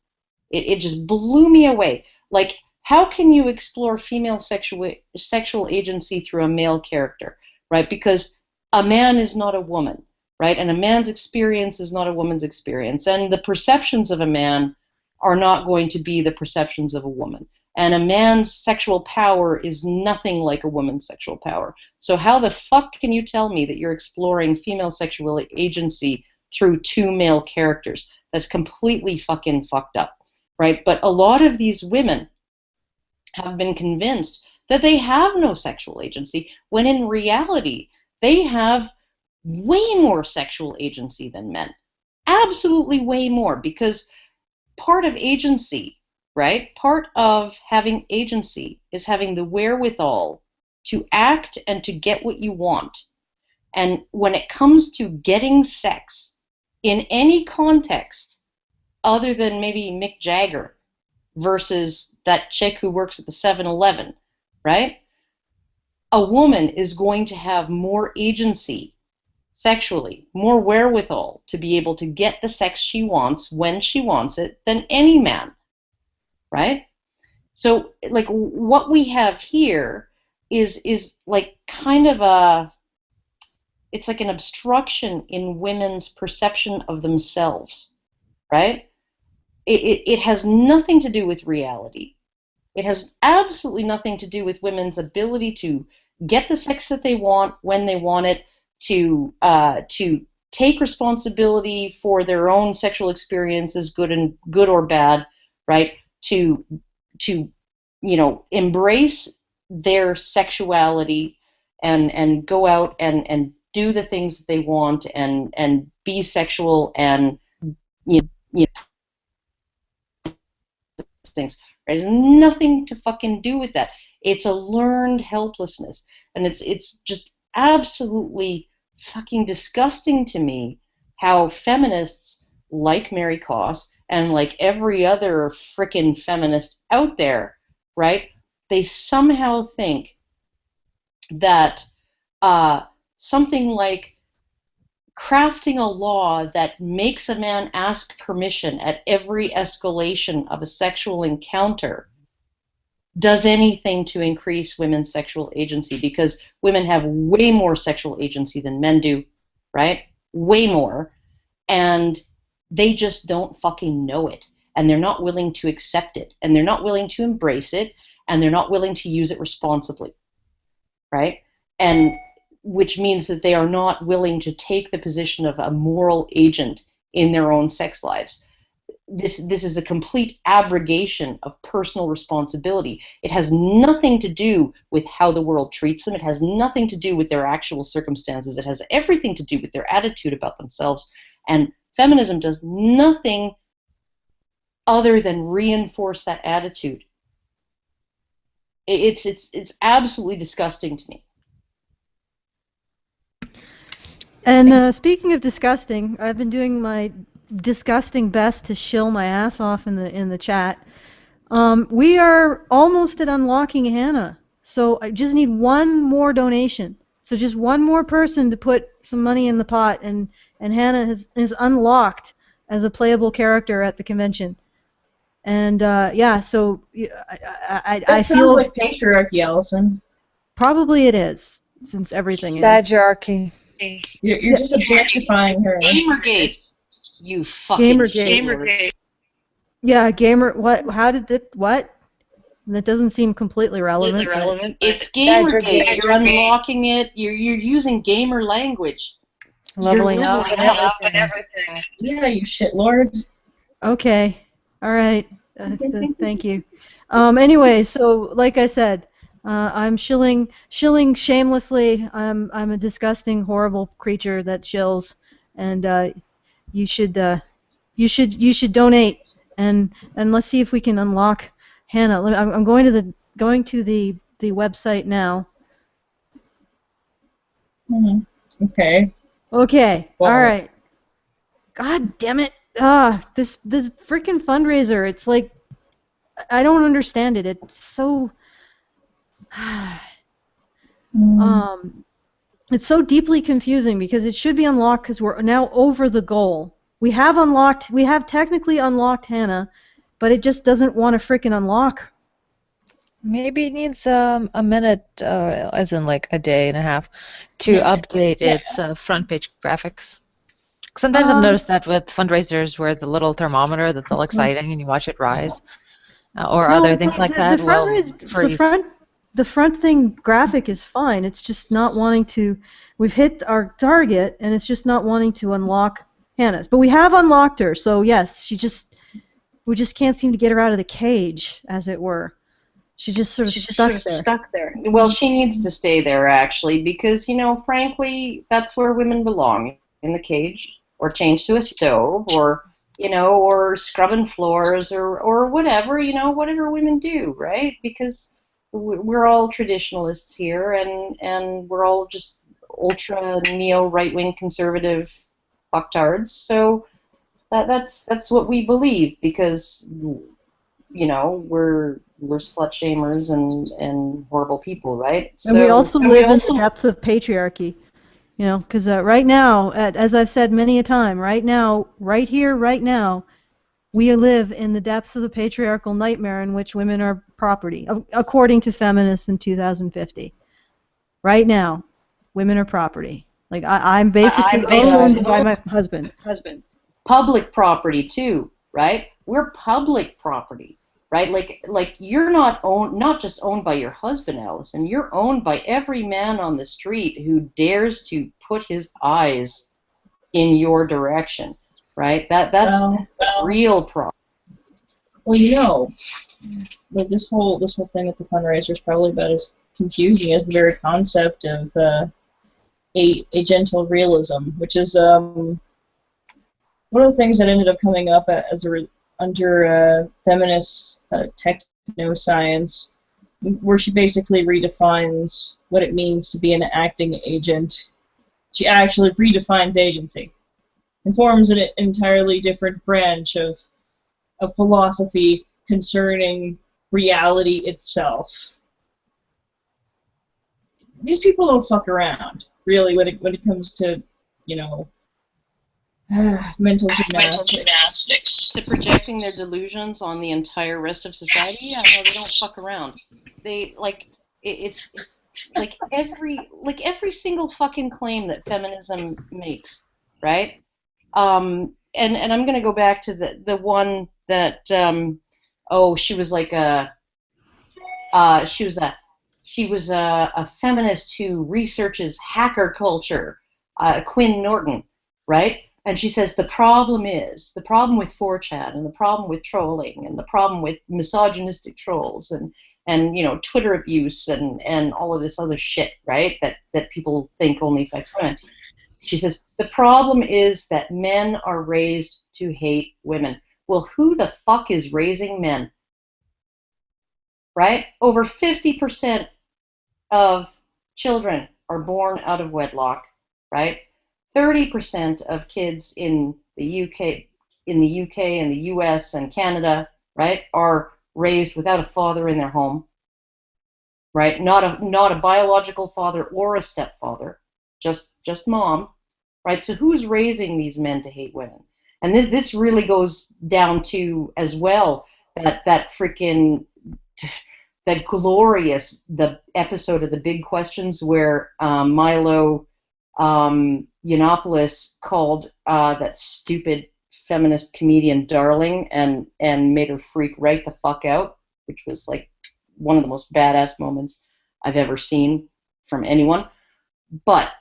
It just blew me away. Like, how can you explore female sexual agency through a male character, right? Because a man is not a woman, right? And a man's experience is not a woman's experience. And the perceptions of a man are not going to be the perceptions of a woman. And a man's sexual power is nothing like a woman's sexual power. So how the fuck can you tell me that you're exploring female sexual agency through two male characters? That's completely fucking fucked up, right? But a lot of these women have been convinced that they have no sexual agency, when in reality, they have way more sexual agency than men. Absolutely way more, because part of agency, right? Part of having agency is having the wherewithal to act and to get what you want. And when it comes to getting sex in any context other than maybe Mick Jagger versus that chick who works at the 7-Eleven, right? A woman is going to have more agency sexually, more wherewithal to be able to get the sex she wants when she wants it than any man, right? So, like, what we have here is like kind of it's like an obstruction in women's perception of themselves, right? It has nothing to do with reality. It has absolutely nothing to do with women's ability to get the sex that they want when they want it, to take responsibility for their own sexual experiences, good or bad, right? To embrace their sexuality and go out and do the things that they want and be sexual and things. Right? It has nothing to fucking do with that. It's a learned helplessness, and it's just absolutely fucking disgusting to me how feminists like Mary Koss and like every other frickin' feminist out there, right? They somehow think that something like crafting a law that makes a man ask permission at every escalation of a sexual encounter does anything to increase women's sexual agency, because women have way more sexual agency than men do, right? Way more. And they just don't fucking know it. And they're not willing to accept it. And they're not willing to embrace it. And they're not willing to use it responsibly, right? And which means that they are not willing to take the position of a moral agent in their own sex lives. This is a complete abrogation of personal responsibility. It has nothing to do with how the world treats them. It has nothing to do with their actual circumstances. It has everything to do with their attitude about themselves. And feminism does nothing other than reinforce that attitude. It's absolutely disgusting to me. And speaking of disgusting, I've been doing my disgusting best to shill my ass off in the chat. We are almost at unlocking Hannah, so I just need one more donation. So just one more person to put some money in the pot, and Hannah is unlocked as a playable character at the convention. And yeah, so I feel like patriarchy, Allison. Probably it is, since everything is. Patriarchy. You're just objectifying her. Gamergate. You fucking Gamergate. Yeah, gamer. What? How did that? What? That doesn't seem completely relevant. It's Gamergate. You're unlocking it. You're using gamer language. Leveling up and everything. Yeah, you shitlord. Okay. All right. Thank you. Anyway, so like I said, I'm shilling shamelessly. I'm a disgusting, horrible creature that shills, and you should donate, and let's see if we can unlock Hannah. I'm going to the website now. Okay. Okay. Wow. All right. God damn it! This freaking fundraiser. It's like I don't understand it. It's so it's so deeply confusing because it should be unlocked because we're now over the goal. We have technically unlocked Hannah, but it just doesn't want to frickin' unlock. Maybe it needs a minute, as in like a day and a half, to update its front page graphics. Sometimes I've noticed that with fundraisers where the little thermometer that's all exciting and you watch it rise, or other things like that will freeze. The front thing graphic is fine. It's just not wanting to. We've hit our target, and it's just not wanting to unlock Hannah's. But we have unlocked her, so yes, we just can't seem to get her out of the cage, as it were. She's just sort of stuck there. Well, she needs to stay there, actually, because, frankly, that's where women belong, in the cage, or chained to a stove, or, or scrubbing floors, or whatever, whatever women do, right? Because we're all traditionalists here, and we're all just ultra neo right-wing conservative fucktards. So that's what we believe, because we're slut shamers and horrible people, right? And we also live in the depth of patriarchy, because right now, as I've said many a time, right now, right here, right now, we live in the depths of the patriarchal nightmare in which women are property, according to feminists in 2050. Right now, women are property. Like, I'm basically owned by my husband. Public property, too, right? We're public property, right? Like you're not just owned by your husband, Allison. You're owned by every man on the street who dares to put his eyes in your direction. Right? That's a real problem. Well, like this whole thing with the fundraiser is probably about as confusing as the very concept of a gentle realism, which is one of the things that ended up coming up under feminist techno-science, where she basically redefines what it means to be an acting agent. She actually redefines agency and forms an entirely different branch of philosophy concerning reality itself. These people don't fuck around, really, when it comes to, mental gymnastics. To projecting their delusions on the entire rest of society. Yeah, no, they don't fuck around. They it's like every single fucking claim that feminism makes, right? And I'm gonna go back to the one that she was like she was a feminist who researches hacker culture, Quinn Norton, right? And she says the problem with 4chan and the problem with trolling and the problem with misogynistic trolls and Twitter abuse and all of this other shit, right? That people think only affects women. She says the problem is that men are raised to hate women. Well, who the fuck is raising men? Right? Over 50% of children are born out of wedlock, right? 30% of kids in the UK and the US and Canada, right, are raised without a father in their home, right? Not a biological father or a stepfather, just mom, right? So who's raising these men to hate women? And this really goes down to as well that freaking that glorious the episode of The Big Questions where Milo Yiannopoulos called that stupid feminist comedian darling and made her freak right the fuck out, which was like one of the most badass moments I've ever seen from anyone. But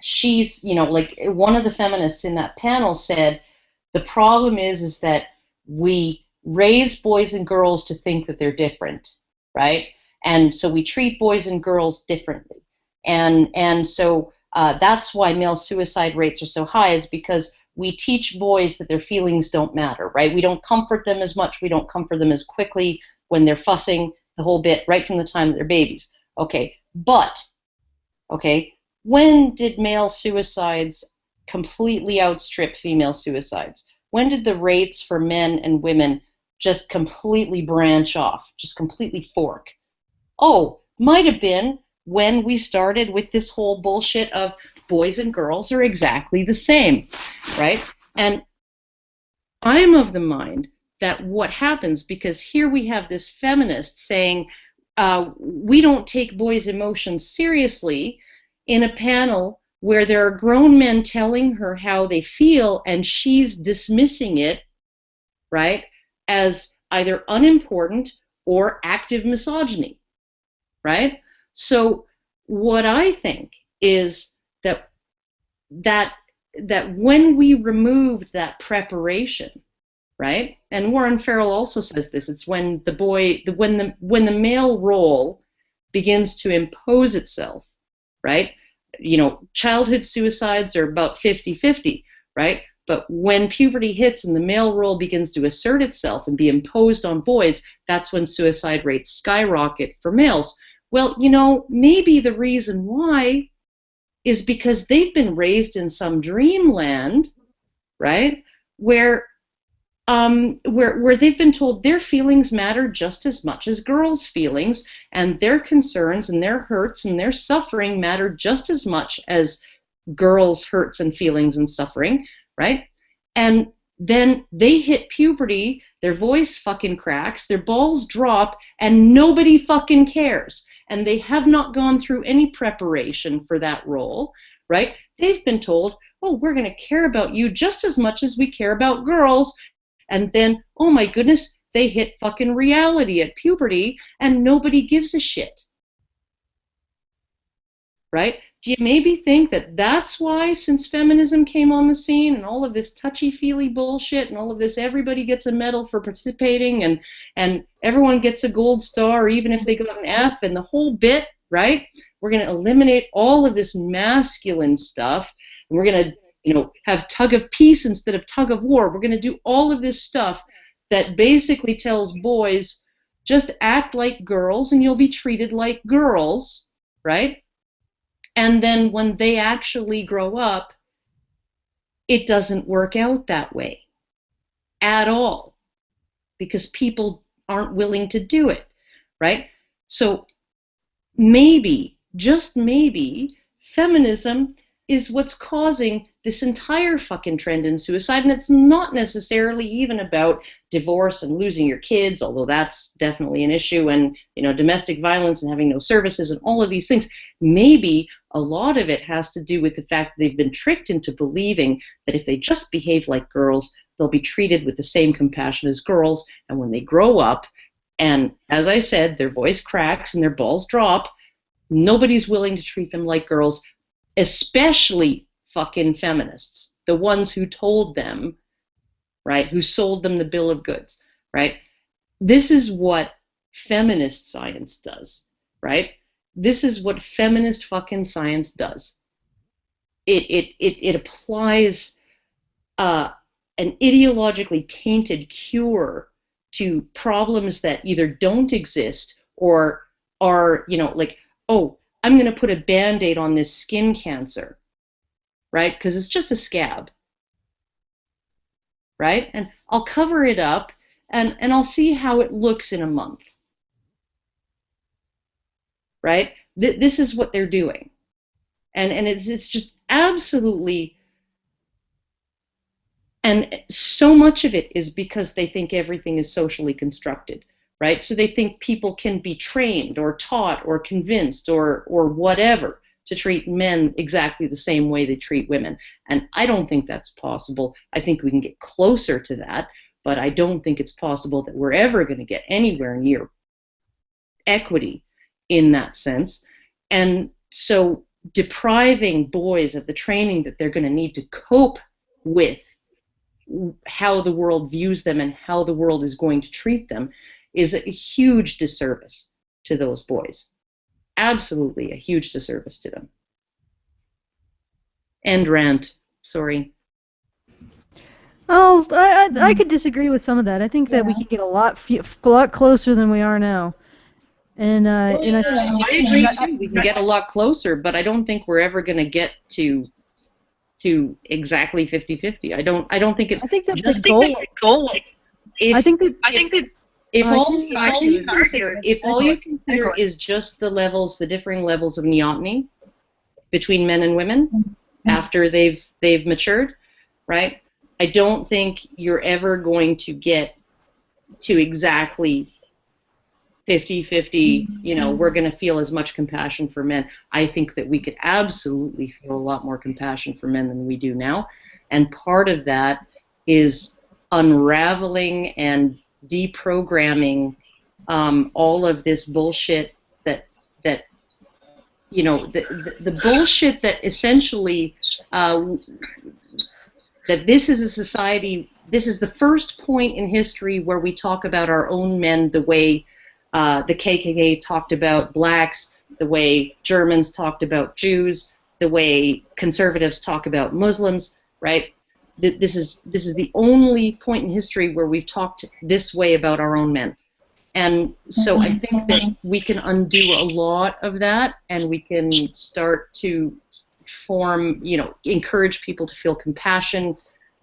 she's, like one of the feminists in that panel said, the problem is that we raise boys and girls to think that they're different, right? And so we treat boys and girls differently. And so that's why male suicide rates are so high, is because we teach boys that their feelings don't matter, right? We don't comfort them as much. We don't comfort them as quickly when they're fussing, the whole bit, right from the time that they're babies. Okay, but, when did male suicides completely outstrip female suicides? When did the rates for men and women just completely branch off, just completely fork. Oh, might have been when we started with this whole bullshit of boys and girls are exactly the same, right? And I'm of the mind that what happens, because here we have this feminist saying, we don't take boys' emotions seriously, in a panel where there are grown men telling her how they feel and she's dismissing it, right, as either unimportant or active misogyny, right? So what I think is that when we removed that preparation, right? And Warren Farrell also says this. It's when when the male role begins to impose itself, right? You know, childhood suicides are about 50-50, right? But when puberty hits and the male role begins to assert itself and be imposed on boys, that's when suicide rates skyrocket for males. Well, you know, maybe the reason why is because they've been raised in some dreamland, right? Where they've been told their feelings matter just as much as girls' feelings, and their concerns and their hurts and their suffering matter just as much as girls' hurts and feelings and suffering, right? And then they hit puberty, their voice fucking cracks, their balls drop, and nobody fucking cares. And they have not gone through any preparation for that role, right? They've been told, oh, we're going to care about you just as much as we care about girls. And then, oh my goodness, they hit fucking reality at puberty and nobody gives a shit. Right? Do you maybe think that that's why, since feminism came on the scene and all of this touchy-feely bullshit and all of this everybody gets a medal for participating and everyone gets a gold star even if they got an F and the whole bit, right? We're going to eliminate all of this masculine stuff and we're going to, you know, have tug of peace instead of tug of war. We're going to do all of this stuff that basically tells boys, just act like girls and you'll be treated like girls, right? And then when they actually grow up, it doesn't work out that way at all because people aren't willing to do it, right? So maybe, just maybe, feminism is what's causing this entire fucking trend in suicide, and it's not necessarily even about divorce and losing your kids, although that's definitely an issue, and, you know, domestic violence and having no services and all of these things. Maybe a lot of it has to do with the fact that they've been tricked into believing that if they just behave like girls, they'll be treated with the same compassion as girls, and when they grow up, and as I said, their voice cracks and their balls drop, nobody's willing to treat them like girls, especially fucking feminists, the ones who told them, right, who sold them the bill of goods, right? This is what feminist science does, right? This is what feminist fucking science does. It applies an ideologically tainted cure to problems that either don't exist or are, you know, like, oh, I'm going to put a Band-Aid on this skin cancer, right? Because it's just a scab, right? And I'll cover it up, and I'll see how it looks in a month, right? This is what they're doing. And it's just absolutely, and so much of it is because they think everything is socially constructed. Right? So they think people can be trained or taught or convinced or whatever to treat men exactly the same way they treat women. And I don't think that's possible. I think we can get closer to that, but I don't think it's possible that we're ever going to get anywhere near equity in that sense. And so depriving boys of the training that they're going to need to cope with how the world views them and how the world is going to treat them is a huge disservice to those boys. Absolutely a huge disservice to them. End rant. Sorry. Oh, I could disagree with some of that. I think that we could get a lot closer than we are now. And I think I agree too. We can get a lot closer, but I don't think we're ever going to get to exactly 50-50. I don't think it's. I think that's just the goal. if I think that if I all can- you I can consider is just the levels, the differing levels of neoteny between men and women after they've matured, right? I don't think you're ever going to get to exactly 50-50, you know, we're going to feel as much compassion for men. I think that we could absolutely feel a lot more compassion for men than we do now. And part of that is unraveling and deprogramming all of this bullshit that you know, the bullshit that essentially that this is a society, this is the first point in history where we talk about our own men the way the KKK talked about blacks, the way Germans talked about Jews, the way conservatives talk about Muslims, right? This is the only point in history where we've talked this way about our own men. And so I think that we can undo a lot of that, and we can start to form, you know, encourage people to feel compassion,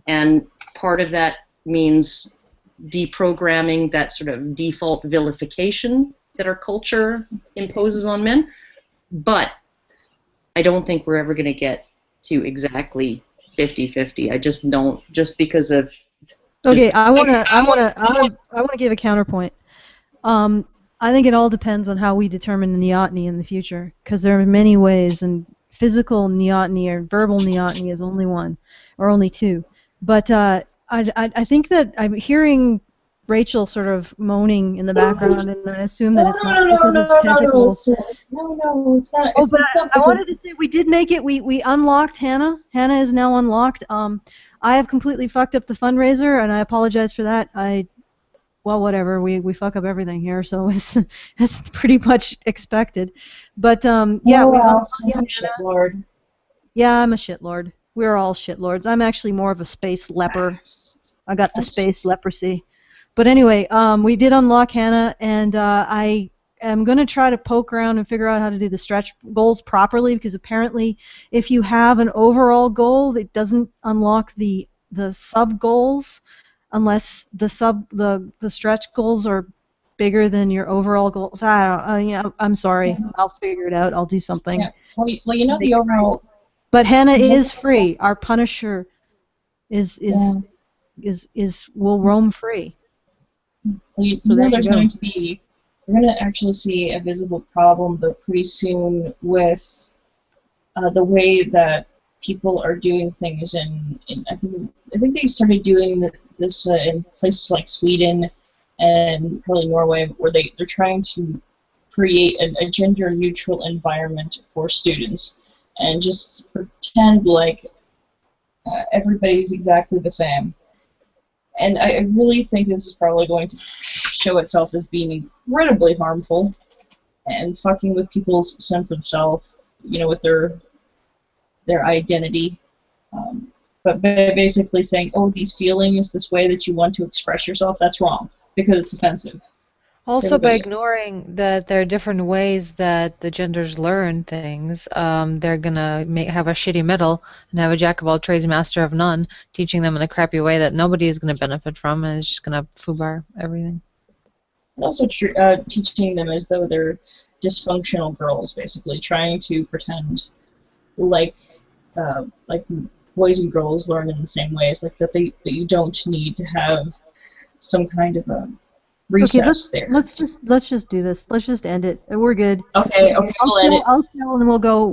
and part of that means deprogramming that sort of default vilification that our culture imposes on men. But I don't think we're ever going to get to exactly 50-50. I just don't, just because of. Okay, I want to give a counterpoint. I think it all depends on how we determine the neoteny in the future, because there are many ways, and physical neoteny or verbal neoteny is only one, or only two. But I think that I'm hearing Rachel sort of moaning in the background, and I assume that it's not because of tentacles. No, it's not. Oh, It's but not I wanted to say we did make it. We unlocked Hannah. Hannah is now unlocked. I have completely fucked up the fundraiser, and I apologize for that. Well, whatever. We fuck up everything here, so it's pretty much expected. But yeah, we unlocked Hannah. shitlord. Yeah, I'm a shitlord. We're all shitlords. I'm actually more of a space leper. I got the space leprosy. But anyway, we did unlock Hannah, and I am going to try to poke around and figure out how to do the stretch goals properly, because apparently if you have an overall goal, it doesn't unlock the sub goals unless the stretch goals are bigger than your overall goals. I'm sorry. I'll figure it out. I'll do something. Yeah. Well, you know the overall. But Hannah is free. Our Punisher will roam free. Well, you So know there there's you go. going to be. We're going to actually see a visible problem though pretty soon with the way that people are doing things in I think they started doing this in places like Sweden and probably Norway, where they're trying to create a gender neutral environment for students and just pretend like everybody's exactly the same. And I really think this is probably going to show itself as being incredibly harmful and fucking with people's sense of self, you know, with their identity. But basically saying, oh, these feelings, this way that you want to express yourself, that's wrong because it's offensive. Also, by Everybody. ignoring that there are different ways that the genders learn things, they're going to have a shitty middle and have a jack of all trades, master of none, teaching them in a crappy way that nobody is going to benefit from, and it's just going to foobar everything. And also teaching them as though they're dysfunctional girls, basically, trying to pretend like boys and girls learn in the same ways, like that you don't need to have some kind of a recess there. Let's just do this. Let's just end it. We're good. Okay, we'll end it. I'll fill and then we'll go.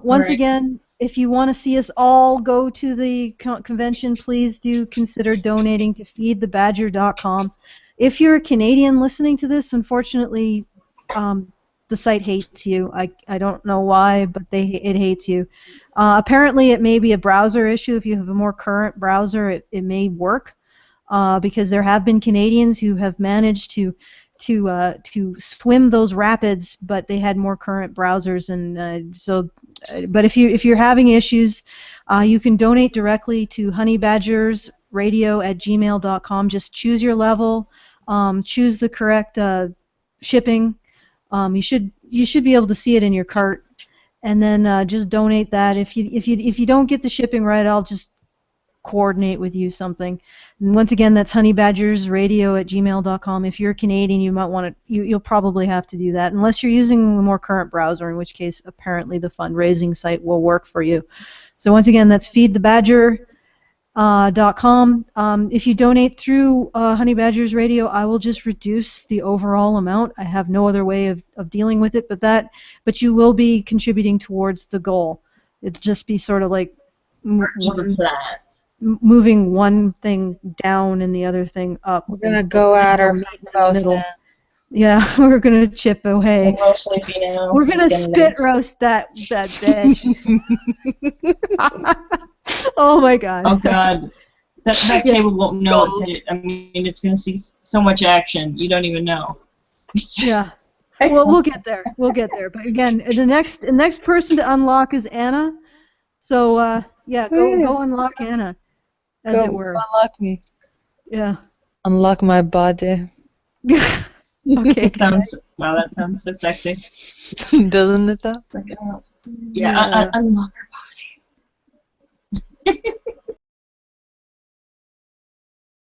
Once right. again, if you want to see us all go to the convention, please do consider donating to feedthebadger.com. If you're a Canadian listening to this, unfortunately, the site hates you. I don't know why, but it hates you. Apparently, it may be a browser issue. If you have a more current browser, it may work. Because there have been Canadians who have managed to swim those rapids, but they had more current browsers, and but if you're having issues, you can donate directly to honeybadgersradio@gmail.com. Just choose your level, choose the correct shipping. You should be able to see it in your cart, and then just donate that. If you don't get the shipping right, I'll just coordinate with you something. And once again, that's honeybadgersradio@gmail.com. If you're Canadian, you might want to. You'll probably have to do that, unless you're using the more current browser, in which case apparently the fundraising site will work for you. So once again, that's feedthebadger.com. If you donate through Honey Badgers Radio, I will just reduce the overall amount. I have no other way of dealing with it, but you will be contributing towards the goal. It'll just be sort of like moving one thing down and the other thing up. We're gonna go at her both now. Yeah, we're gonna chip away. I'm real sleepy now. We're gonna spit roast that bitch. Oh my god. Oh god. That table won't know it. I mean, it's gonna see so much action. You don't even know. Yeah. Well, we'll get there. We'll get there. But again, the next person to unlock is Anna. So yeah, go unlock Anna, as it were. Unlock me. Yeah. Unlock my body. Okay. That sounds so sexy. Doesn't it though? Yeah, unlock her body.